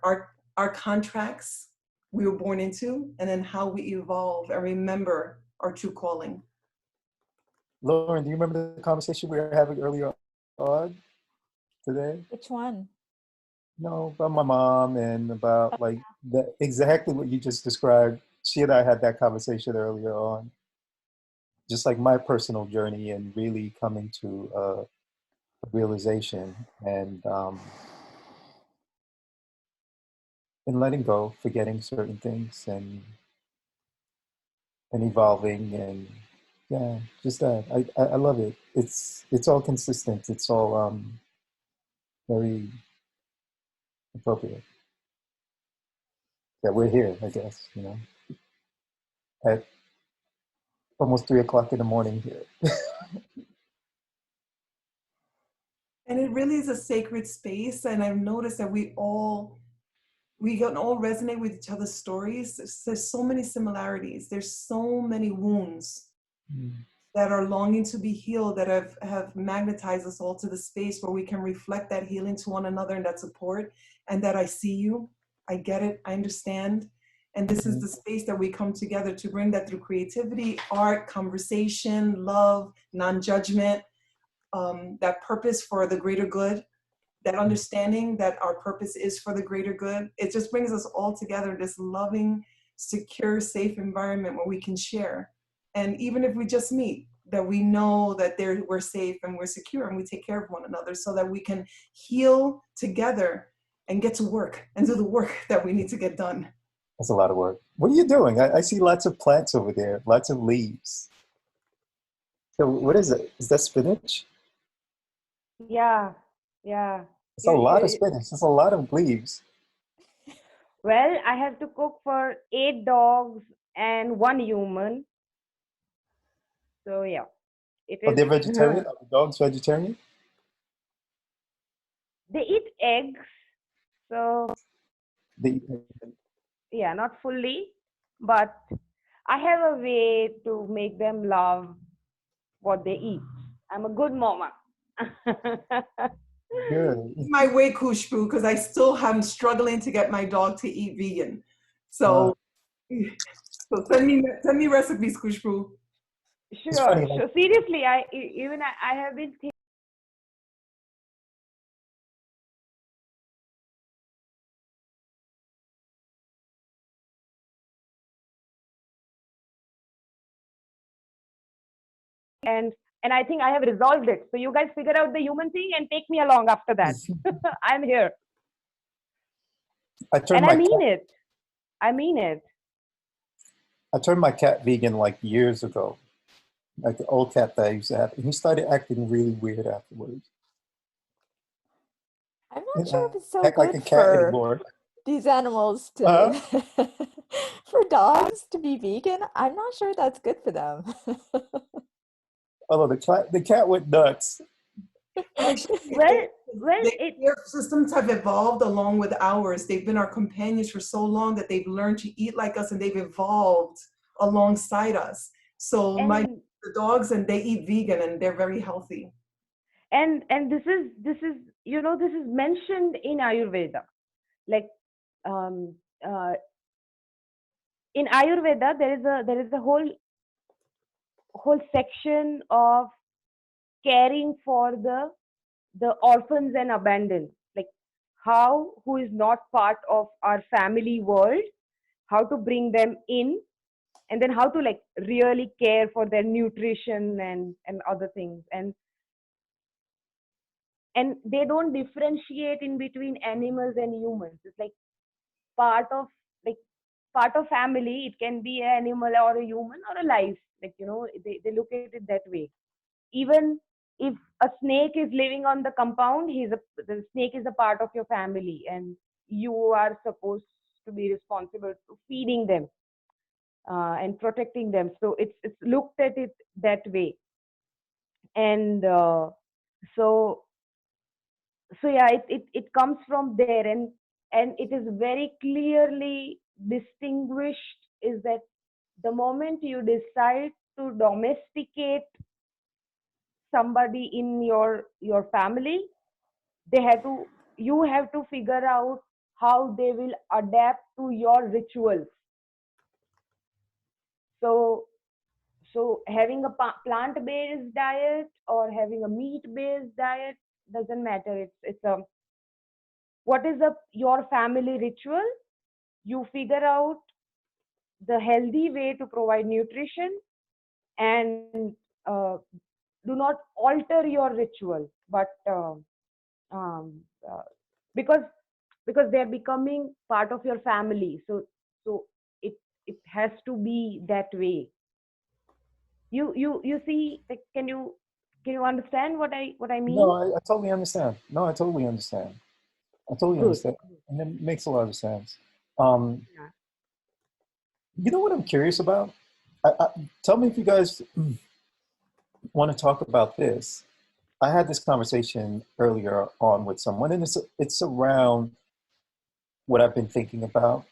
contracts we were born into, and then how we evolve and remember our true calling. Lauren, do you remember the conversation we were having earlier on today? Which one? No, about my mom and about like exactly what you just described. She and I had that conversation earlier on. Just like my personal journey and really coming to a realization and letting go, forgetting certain things and evolving and yeah, just that. I love it. It's all consistent. It's all very appropriate. Yeah, we're here, I guess, you know, at almost 3 o'clock in the morning here. And it really is a sacred space. And I've noticed that we can all resonate with each other's stories. There's so many similarities. There's so many wounds that are longing to be healed, that have magnetized us all to the space where we can reflect that healing to one another and that support, and that I see you, I get it, I understand. And this is the space that we come together to bring that through creativity, art, conversation, love, non-judgment, that purpose for the greater good, that understanding that our purpose is for the greater good. It just brings us all together in this loving, secure, safe environment where we can share. And even if we just meet, that we know that we're safe and we're secure and we take care of one another so that we can heal together and get to work and do the work that we need to get done. That's a lot of work. What are you doing? I see lots of plants over there, lots of leaves. So what is it? Is that spinach? Yeah. It's a lot of spinach. It's a lot of leaves. Well, I have to cook for 8 dogs and 1 human. So yeah, it Oh, is. they're vegetarian? Are the dogs vegetarian? They eat eggs. So They, yeah, not fully, but I have a way to make them love what they eat. I'm a good mama. good. My way, Kushbu, because I still am struggling to get my dog to eat vegan. So, so send me recipes, Kushbu. It's funny, Sure. like, Seriously, I have been thinking. And I think I have resolved it. So you guys figure out the human thing and take me along after that. I'm here. I turned And my I mean cat, it. I mean it. I turned my cat vegan like years ago. Like the old cat that I used to have. And he started acting really weird afterwards. I'm He not sure didn't if it's so act like good a cat for anymore. these animals Uh, to for dogs to be vegan. I'm not sure that's good for them. although the cat went nuts. Actually, their systems have evolved along with ours. They've been our companions for so long that they've learned to eat like us and they've evolved alongside us. So the dogs, and they eat vegan and they're very healthy. And this is this is mentioned in Ayurveda. Like in Ayurveda, there is a whole section of caring for the orphans and abandoned, like who is not part of our family world, how to bring them in, and then how to like really care for their nutrition and other things. And they don't differentiate in between animals and humans. It's like part of like part of family. It can be an animal or a human or a life, like they look at it that way. Even if a snake is living on the compound, the snake is a part of your family, and you are supposed to be responsible to feeding them and protecting them. So it's looked at it that way. And so yeah, it comes from there. And it is very clearly distinguished is that the moment you decide to domesticate somebody in your family, you have to figure out how they will adapt to your rituals. So having a plant-based diet or having a meat-based diet doesn't matter. It's a what is your family ritual. You figure out the healthy way to provide nutrition, and do not alter your ritual, but um, uh, because they're becoming part of your family, so it has to be that way. You see, like, can you understand what I No, mean? I totally understand. No, I totally understand. I totally Good. understand. And it makes a lot of sense. Um, Yeah. you know what I'm curious about? Tell me if you guys want to talk about this. I had this conversation earlier on with someone, and it's around what I've been thinking about,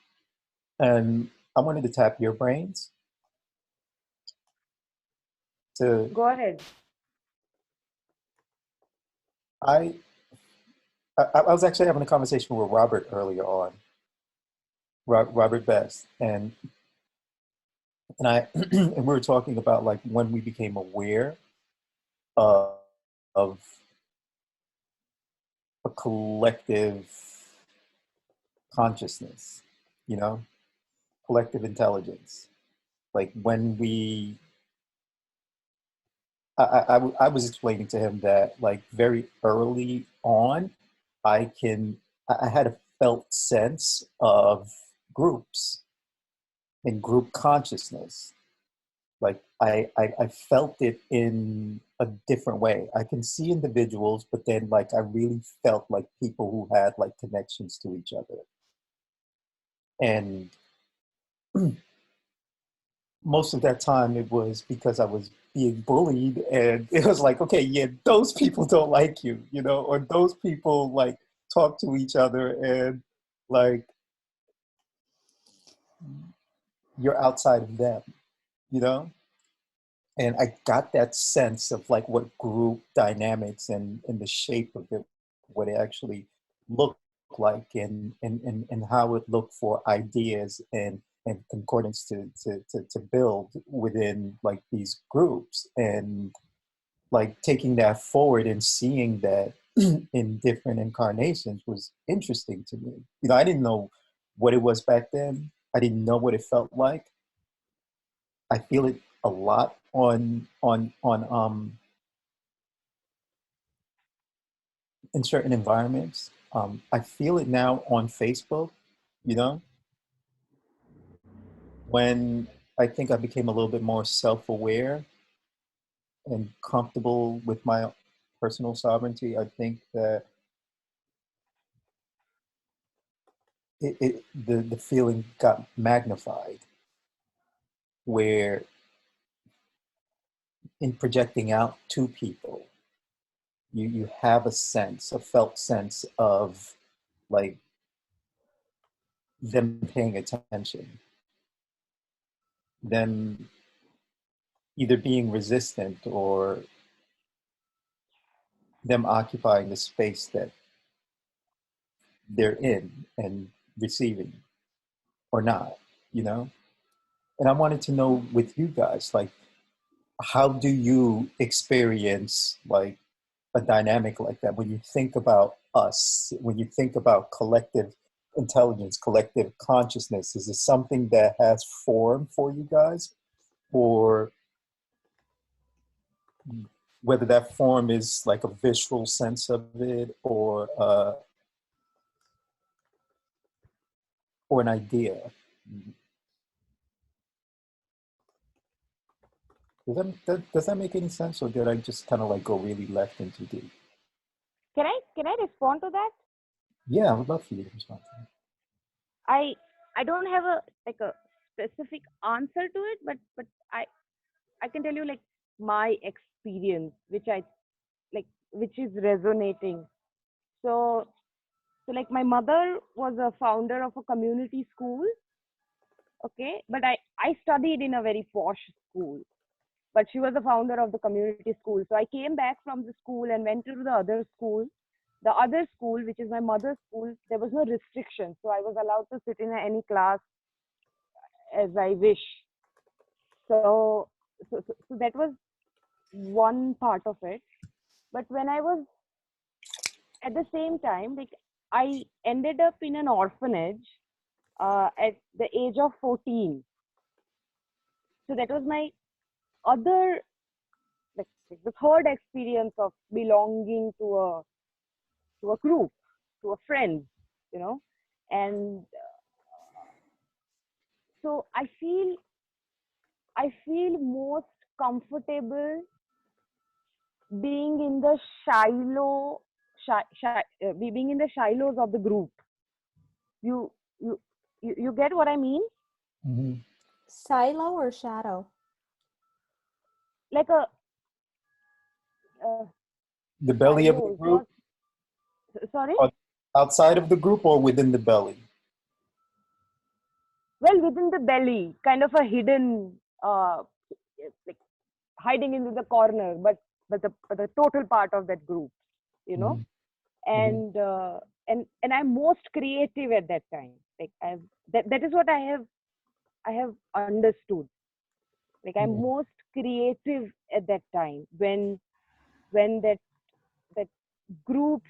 and I wanted to tap your brains to. Go ahead. I I was actually having a conversation with Robert earlier on, Robert Best, and I and we were talking about like when we became aware of, of a collective consciousness, you know, collective intelligence. Like when I was explaining to him that like very early on, I had a felt sense of groups and group consciousness. Like I felt it in a different way. I can see individuals, but then like I really felt like people who had like connections to each other. And most of that time it was because I was being bullied, and it was like, okay, yeah, those people don't like you, you know, or those people like talk to each other, and like you're outside of them, you know. And I got that sense of like what group dynamics and the shape of it, what it actually looked like, and how it looked for ideas and concordance to build within like these groups, and like taking that forward and seeing that in different incarnations was interesting to me. You know, I didn't know what it was back then. I didn't know what it felt like. I feel it a lot on in certain environments. I feel it now on Facebook, you know, when I think I became a little bit more self-aware and comfortable with my personal sovereignty. I think that the feeling got magnified, where in projecting out to people, you have a sense, a felt sense of like them paying attention, them either being resistant or them occupying the space that they're in and receiving or not, you know? And I wanted to know with you guys, like, how do you experience like a dynamic like that when you think about us, when you think about collective intelligence, collective consciousness? Is it something that has form for you guys, or whether that form is like a visual sense of it, or an idea? Does that make any sense, or did I just kind of like go really left into deep? Can I respond to that? Yeah, I would love for you to respond to that. I don't have a like a specific answer to it, but I can tell you like my experience, which I like, which is resonating. So like my mother was a founder of a community school, okay, but I studied in a very posh school, but she was the founder of the community school. So I came back from the school and went to the other school, The other school, which is my mother's school, there was no restriction, so I was allowed to sit in any class as I wish. So that was one part of it. But when I was at the same time, like I ended up in an orphanage at the age of 14. So that was my other, like the third experience of belonging to a group, to a friend, you know. And so I feel most comfortable being in the being in the shilohs of the group. You you you get what I mean? Mhm. Silo or shadow? Like a uh, The belly of the silos. group, Sorry. or outside of the group, or within the belly? Well, within the belly, kind of a hidden, like hiding into the corner, but the total part of that group, you know. Mhm. Mhm. And and I'm most creative at that time. Like that is what I have understood. Like I'm Mhm. most creative at that time when that group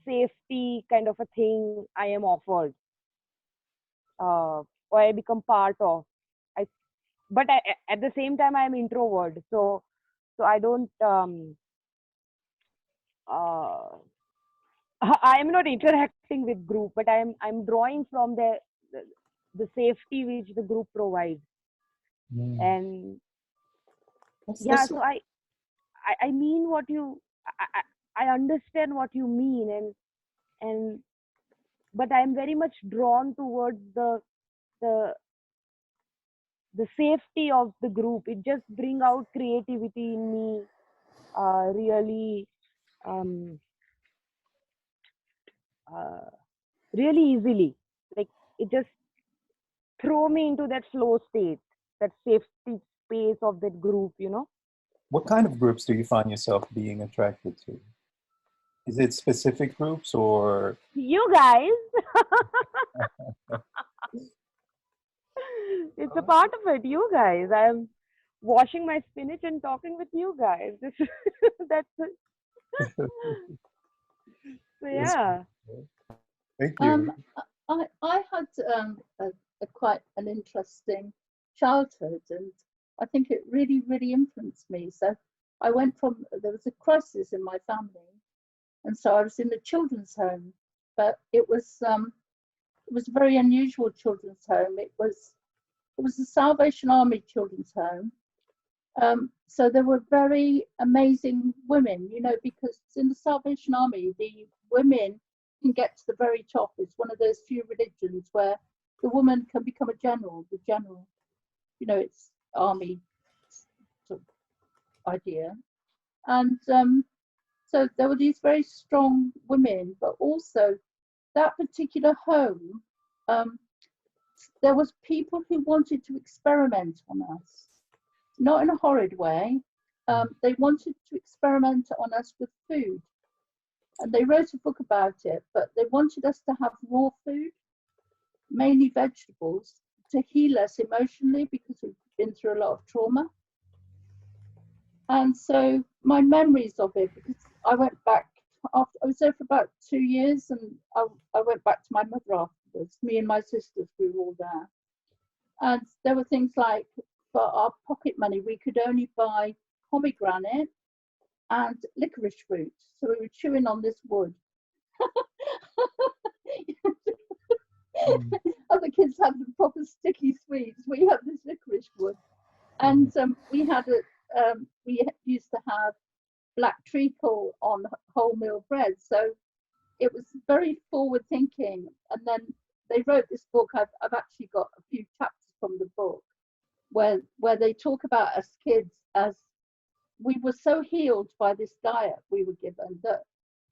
safety kind of a thing I am offered, or I become part of. I but at the same time I'm introvert, so I don't uh, I am not interacting with group, but I'm drawing from the, the safety which the group provides. Mhm. And yeah, That's so I mean what you I understand what you mean, and but I'm very much drawn towards the the safety of the group. It just bring out creativity in me, really um uh, really easily. Like it just throw me into that flow state, that safety space of that group, you know. What kind of groups do you find yourself being attracted to? Is it specific groups or? You guys, it's a part of it. You guys, I'm washing my spinach and talking with you guys. This that's it. So Yes. yeah. Thank Um, you. I had a quite an interesting childhood, and I think it really, really influenced me. So I went from, there was a crisis in my family, and so I was in a children's home, but it was a very unusual children's home. It was the Salvation Army children's home. So there were very amazing women, you know, because in the Salvation Army, the women can get to the very top. It's one of those few religions where the woman can become a general, the general, you know, it's army sort of idea. And so there were these very strong women, but also that particular home, um, there was people who wanted to experiment on us, not in a horrid way. They wanted to experiment on us with food, and they wrote a book about it, but they wanted us to have raw food, mainly vegetables, to heal us emotionally because we've been through a lot of trauma. And so my memories of it, because I went back after I was there for about 2 years, and I went back to my mother afterwards. Me and my sisters, we were all there. And there were things like, for our pocket money, we could only buy pomegranate and licorice fruit. So we were chewing on this wood. Mm. Other kids had the proper sticky sweets. We had this licorice wood. And we used to have black treacle on wholemeal bread. So it was very forward thinking. And then they wrote this book. I've actually got a few chapters from the book where they talk about us kids as we were so healed by this diet we were given that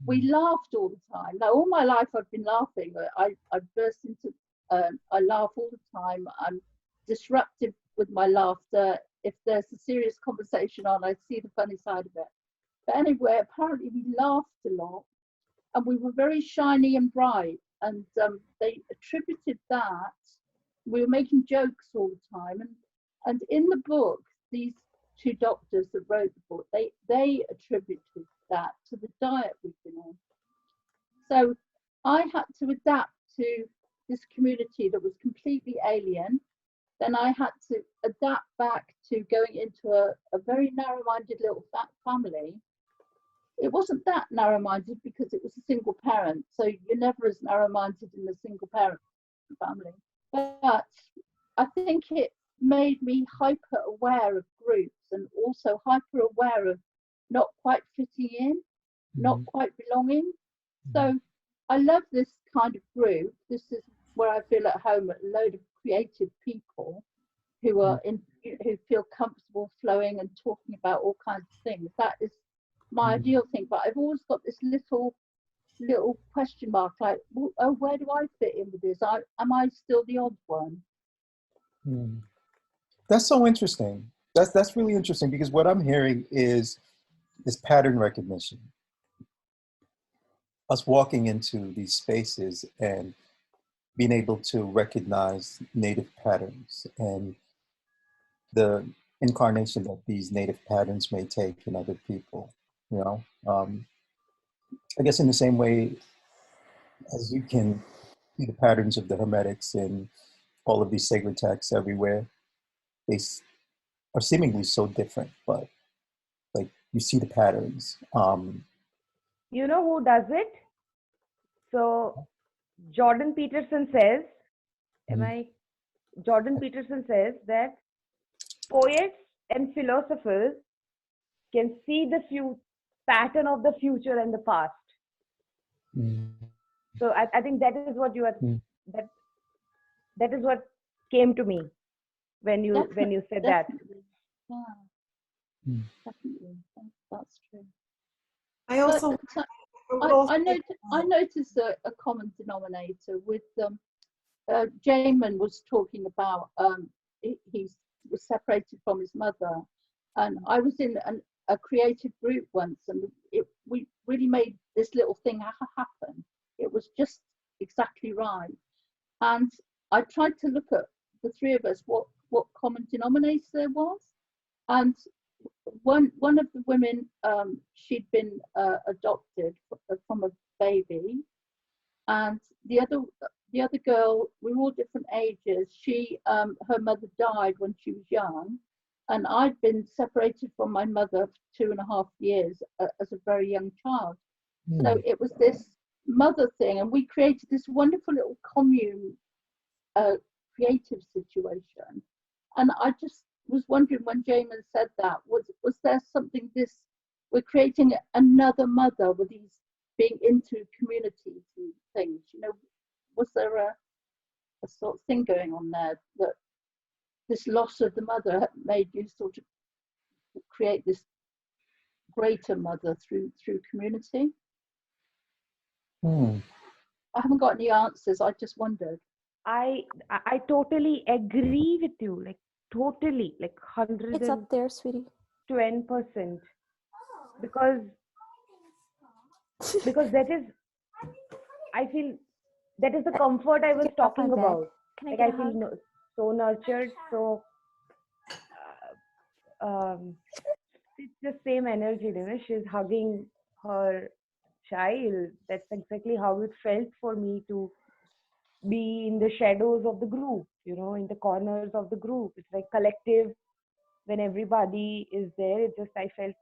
we laughed all the time. Now, all my life I've been laughing. I burst into, I laugh all the time. I'm disruptive with my laughter. If there's a serious conversation on, I see the funny side of it. But anyway, apparently we laughed a lot. and we were very shiny and bright, and they attributed that. We were making jokes all the time, and in the book, these two doctors that wrote the book, they attributed that to the diet we've been on. So I had to adapt to this community that was completely alien. Then I had to adapt back to going into a very narrow-minded little family. It wasn't that narrow-minded because it was a single parent, so you're never as narrow-minded in a single parent family. But I think it made me hyper aware of groups and also hyper aware of not quite fitting in, not quite belonging. So I love this kind of group. This is where I feel at home, a load of creative people who are who feel comfortable flowing and talking about all kinds of things. That is my ideal thing. But I've always got this little question mark, like, oh, where do I fit in with this? Am I still the odd one? That's so interesting. That's really interesting, because what I'm hearing is pattern recognition. Us walking into these spaces and being able to recognize native patterns and the incarnation that these native patterns may take in other people. You know, I guess in the same way as you can see the patterns of the Hermetics in all of these sacred texts everywhere, they are seemingly so different, but like you see the patterns. You know who does it? So Jordan Peterson says, Jordan Peterson says that poets and philosophers can see the pattern of the future and the past. So I think that is what you are, that is what came to me when you said that. Yeah, definitely. That's true. I also I noticed a common denominator with them. Jamin was talking about he was separated from his mother, and I was in a creative group once, and we really made this little thing happen. It was just exactly right, and I tried to look at the three of us what common denominator there was, and one of the women, she'd been adopted from a baby, and the other girl, we were all different ages. She her mother died when she was young, and I'd been separated from my mother for 2.5 years as a very young child. So it was this mother thing, and we created this wonderful little commune creative situation. And I just was wondering, when Jamin said that, was there something we're creating another mother with these being into communities and things, you know, was there a sort of thing going on there, that this loss of the mother made you sort of create this greater mother through community? I haven't got any answers. I just wondered. I totally agree with you, like totally, like 100. It's up there, sweetie. 10%, because that is, I feel that is the comfort I was talking about. Like I feel so nurtured, so it's the same energy, you know. She's hugging her child. That's exactly how it felt for me to be in the shadows of the group, you know, in the corners of the group. It's like collective. When everybody is there, it just, I felt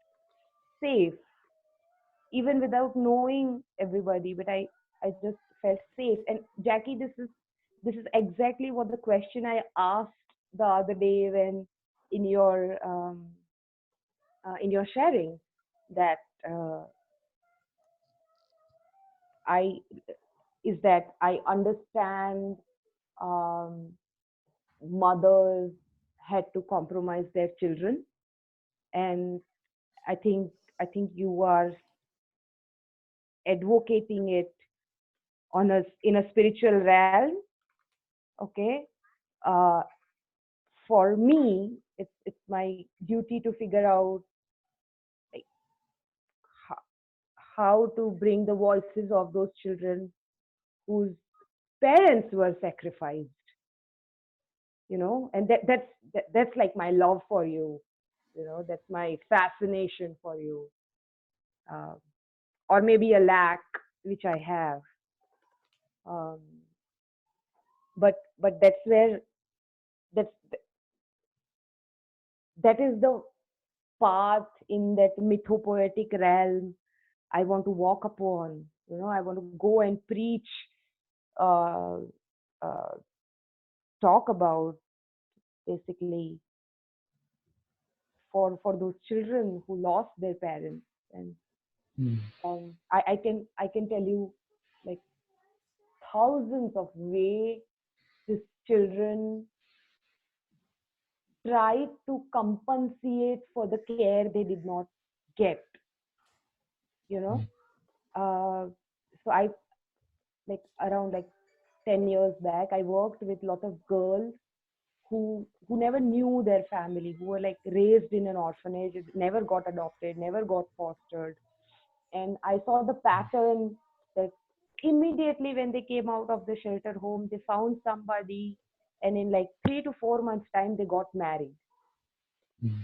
safe, even without knowing everybody, but I just felt safe. And Jackie, this is exactly what the question I asked the other day when in your sharing, that I understand mothers had to compromise their children, and I think you are advocating it in a spiritual realm. Okay, for me, it's my duty to figure out, like, how to bring the voices of those children whose parents were sacrificed, and that's like my love for you, that's my fascination for you, uh, or maybe a lack which I have. um, but that's where that's that is the path in that mythopoetic realm I want to walk upon. I want to go and preach, uh, uh, talk about, basically, for those children who lost their parents. And Mm. I can tell you, like, thousands of ways these children tried to compensate for the care they did not get. You know, so I like around like 10 years back, I worked with a lot of girls who never knew their family, who were like raised in an orphanage, never got adopted, never got fostered. And I saw the pattern that immediately when they came out of the shelter home, they found somebody, and in like 3 to 4 months time, they got married. Mm.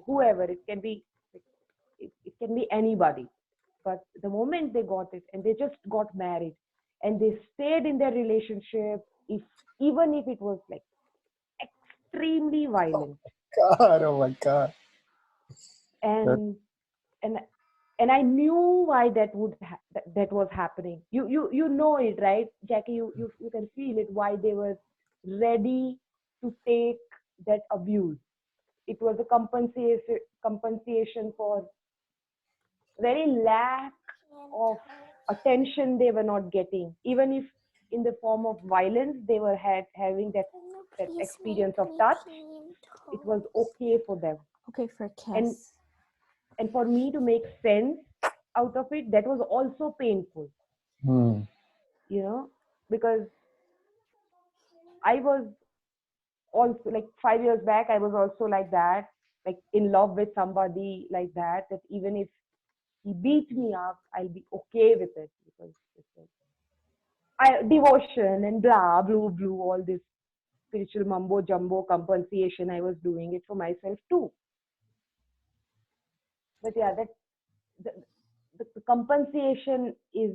Whoever, it can be, it can be anybody. But the moment they got it, and they just got married, and they stayed in their relationship, even if it was like extremely violent. God, oh my God. and and and I knew why that was happening. You know it, right, Jackie? You can feel it, why they were ready to take that abuse. It was a compensation for very lack of attention they were not getting, even if in the form of violence they were having that experience of touch. It was okay for them. Okay, for a and kiss. and for me to make sense out of it, that was also painful, Mm. because I was also like 5 years back, I was also like that, like in love with somebody like that even if he beat me up, I'll be okay with it, because it's like devotion and blah blue blue, all this spiritual mumbo jumbo compensation. I was doing it for myself too. But yeah, that the compensation is,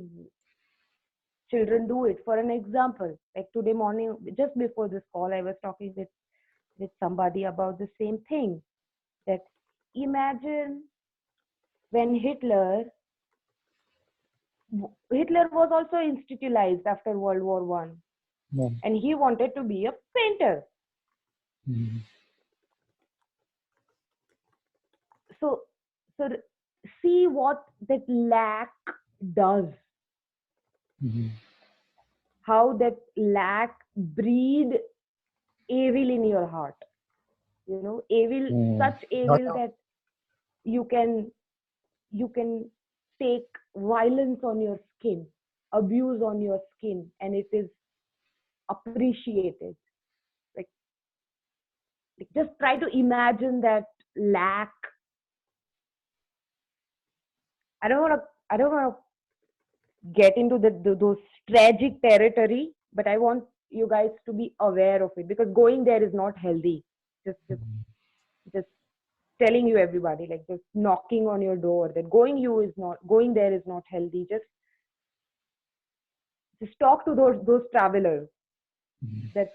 children do it. For an example, like today morning, just before this call, I was talking with somebody about the same thing, that imagine when Hitler was also institutionalized after World War One, Yeah. and he wanted to be a painter. Mm. So see what that lack does, Mhm. how that lack breed evil in your heart. Evil, Mm. such No, evil no. that you can take violence on your skin, abuse on your skin, and it is appreciated. Like just try to imagine that lack. I don't want to get into those tragic territory, but I want you guys to be aware of it, because going there is not healthy. Just telling you, everybody, like just knocking on your door, that going there is not healthy. Just talk to those travelers, that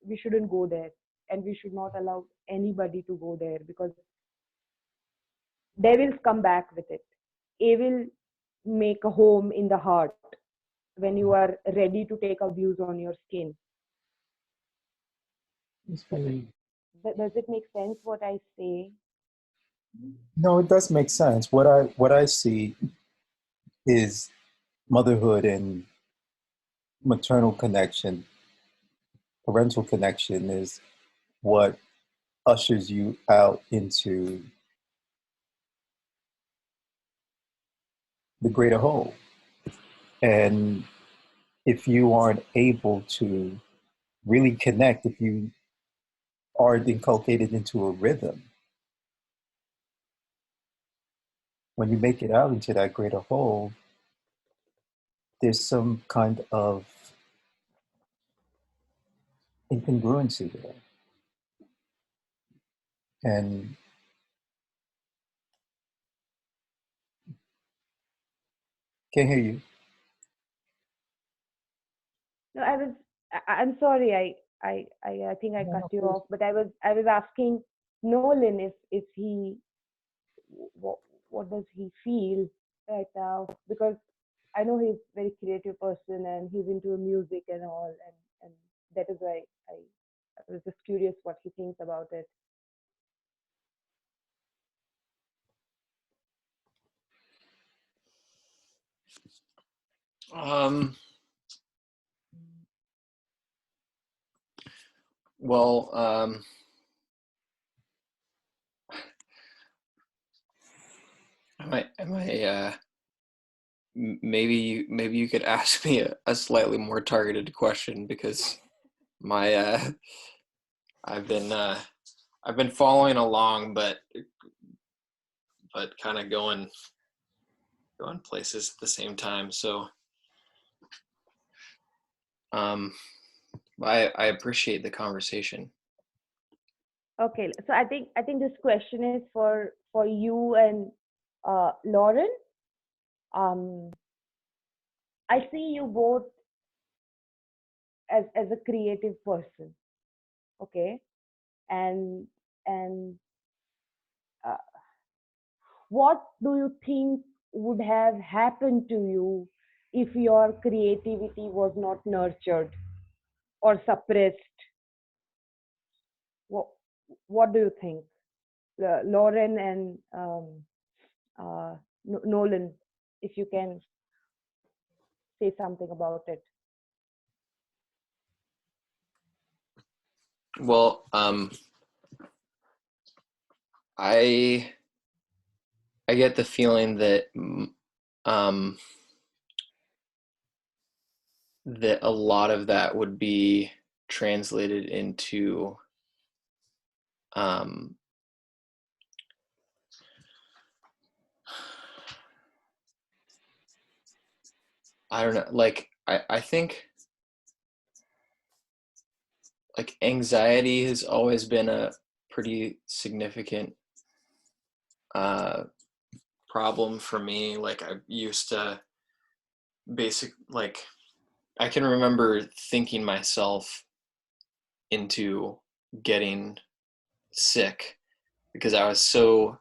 we shouldn't go there, and we should not allow anybody to go there, because devils come back with it. Evil make a home in the heart when you are ready to take abuse on your skin. It's funny. Does it make sense what I say? No, it does make sense. What I see is motherhood and maternal connection, parental connection is what ushers you out into the greater whole. And if you aren't able to really connect, if you aren't inculcated into a rhythm, when you make it out into that greater whole, there's some kind of incongruency there. And can't hear you. No, I'm sorry. I think I cut you off, but I was asking Nolan if he what does he feel right now, because I know he's a very creative person and he's into music and all, and that is why I was just curious what he thinks about it. Well, maybe you could ask me a slightly more targeted question, because I've been following along, but kind of going places at the same time. So I appreciate the conversation. Okay, so I think this question is for you and Lauren. I see you both as a creative person, okay, and what do you think would have happened to you if your creativity was not nurtured or suppressed? What do you think, Lauren and Nolan, if you can say something about it? Well, I get the feeling that that a lot of that would be translated into I don't know, like I think like anxiety has always been a pretty significant problem for me. Like I used to I can remember thinking myself into getting sick because I was so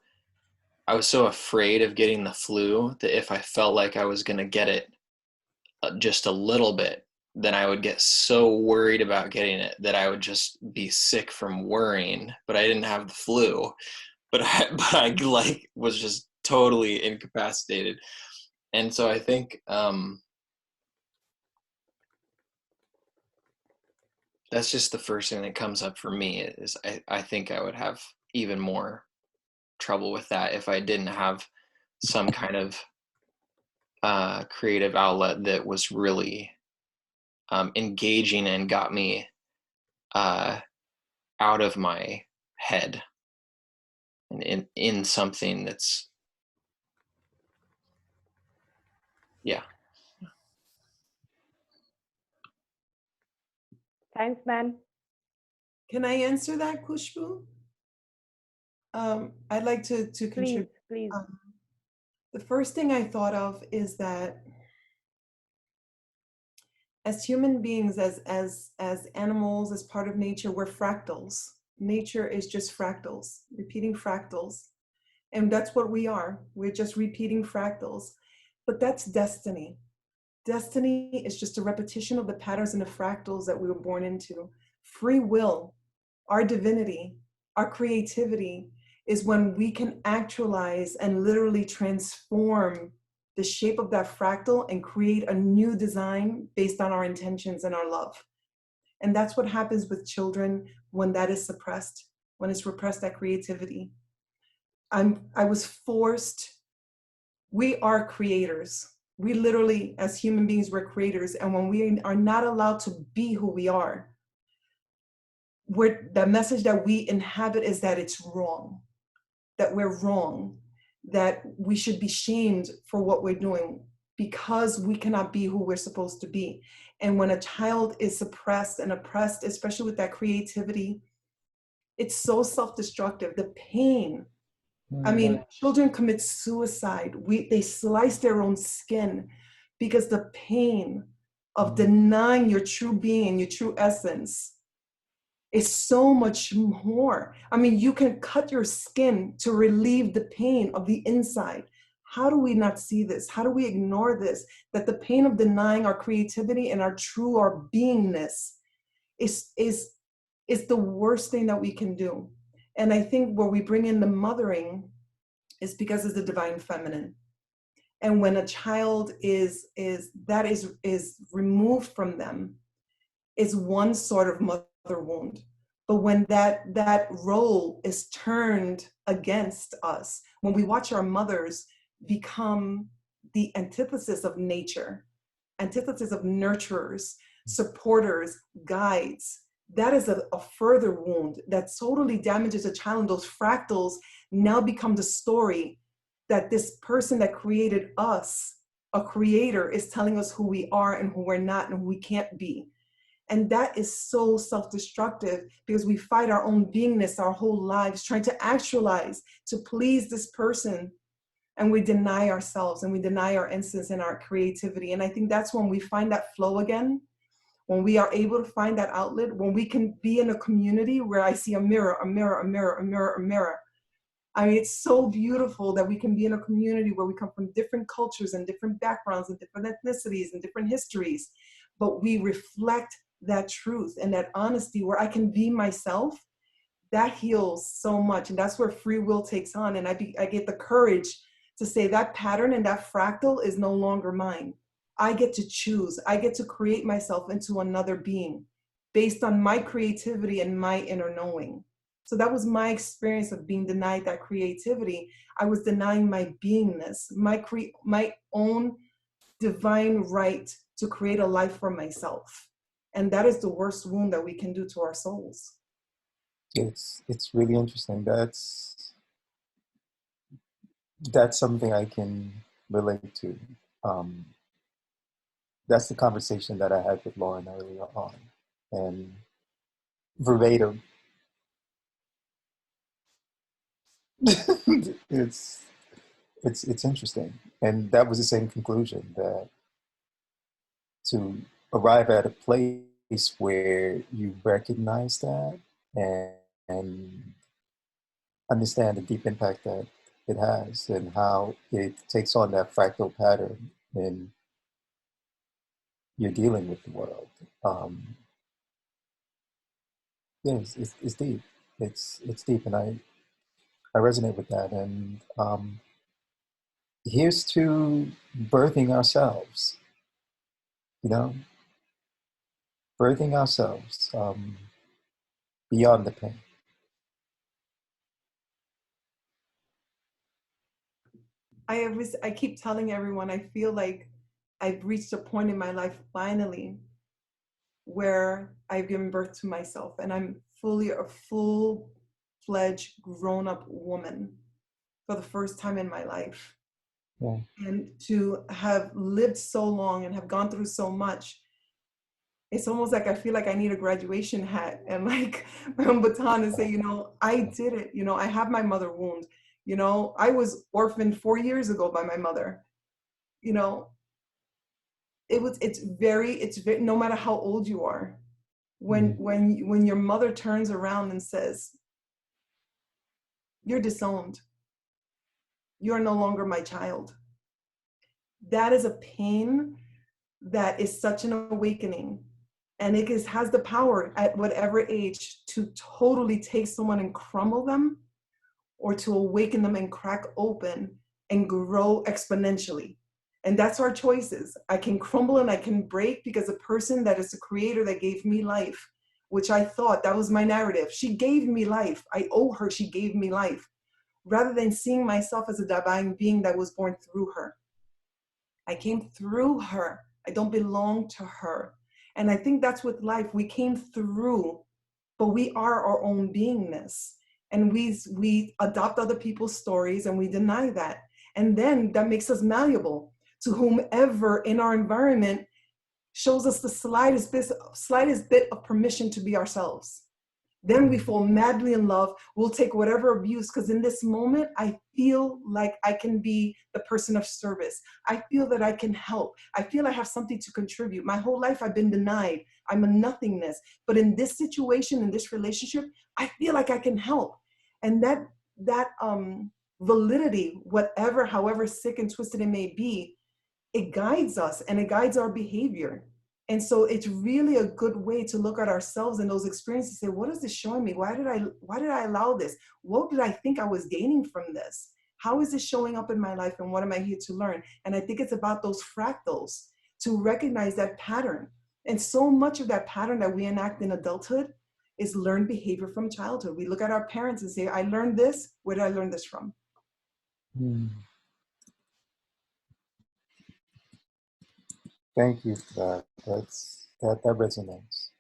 afraid of getting the flu that if I felt like I was going to get it just a little bit, then I would get so worried about getting it that I would just be sick from worrying. But I didn't have the flu, but I like was just totally incapacitated. And so I think that's just the first thing that comes up for me is I think I would have even more trouble with that if I didn't have some kind of creative outlet that was really engaging and got me out of my head and in something that's Thanks, man. Can I answer that, Kushbu? I'd like to contribute. Please. The first thing I thought of is that as human beings, as animals, as part of nature, we're fractals. Nature is just fractals, repeating fractals. And that's what we are. We're just repeating fractals. But that's destiny. Destiny is just a repetition of the patterns and the fractals that we were born into. Free will, our divinity, our creativity is when we can actualize and literally transform the shape of that fractal and create a new design based on our intentions and our love. And that's what happens with children when that is suppressed, when it's repressed, that creativity. I was forced, we are creators. We literally, as human beings, we're creators. And when we are not allowed to be who we are, the message that we inhabit is that it's wrong, that we're wrong, that we should be shamed for what we're doing because we cannot be who we're supposed to be. And when a child is suppressed and oppressed, especially with that creativity, it's so self-destructive. The pain. I mean, children commit suicide. They slice their own skin because the pain of denying your true being, your true essence, is so much more. I mean, you can cut your skin to relieve the pain of the inside. How do we not see this? How do we ignore this? That the pain of denying our creativity and our true, our beingness is the worst thing that we can do. And I think where we bring in the mothering is because it's the divine feminine. And when a child is removed from them, is one sort of mother wound. But when that role is turned against us, when we watch our mothers become the antithesis of nature, antithesis of nurturers, supporters, guides, that is a further wound that totally damages a child. And those fractals now become the story that this person that created us, a creator, is telling us who we are and who we're not and who we can't be. And that is so self-destructive because we fight our own beingness our whole lives, trying to actualize, to please this person. And we deny ourselves and we deny our essence and our creativity. And I think that's when we find that flow again, when we are able to find that outlet, when we can be in a community where I see a mirror, a mirror, a mirror, a mirror, a mirror. I mean, it's so beautiful that we can be in a community where we come from different cultures and different backgrounds and different ethnicities and different histories, but we reflect that truth and that honesty where I can be myself. That heals so much. And that's where free will takes on. And I get the courage to say that pattern and that fractal is no longer mine. I get to choose. I get to create myself into another being based on my creativity and my inner knowing. So that was my experience of being denied that creativity. I was denying my beingness, my own divine right to create a life for myself. And that is the worst wound that we can do to our souls. It's really interesting. That's something I can relate to. That's the conversation that I had with Lauren earlier on, and verbatim. it's interesting, and that was the same conclusion, that to arrive at a place where you recognize that and understand the deep impact that it has and how it takes on that fractal pattern and you're dealing with the world. Yeah, it's deep. It's deep, and I resonate with that. And here's to birthing ourselves. You know, birthing ourselves beyond the pain. I keep telling everyone, I feel like I've reached a point in my life finally where I've given birth to myself and I'm fully a full-fledged grown-up woman for the first time in my life. Yeah. And to have lived so long and have gone through so much, it's almost like I feel like I need a graduation hat and like my own baton and say, you know, I did it. You know, I have my mother wound. You know, I was orphaned 4 years ago by my mother. You know, it's very, no matter how old you are, when your mother turns around and says, you're disowned, you're no longer my child. That is a pain that is such an awakening. And it has the power at whatever age to totally take someone and crumble them, or to awaken them and crack open and grow exponentially. And that's our choices. I can crumble and I can break because the person that is the creator that gave me life, which I thought that was my narrative. She gave me life. I owe her, she gave me life. Rather than seeing myself as a divine being that was born through her. I came through her. I don't belong to her. And I think that's with life. We came through, but we are our own beingness. and we adopt other people's stories and we deny that. And then that makes us malleable to whomever in our environment shows us the slightest bit of permission to be ourselves. Then we fall madly in love. We'll take whatever abuse, because in this moment, I feel like I can be the person of service. I feel that I can help. I feel I have something to contribute. My whole life I've been denied. I'm a nothingness. But in this situation, in this relationship, I feel like I can help. And that validity, whatever, however sick and twisted it may be, it guides us and it guides our behavior. And so it's really a good way to look at ourselves in those experiences and say, what is this showing me? Why did I allow this? What did I think I was gaining from this? How is this showing up in my life, and what am I here to learn? And I think it's about those fractals, to recognize that pattern. And so much of that pattern that we enact in adulthood is learned behavior from childhood. We look at our parents and say, I learned this. Where did I learn this from? Thank you for that. That resonates.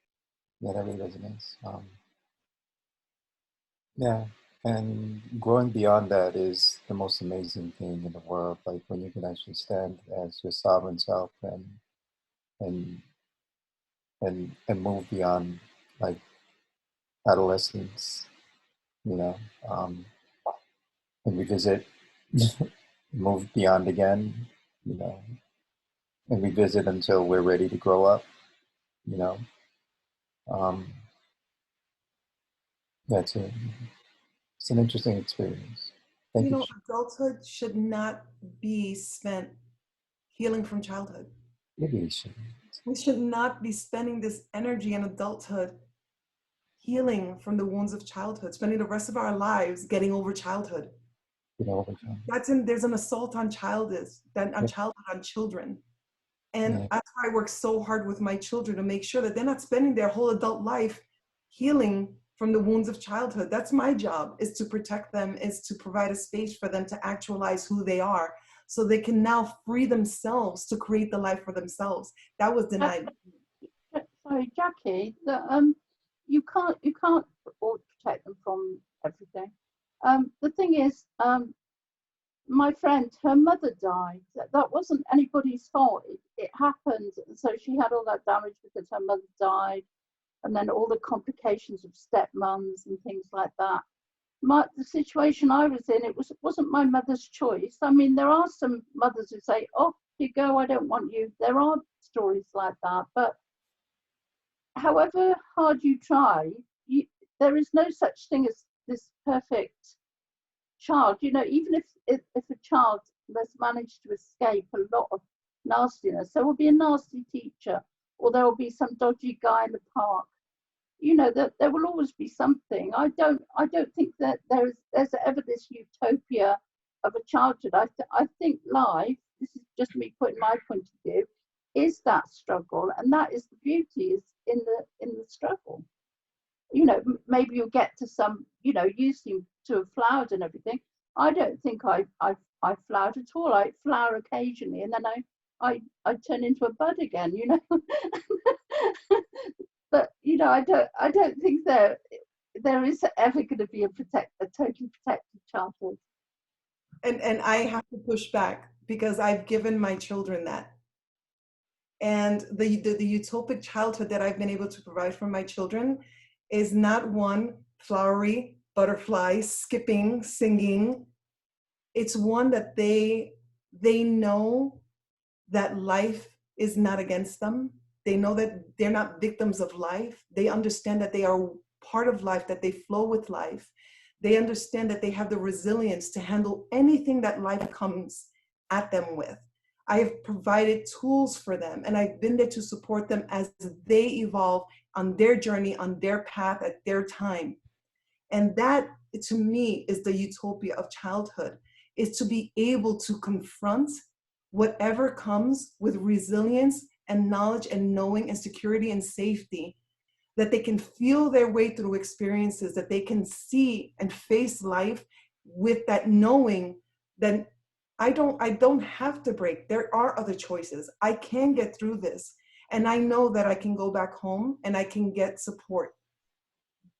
Yeah, that really resonates. Yeah, and growing beyond that is the most amazing thing in the world. Like when you can actually stand as your sovereign self and move beyond like adolescence, you know, and revisit, move beyond again, you know, and revisit until we're ready to grow up, you know. That's it. It's an interesting experience. Thank you. Adulthood should not be spent healing from childhood. Maybe we should. We should not be spending this energy in adulthood healing from the wounds of childhood, spending the rest of our lives getting over childhood. There's an assault on childhood, on children. And that's why I work so hard with my children to make sure that they're not spending their whole adult life healing from the wounds of childhood. That's my job, is to protect them, is to provide a space for them to actualize who they are, so they can now free themselves to create the life for themselves. That was denied. Sorry, Jackie, you can't protect them from everything. The thing is, my friend, her mother died. That wasn't anybody's fault. It happened. So she had all that damage because her mother died, and then all the complications of stepmoms and things like that. The situation I was in, it wasn't my mother's choice. I mean, there are some mothers who say, "Off you go, I don't want you." There are stories like that, but however hard you try, there is no such thing as this perfect child. Even if a child has managed to escape a lot of nastiness, there will be a nasty teacher, or there will be some dodgy guy in the park. That there will always be something. I don't think that there's ever this utopia of a childhood. I think life, this is just me putting my point of view, is that struggle, and that is the beauty, is in the struggle. Maybe you'll get to some, you seem to have flowered and everything. I don't think I flowered at all. I flower occasionally, and then I turn into a bud again, But I don't think there is ever going to be a totally protected childhood. And I have to push back, because I've given my children that. And the utopic childhood that I've been able to provide for my children is not one flowery, butterfly, skipping, singing. It's one that they know that life is not against them. They know that they're not victims of life. They understand that they are part of life, that they flow with life. They understand that they have the resilience to handle anything that life comes at them with. I have provided tools for them, and I've been there to support them as they evolve on their journey, on their path, at their time. And that, to me, is the utopia of childhood, is to be able to confront whatever comes with resilience and knowledge and knowing and security and safety, that they can feel their way through experiences, that they can see and face life with that knowing that I don't have to break. There are other choices. I can get through this. And I know that I can go back home and I can get support.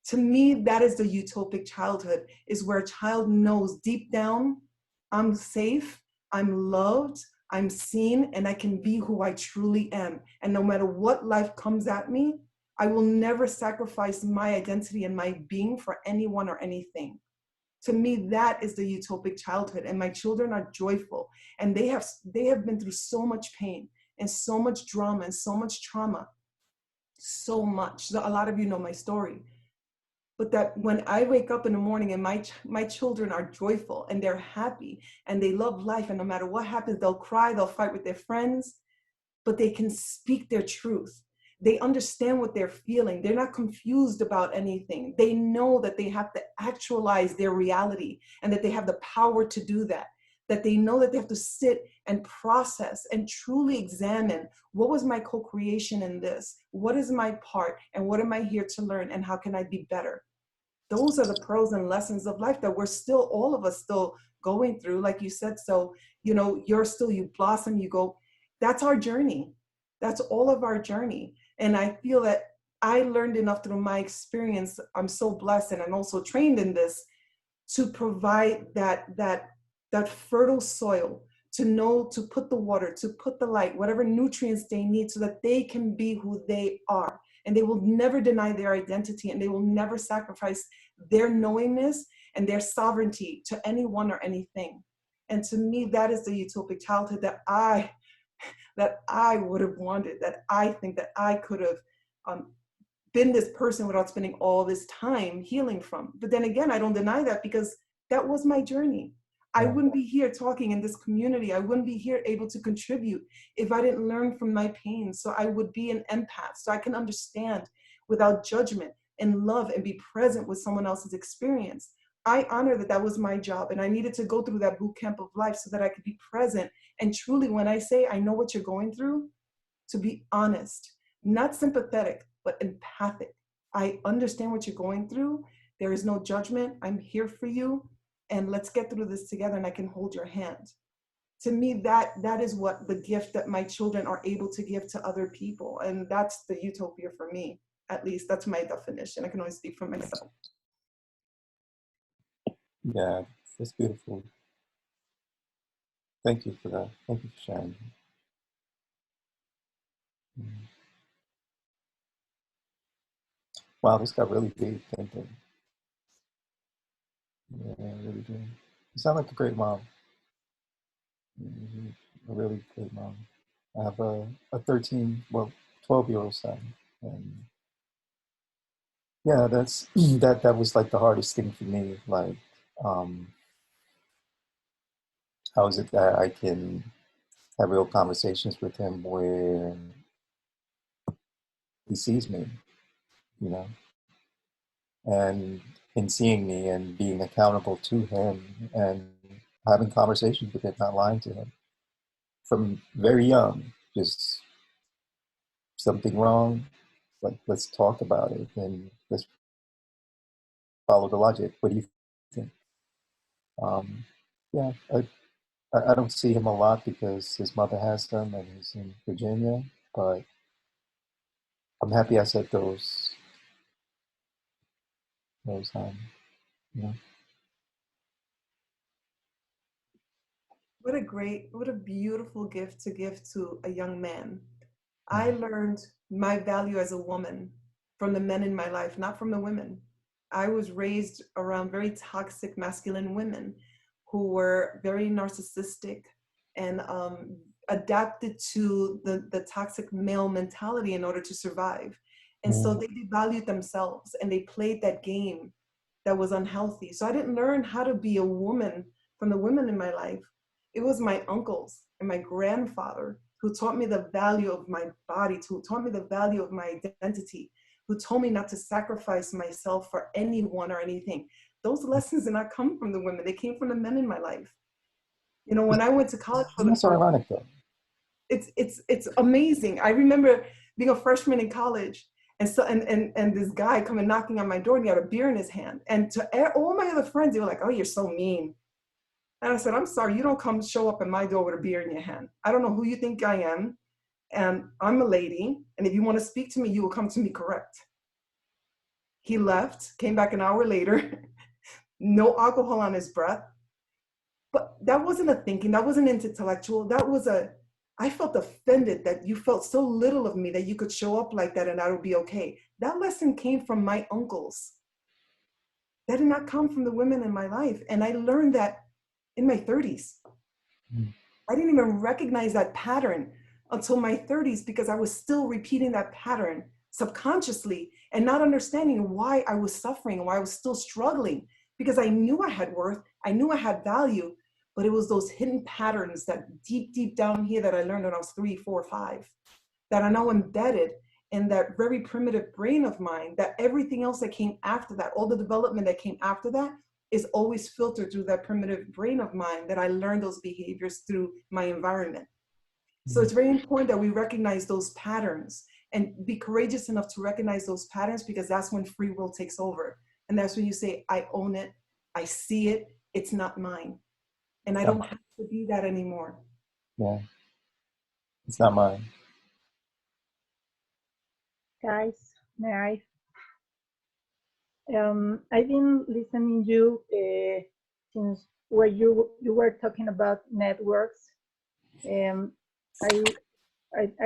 To me, that is the utopic childhood, is where a child knows deep down, I'm safe, I'm loved, I'm seen, and I can be who I truly am. And no matter what life comes at me, I will never sacrifice my identity and my being for anyone or anything. To me, that is the utopic childhood. And my children are joyful. And they have been through so much pain and so much drama and so much trauma. So much. So a lot of you know my story. But that when I wake up in the morning and my children are joyful and they're happy and they love life, and no matter what happens, they'll cry, they'll fight with their friends, but they can speak their truth. They understand what they're feeling. They're not confused about anything. They know that they have to actualize their reality and that they have the power to do that. That they know that they have to sit and process and truly examine, what was my co-creation in this? What is my part? And what am I here to learn? And how can I be better? Those are the pros and lessons of life that we're still, all of us still going through. Like you said, so, you know, you blossom, you go, that's our journey. That's all of our journey. And I feel that I learned enough through my experience. I'm so blessed, and I'm also trained in this, to provide that fertile soil, to know, to put the water, to put the light, whatever nutrients they need, so that they can be who they are. And they will never deny their identity, and they will never sacrifice their knowingness and their sovereignty to anyone or anything. And to me, that is the utopic childhood that I would have wanted, that I think that I could have been this person without spending all this time healing from. But then again, I don't deny that, because that was my journey. I wouldn't be here talking in this community. I wouldn't be here able to contribute if I didn't learn from my pain. So I would be an empath, so I can understand without judgment and love and be present with someone else's experience. I honor that that was my job, and I needed to go through that boot camp of life so that I could be present. And truly, when I say I know what you're going through, to be honest, not sympathetic, but empathic. I understand what you're going through. There is no judgment. I'm here for you. And let's get through this together, and I can hold your hand. To me, that is what the gift that my children are able to give to other people. And that's the utopia for me. At least that's my definition. I can only speak for myself. Yeah, that's beautiful. Thank you for that. Thank you for sharing. Wow, this got really deep thinking. Yeah, I really do. You sound like a great mom. A really great mom. I have a 12-year-old son. And yeah, that's that was like the hardest thing for me. Like, how is it that I can have real conversations with him where he sees me, you know, and in seeing me and being accountable to him and having conversations with him, not lying to him from very young. Just something wrong, like, let's talk about it and let's follow the logic. What do you think? Yeah, I don't see him a lot because his mother has them and he's in Virginia, but I'm happy I set those you know. What a beautiful gift to give to a young man. I learned my value as a woman from the men in my life, not from the women. I was raised around very toxic masculine women who were very narcissistic and adapted to the toxic male mentality in order to survive. And so they devalued themselves and they played that game that was unhealthy. So I didn't learn how to be a woman from the women in my life. It was my uncles and my grandfather who taught me the value of my body, who taught me the value of my identity, who told me not to sacrifice myself for anyone or anything. Those lessons did not come from the women. They came from the men in my life. You know, when I went to college for the That's ironic, though. It's amazing. I remember being a freshman in college, and so and this guy coming knocking on my door, and he had a beer in his hand. And to all my other friends, they were like, "Oh, you're so mean." And I said, "I'm sorry, you don't come show up at my door with a beer in your hand. I don't know who you think I am, and I'm a lady. And if you want to speak to me, you will come to me correct." He left, came back an hour later, no alcohol on his breath. But that wasn't a thinking, that wasn't intellectual. That was I felt offended that you felt so little of me that you could show up like that and I would be okay. That lesson came from my uncles. That did not come from the women in my life. And I learned that in my 30s. I didn't even recognize that pattern until my 30s because I was still repeating that pattern subconsciously and not understanding why I was suffering and why I was still struggling, because I knew I had worth, I knew I had value, but it was those hidden patterns that deep down here that I learned when I was 3, 4, 5, that are now embedded in that very primitive brain of mine, that everything else that came after that, all the development that came after that, is always filtered through that primitive brain of mine, that I learned those behaviors through my environment. So it's very important that we recognize those patterns and be courageous enough to recognize those patterns, because that's when free will takes over. And that's when you say, I own it, I see it, it's not mine. And I don't have to be that anymore. Yeah, it's not mine. Guys, may I? I've been listening you since where you were talking about networks. I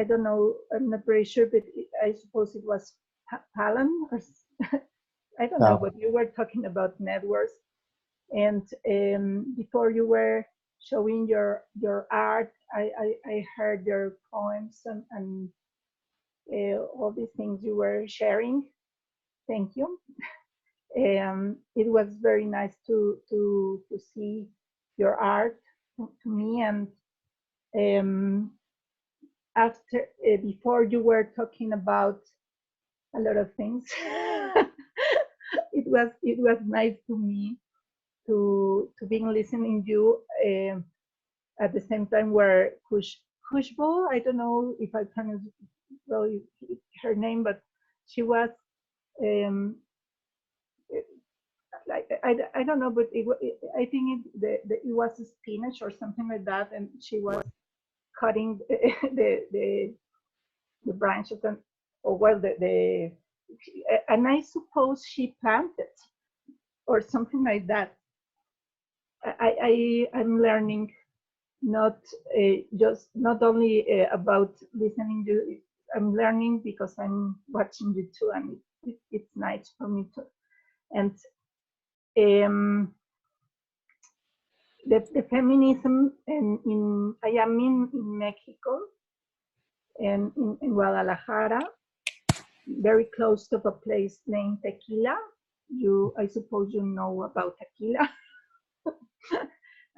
don't know, I'm not very sure, but I suppose it was Phalan or I don't know, but you were talking about networks. And before you were showing your art, I heard your poems and all these things you were sharing. Thank you. It was very nice to see your art to me. And after before you were talking about a lot of things, it was nice to me to be listening you at the same time where Khushbu, I don't know if I pronounce well her name, but she was like I don't know, but I think it was spinach or something like that, and she was cutting the branches and and I suppose she planted or something like that. I'm learning not not only about listening to. I'm learning because I'm watching you too, and it's nice for me too. And the feminism I am in Mexico and in Guadalajara, very close to a place named Tequila. I suppose you know about Tequila.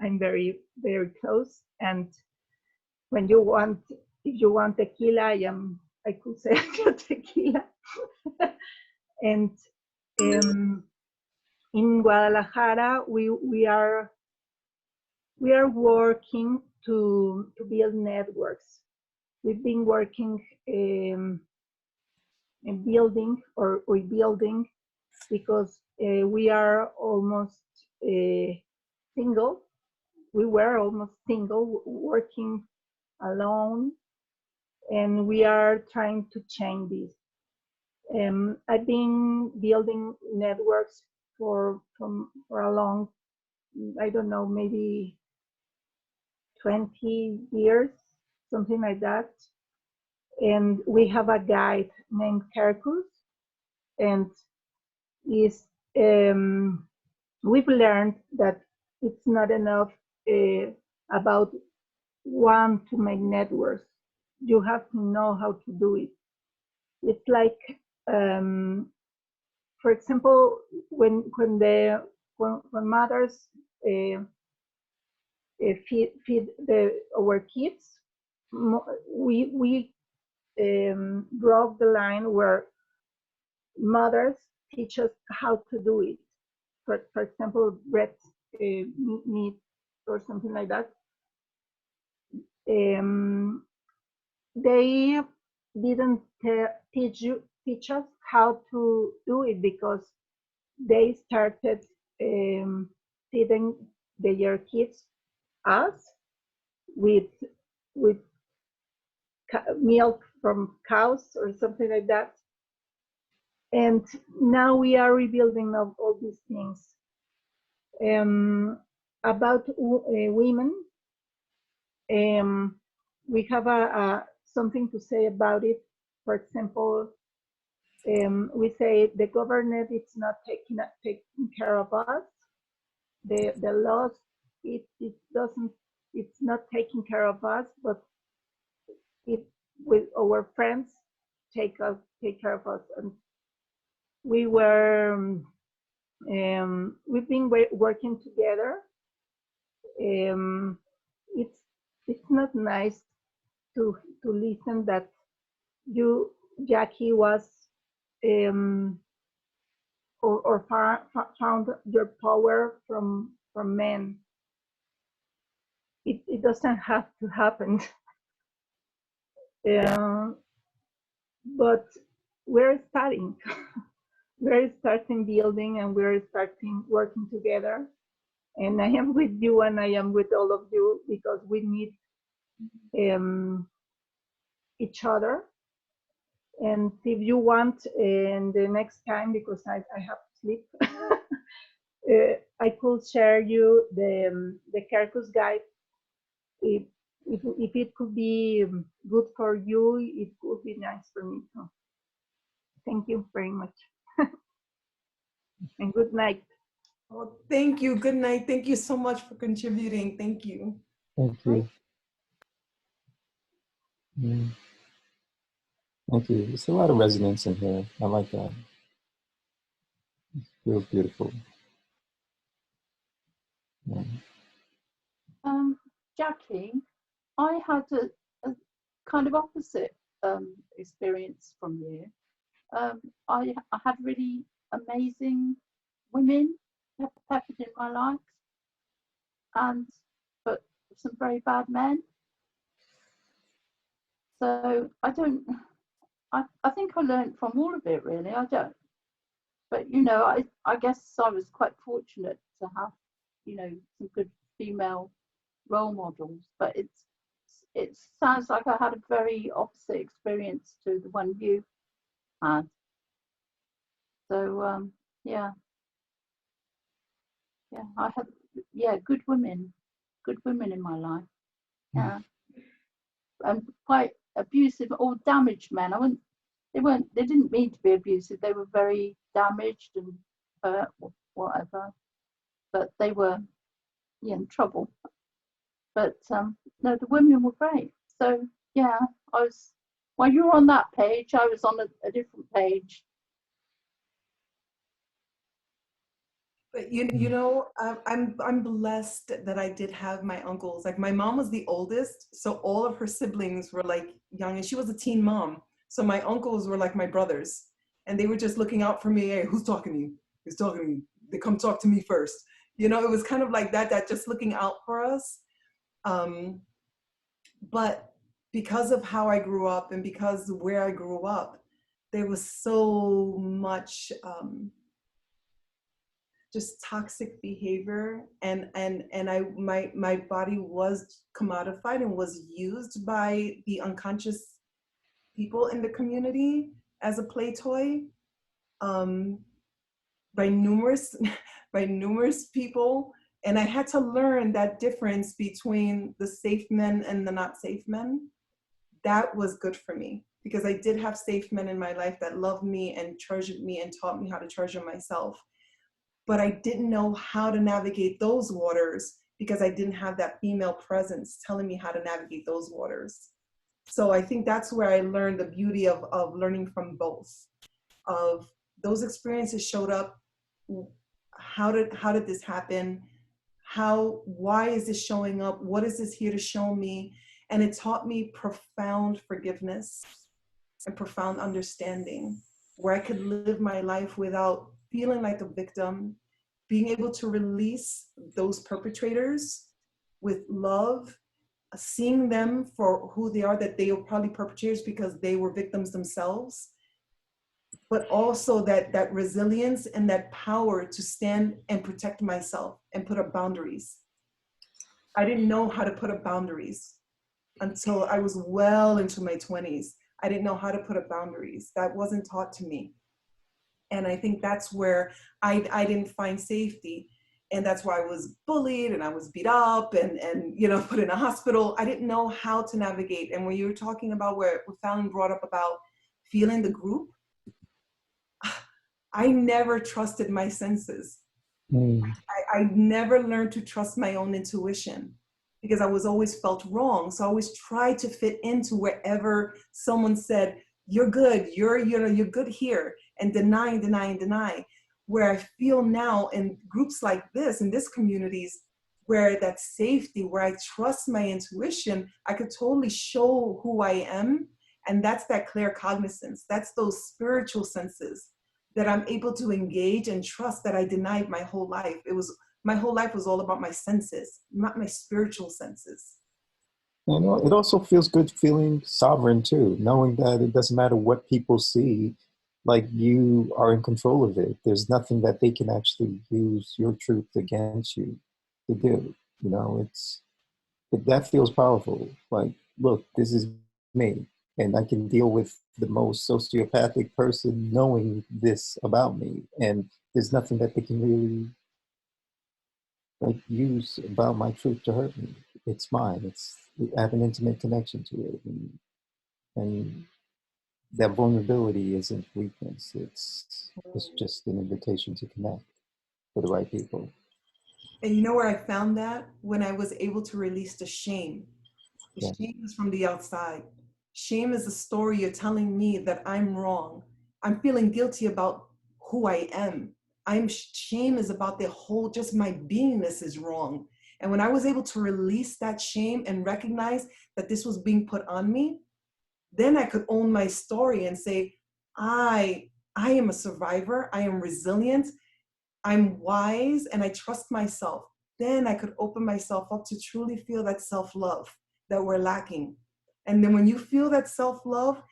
I'm very, very close. And when if you want tequila, I could say tequila. And in Guadalajara, we are working to build networks. We've been working in building or rebuilding because we are almost single. We were almost single, working alone, and we are trying to change this. I've been building networks for a long, I don't know, maybe 20 years, something like that. And we have a guide named Kerkus, and we've learned that it's not enough about want to make networks. You have to know how to do it. It's like, for example, when mothers feed our kids, we broke the line where mothers teach us how to do it. For example, breast meat or something like that. They didn't teach us how to do it because they started feeding their kids us with milk from cows or something like that. And now we are rebuilding of all these things. About women, we have something to say about it. For example, we say the government is not taking care of us. The laws, it doesn't, it's not taking care of us, but it with our friends take care of us. And we were we've been working together. It's not nice to listen that you, Jackie, was or found your power from men. It doesn't have to happen. But we're starting. We're starting building, and we're starting working together. And I am with you, and I am with all of you, because we need each other. And if you want, in the next time, because I have to sleep, I could share you the Carcass guide. If it could be good for you, it would be nice for me. So thank you very much. And good night. Oh, thank you. Good night. Thank you so much for contributing. Thank you. Thank you. Mm. Thank you. There's a lot of resonance in here. I like that. It's real beautiful. Yeah. Jackie, I had a kind of opposite experience from you. I had really amazing women peppered in my life, but some very bad men. So I think I learned from all of it, really. I don't, but I guess I was quite fortunate to have, some good female role models. But it sounds like I had a very opposite experience to the one you had. So yeah, I had good women in my life. Yeah, and quite abusive or damaged men. They didn't mean to be abusive. They were very damaged and hurt or whatever, but they were in trouble. But no, the women were great. So yeah, while you were on that page, I was on a different page. But I'm blessed that I did have my uncles. Like, my mom was the oldest, so all of her siblings were like young, and she was a teen mom. So my uncles were like my brothers, and they were just looking out for me. Hey, who's talking to you? Who's talking to me? They come talk to me first. It was kind of like that just looking out for us. But because of how I grew up and because where I grew up, there was so much just toxic behavior, and my body was commodified and was used by the unconscious people in the community as a play toy, by numerous people. And I had to learn that difference between the safe men and the not safe men. That was good for me, because I did have safe men in my life that loved me and treasured me and taught me how to treasure myself. But I didn't know how to navigate those waters, because I didn't have that female presence telling me how to navigate those waters. So I think that's where I learned the beauty of learning from both. Of those experiences showed up. How did this happen? Why is this showing up? What is this here to show me? And it taught me profound forgiveness and profound understanding, where I could live my life without feeling like a victim, being able to release those perpetrators with love, seeing them for who they are, that they were probably perpetrators because they were victims themselves, but also that resilience and that power to stand and protect myself and put up boundaries. I didn't know how to put up boundaries until I was well into my 20s. I didn't know how to put up boundaries. That wasn't taught to me. And I think that's where I didn't find safety. And that's why I was bullied and I was beat up and you know, put in a hospital. I didn't know how to navigate. And when you were talking about where Phalan brought up about feeling the group, I never trusted my senses. I never learned to trust my own intuition because I was always felt wrong. So I always tried to fit into wherever someone said, you're good, you're good here, and deny. Where I feel now in groups like this, in this communities, where that safety, where I trust my intuition, I could totally show who I am. And that's that clear cognizance. That's those spiritual senses that I'm able to engage and trust that I denied my whole life. My whole life was all about my senses, not my spiritual senses. You know, it also feels good feeling sovereign too, knowing that it doesn't matter what people see, like you are in control of it. There's nothing that they can actually use your truth against you to do. You know, that feels powerful. Like, look, this is me, and I can deal with the most sociopathic person knowing this about me, and there's nothing that they can really like use about my truth to hurt me. It's mine. I have an intimate connection to it, and that vulnerability isn't weakness. It's just an invitation to connect with the right people. And you know where I found that? When I was able to release the shame. The Yeah. shame is from the outside. Shame is the story you're telling me that I'm wrong. I'm feeling guilty about who I am. Shame is about the whole, just my beingness is wrong. And when I was able to release that shame and recognize that this was being put on me, then I could own my story and say, I am a survivor. I am resilient. I'm wise and I trust myself. Then I could open myself up to truly feel that self-love that we're lacking. And then when you feel that self-love,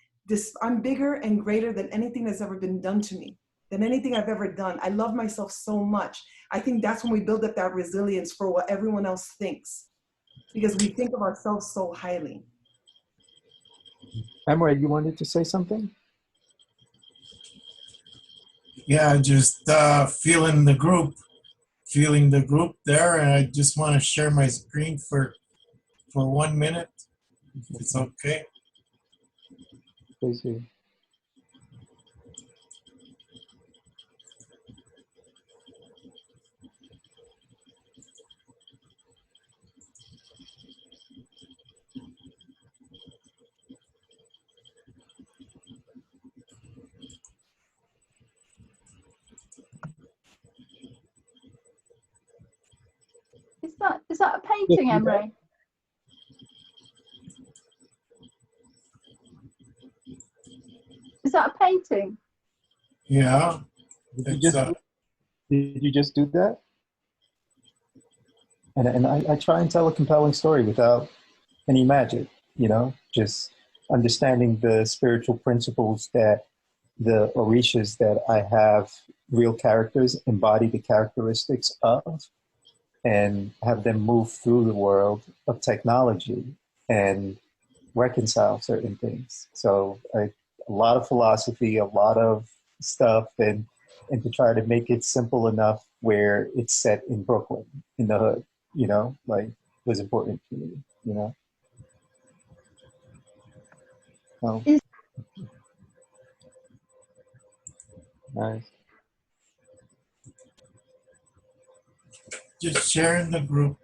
I'm bigger and greater than anything that's ever been done to me, than anything I've ever done. I love myself so much. I think that's when we build up that resilience for what everyone else thinks, because we think of ourselves so highly. Imre, you wanted to say something? Yeah, just feeling the group there, and I just want to share my screen for 1 minute, if it's okay. Please do. Is that a painting, Imre? Is that a painting? Yeah. Did you just do that? And I try and tell a compelling story without any magic, you know, just understanding the spiritual principles that the orishas that I have real characters embody the characteristics of, and have them move through the world of technology and reconcile certain things. So a lot of philosophy, a lot of stuff, and to try to make it simple enough where it's set in Brooklyn, in the hood, you know, like was important to me, you know. Oh, nice. Just sharing the group.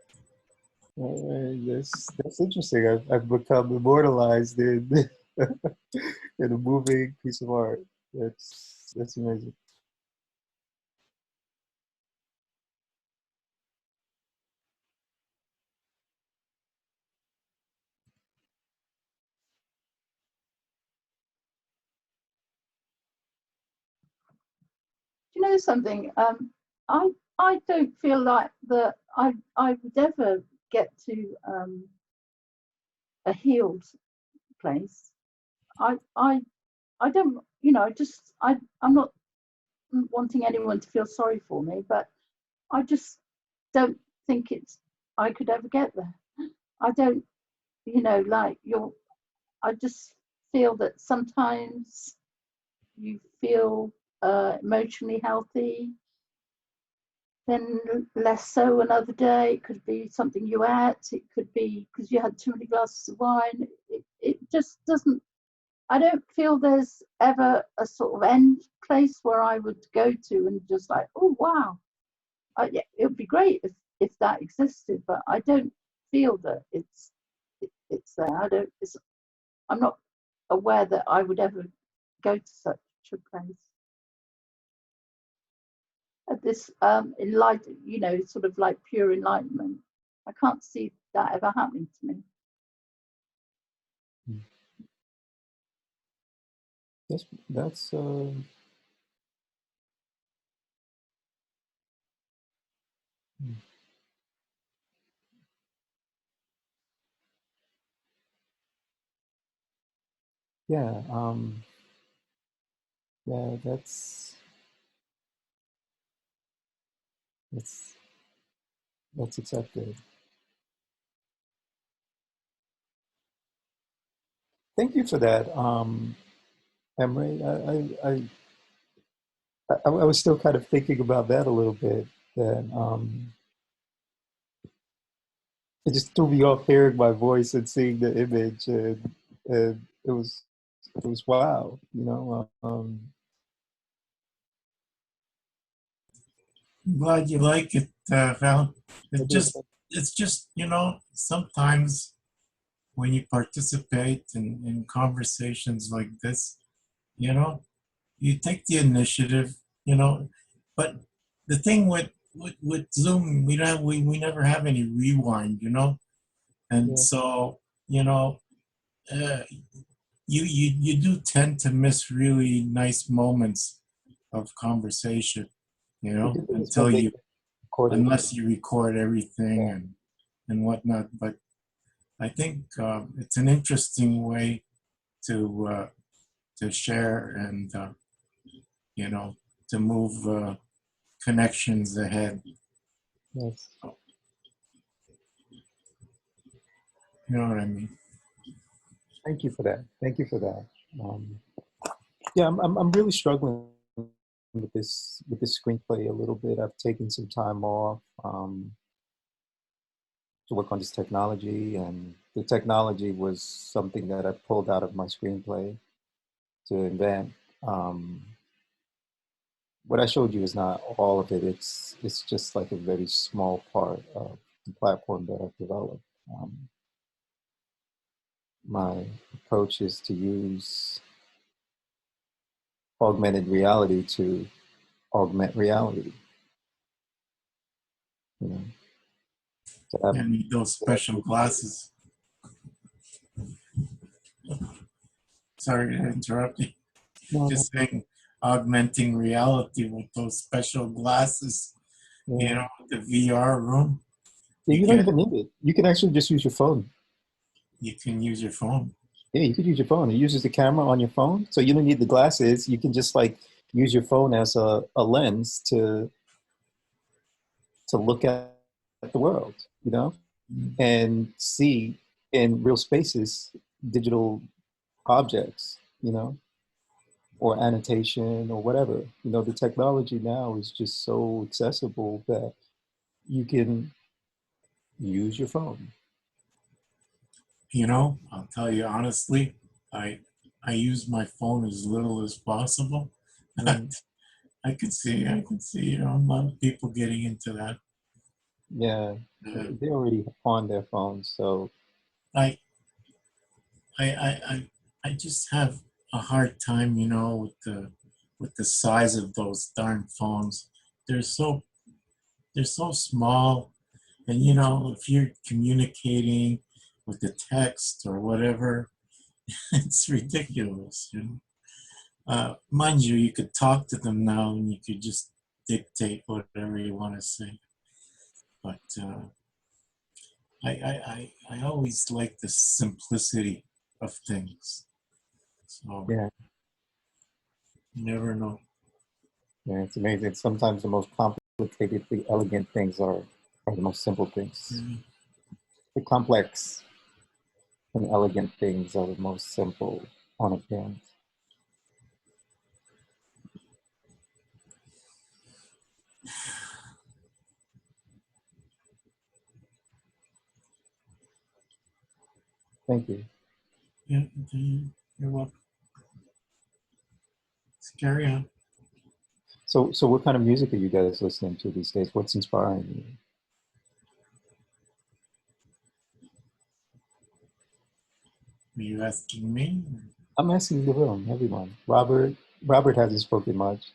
That's interesting. I've become immortalized in in a moving piece of art. That's amazing. Do you know something? I don't feel like that I would ever get to a healed place. I don't, you know, I'm not wanting anyone to feel sorry for me, but I just don't think I could ever get there. I don't, you know, like I just feel that sometimes you feel emotionally healthy, then less so another day. It could be something you ate. It could be because you had too many glasses of wine. It just doesn't, I don't feel there's ever a sort of end place where I would go to and just like, oh, wow. Yeah, it would be great if that existed, but I don't feel that it's there. I'm not aware that I would ever go to such a place. At this enlightened, sort of like pure enlightenment, I can't see that ever happening to me. That's yeah, yeah, that's accepted. Thank you for that, Imre. I was still kind of thinking about that a little bit. That it just threw me off hearing my voice and seeing the image, and it was wow, I'm glad you like it, Phalan. I did. It's just, sometimes when you participate in conversations like this, you know, you take the initiative, but the thing with Zoom, we never have any rewind, and Yeah. so, uh, you do tend to miss really nice moments of conversation, The good thing is when they record it. unless you record everything Yeah. and whatnot. But I think it's an interesting way to share and to move connections ahead. Yes. You know what I mean? Thank you for that. Thank you for that. Yeah, I'm really struggling with this screenplay a little bit. I've taken some time off to work on this technology, and the technology was something that I pulled out of my screenplay to invent. What I showed you is not all of it. It's just like a very small part of the platform that I've developed. My approach is to use augmented reality to augment reality. You know, to have, And need those special glasses. Sorry to interrupt you. no, Just saying, augmenting reality with those special glasses. yeah. The VR room. Yeah, you don't even need it. You can actually just use your phone. You can use your phone. Yeah, you could use your phone. It uses the camera on your phone, so you don't need the glasses. You can just like use your phone as a lens to look at the world, and see in real spaces digital objects, or annotation or whatever. The technology now is just so accessible that you can use your phone. I'll tell you honestly, I use my phone as little as possible. Mm. I can see, a lot of people getting into that. Yeah, they're already on their phones, so I, I just have a hard time, with the size of those darn phones. They're so, they're so small, and if you're communicating with the text or whatever, it's ridiculous. Mind you, you could talk to them now and you could just dictate whatever you want to say. But I always like the simplicity of things. So yeah, you never know. yeah, it's amazing. Sometimes the most complicatedly elegant things are the most simple things. Mm-hmm. The complex and elegant things are the most simple on appearance. Thank you. Yeah, you're welcome. Let's carry on. So what kind of music are you guys listening to these days? What's inspiring you? Are you asking me? I'm asking the room, everyone. Robert hasn't spoken much.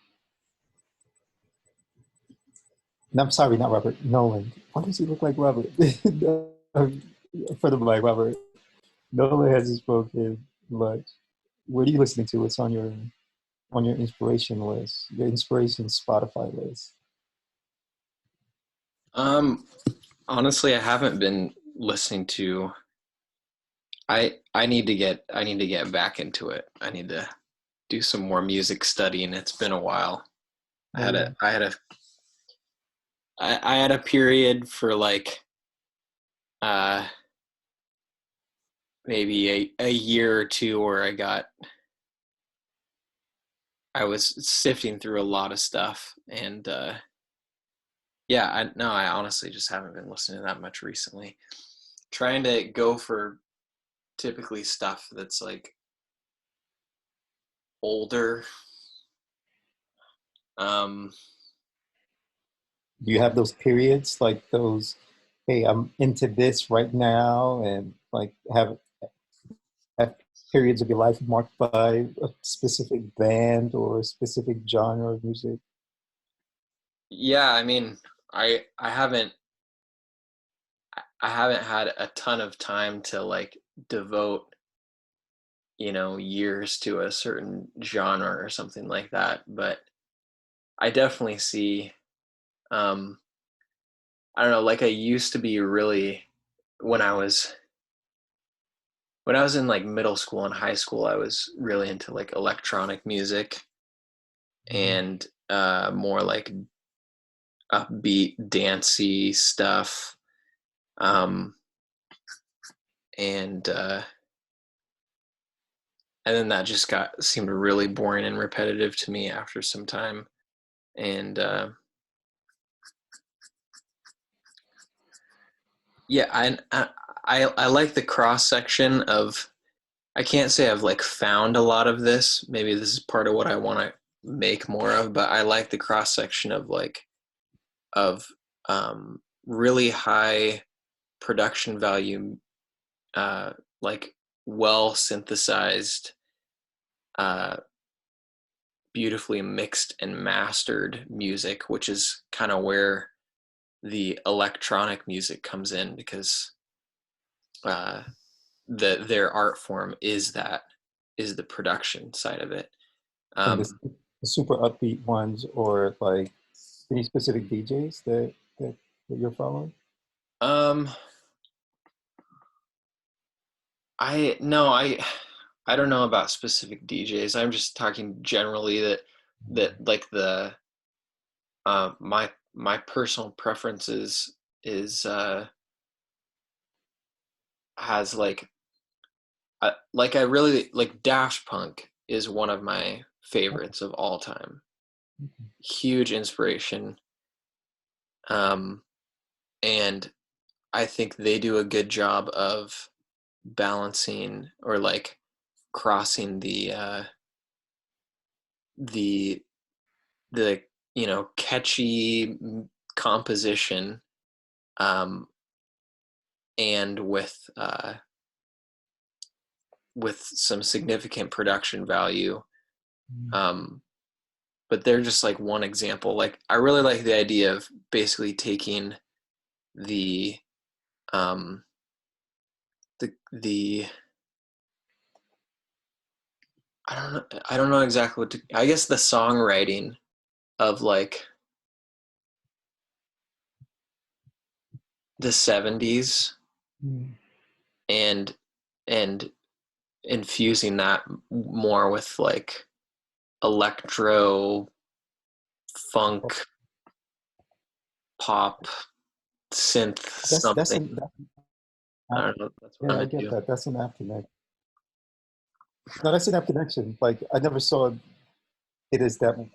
No, I'm sorry, not Robert. Nolan. Why does he look like Robert? For the mic, Robert. Nolan hasn't spoken much. What are you listening to? What's on your inspiration list? Your inspiration Spotify list. Honestly, I haven't been listening to. I need to get back into it. I need to do some more music studying. It's been a while. I had a period for like maybe a year or two where I was sifting through a lot of stuff, and I honestly just haven't been listening to that much recently. Trying to go for typically stuff that's like older. Do you have those periods, like those, hey, I'm into this right now, and like have periods of your life marked by a specific band or a specific genre of music? Yeah, I mean, I haven't had a ton of time to like devote, years to a certain genre or something like that, but I definitely see I don't know, like I used to be really when I was in like middle school and high school, I was really into like electronic music and more like upbeat, dancey stuff. Um, and then that just seemed really boring and repetitive to me after some time. And I like the cross section of. I can't say I've like found a lot of this. Maybe this is part of what I want to make more of, but I like the cross section of of really high production value, like well synthesized, uh, beautifully mixed and mastered music, which is kind of where the electronic music comes in, because their art form is the production side of it. And the super upbeat ones, or like any specific DJs that you're following? Um, I no, I don't know about specific DJs. I'm just talking generally that like the my personal preferences is has like I really like Daft Punk is one of my favorites of all time. Huge inspiration. And I think they do a good job of balancing or like crossing the catchy composition and with some significant production value. But they're just like one example. Like I really like the idea of basically taking the the I don't know exactly I guess the songwriting of like the 70s and and infusing that more with like electro funk pop synth something. I don't know. That's what Yeah, I'm I get into. that. That's an app connection. No, that's an app connection. Like I never saw it as that.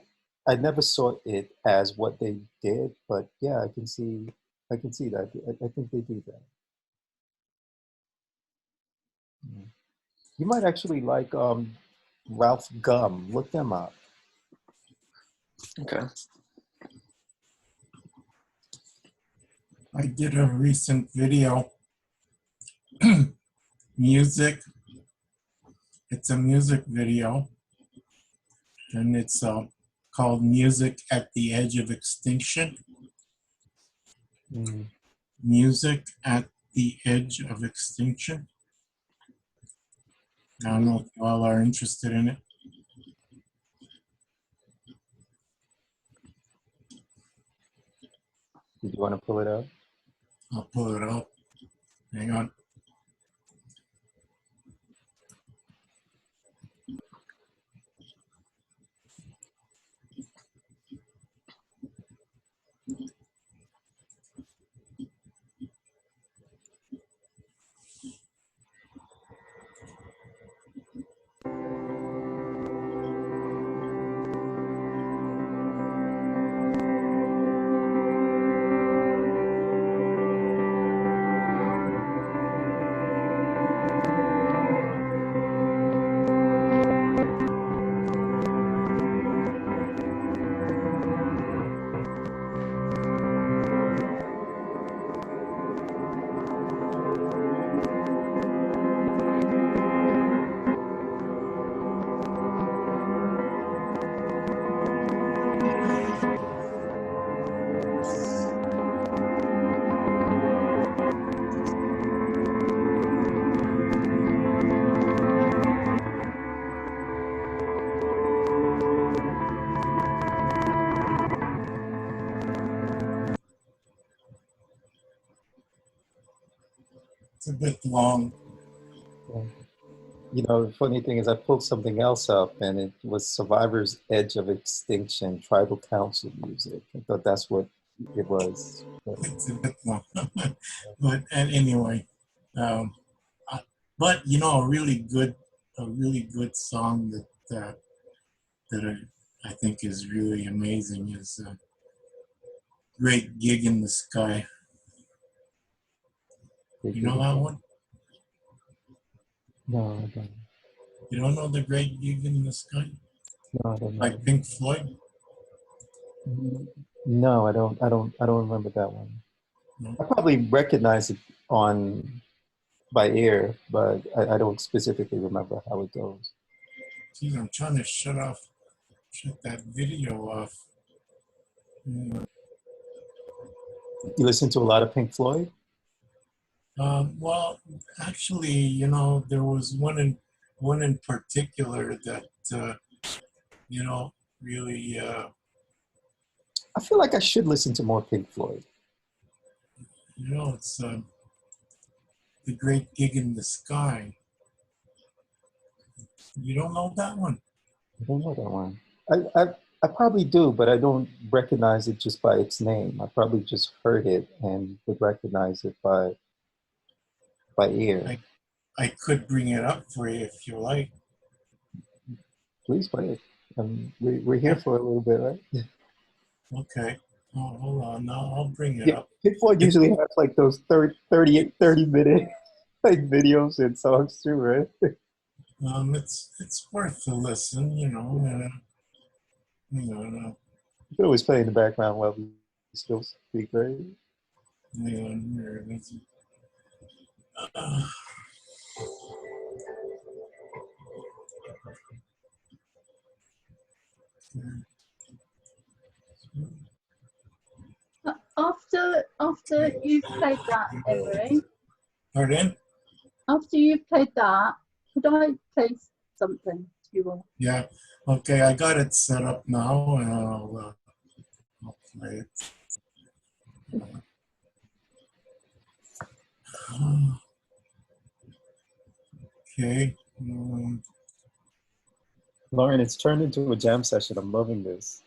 I never saw it as what they did, but yeah, I can see that. I think they do that. You might actually like Ralph Gum. Look them up. Okay. I did a recent video, music. It's a music video, and it's called Music at the Edge of Extinction. Mm. Music at the Edge of Extinction. I don't know if you all are interested in it. Did you want to pull it up? I'll pull it up. Hang on. It's a bit long. Yeah. You know, the funny thing is I pulled something else up and it was Survivor's Edge of Extinction Tribal Council music. I thought that's what it was. It's a bit long. But and anyway, um, but you know, a really good song that I think is really amazing is "Great Gig in the Sky." You know that one? No, I don't. You don't know the Great Gig in the Sky? No, I don't know. Like Pink Floyd? No, I don't remember that one. No? I probably recognize it on by ear, but I don't specifically remember how it goes. Geez, I'm trying to shut that video off. Yeah. You listen to a lot of Pink Floyd? Well, actually, you know, there was one in particular that you know, really I feel like I should listen to more Pink Floyd. you know, it's The Great Gig in the Sky. You don't know that one? I don't know that one. I probably do, but I don't recognize it just by its name. I probably just heard it and would recognize it by ear. I could bring it up for you if you like. Please play it. We're here for a little bit, right? Okay. Oh, hold on. Now I'll bring it Yeah, up. Pink Floyd usually has like those 30-minute like videos and songs too, right? It's worth a listen, you know. Hang on, You can always play in the background while we still speak, right? hang on here. After you've played that, Imre, Pardon? after you've played that, could I play something to you all? Yeah. Okay, I got it set up now, and I'll play it. Okay. Lauren, it's turned into a jam session. I'm loving this.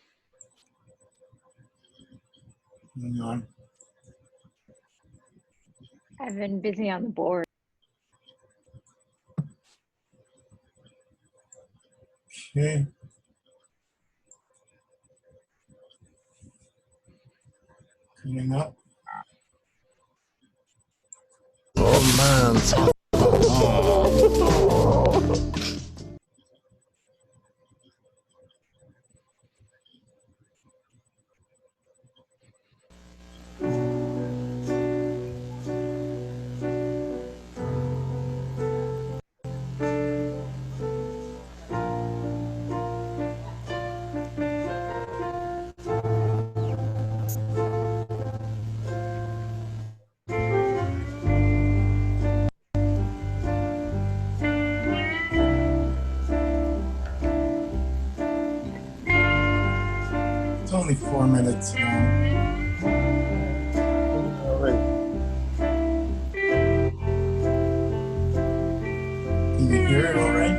Hang on. I've been busy on the board. Okay. Coming up. Romance. only 4 minutes now. All right. Can you hear it all right?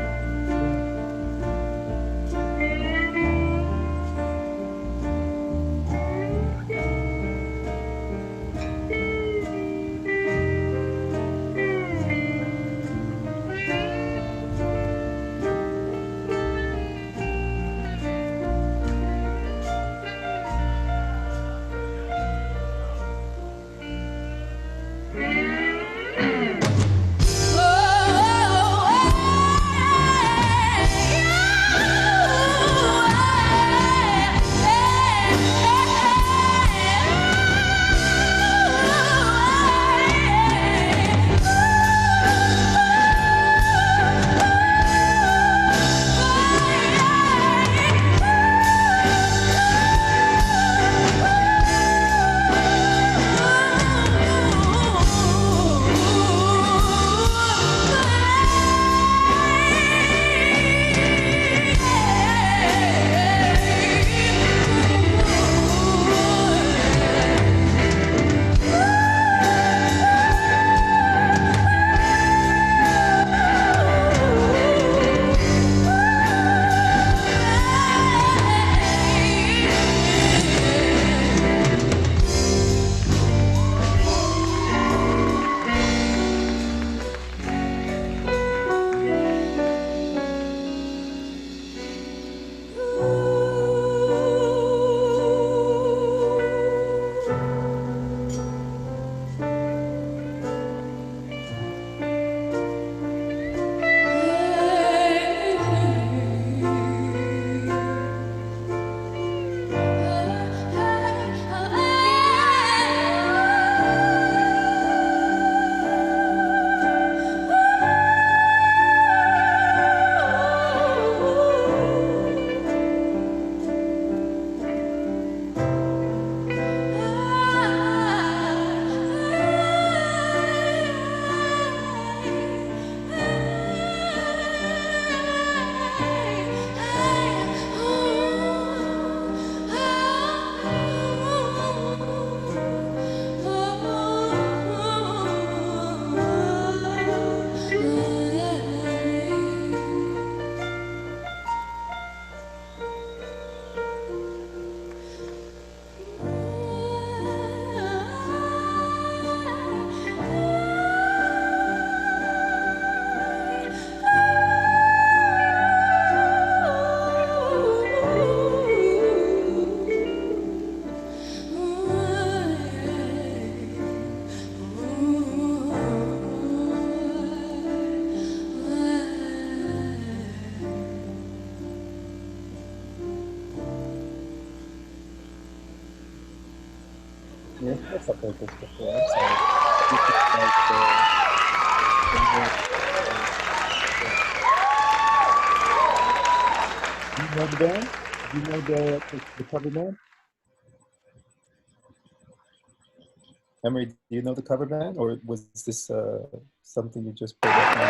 Yeah, that's something like this before. I'm sorry. You could, do you know the band? Do you know the cover band? Emery, do you know the cover band, or was this something you just put up on?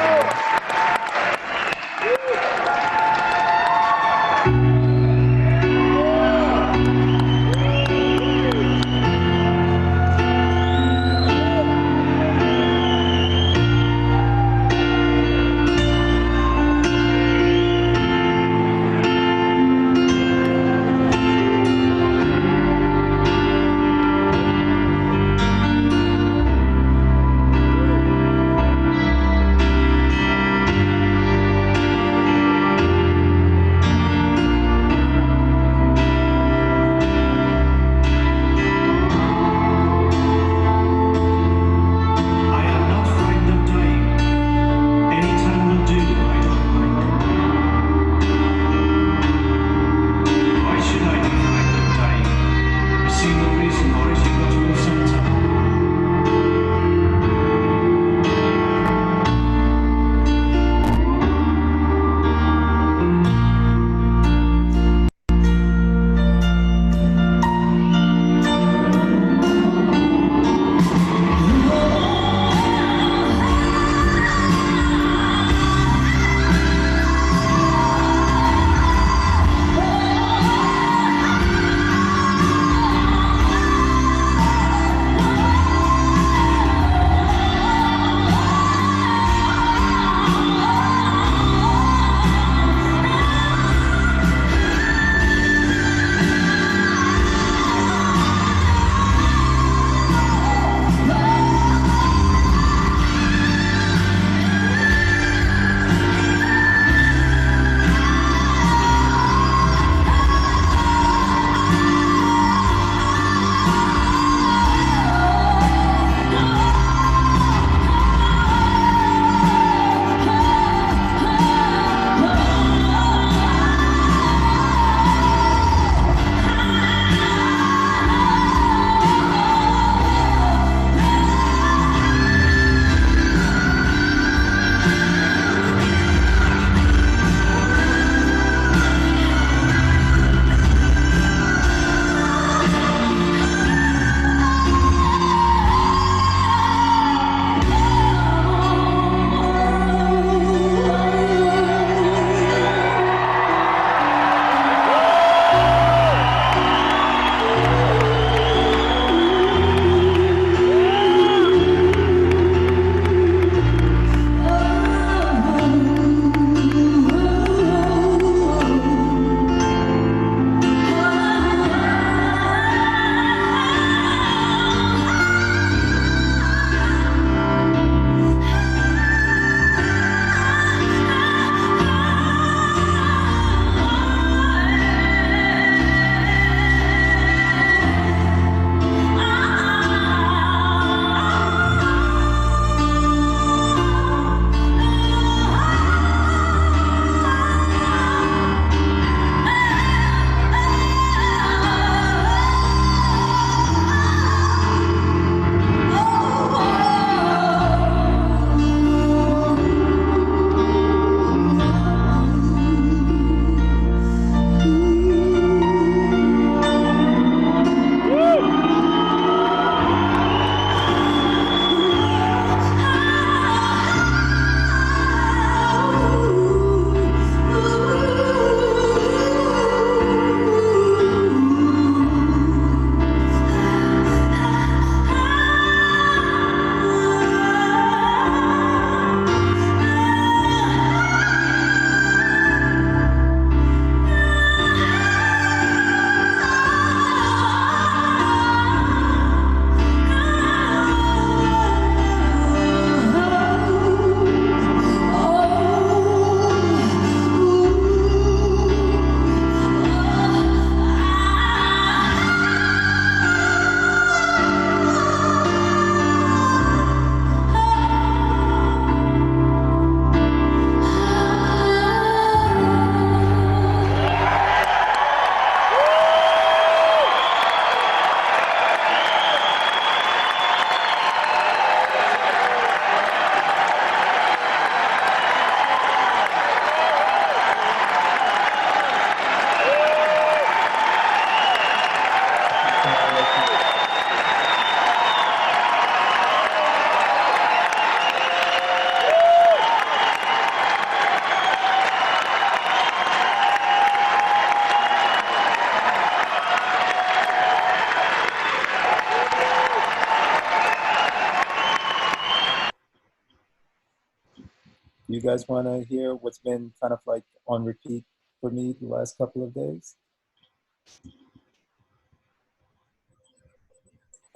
You guys want to hear what's been kind of like on repeat for me the last couple of days?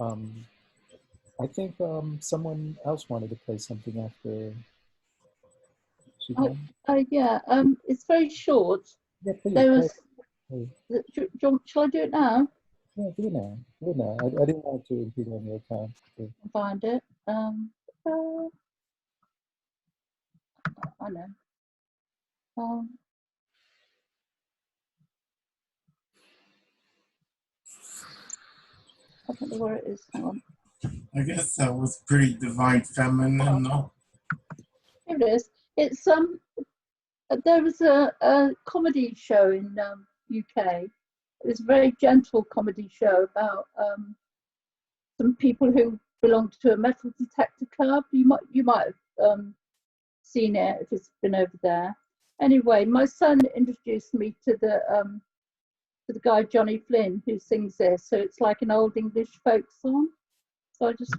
I think someone else wanted to play something after she done. Yeah, it's very short. Yeah, please. There was. Hey. Shall I do it now? Yeah, do it now. Do it now. I didn't want to impede on your time. Okay. Find it. I know. I don't know where it is. Hang on. I guess that was pretty divine feminine, no? Here it is. It's there was a comedy show in UK. It was a very gentle comedy show about some people who belong to a metal detector club. You might have seen it if it's been over there. Anyway, my son introduced me to the guy Johnny Flynn who sings this. So it's like an old English folk song. So I just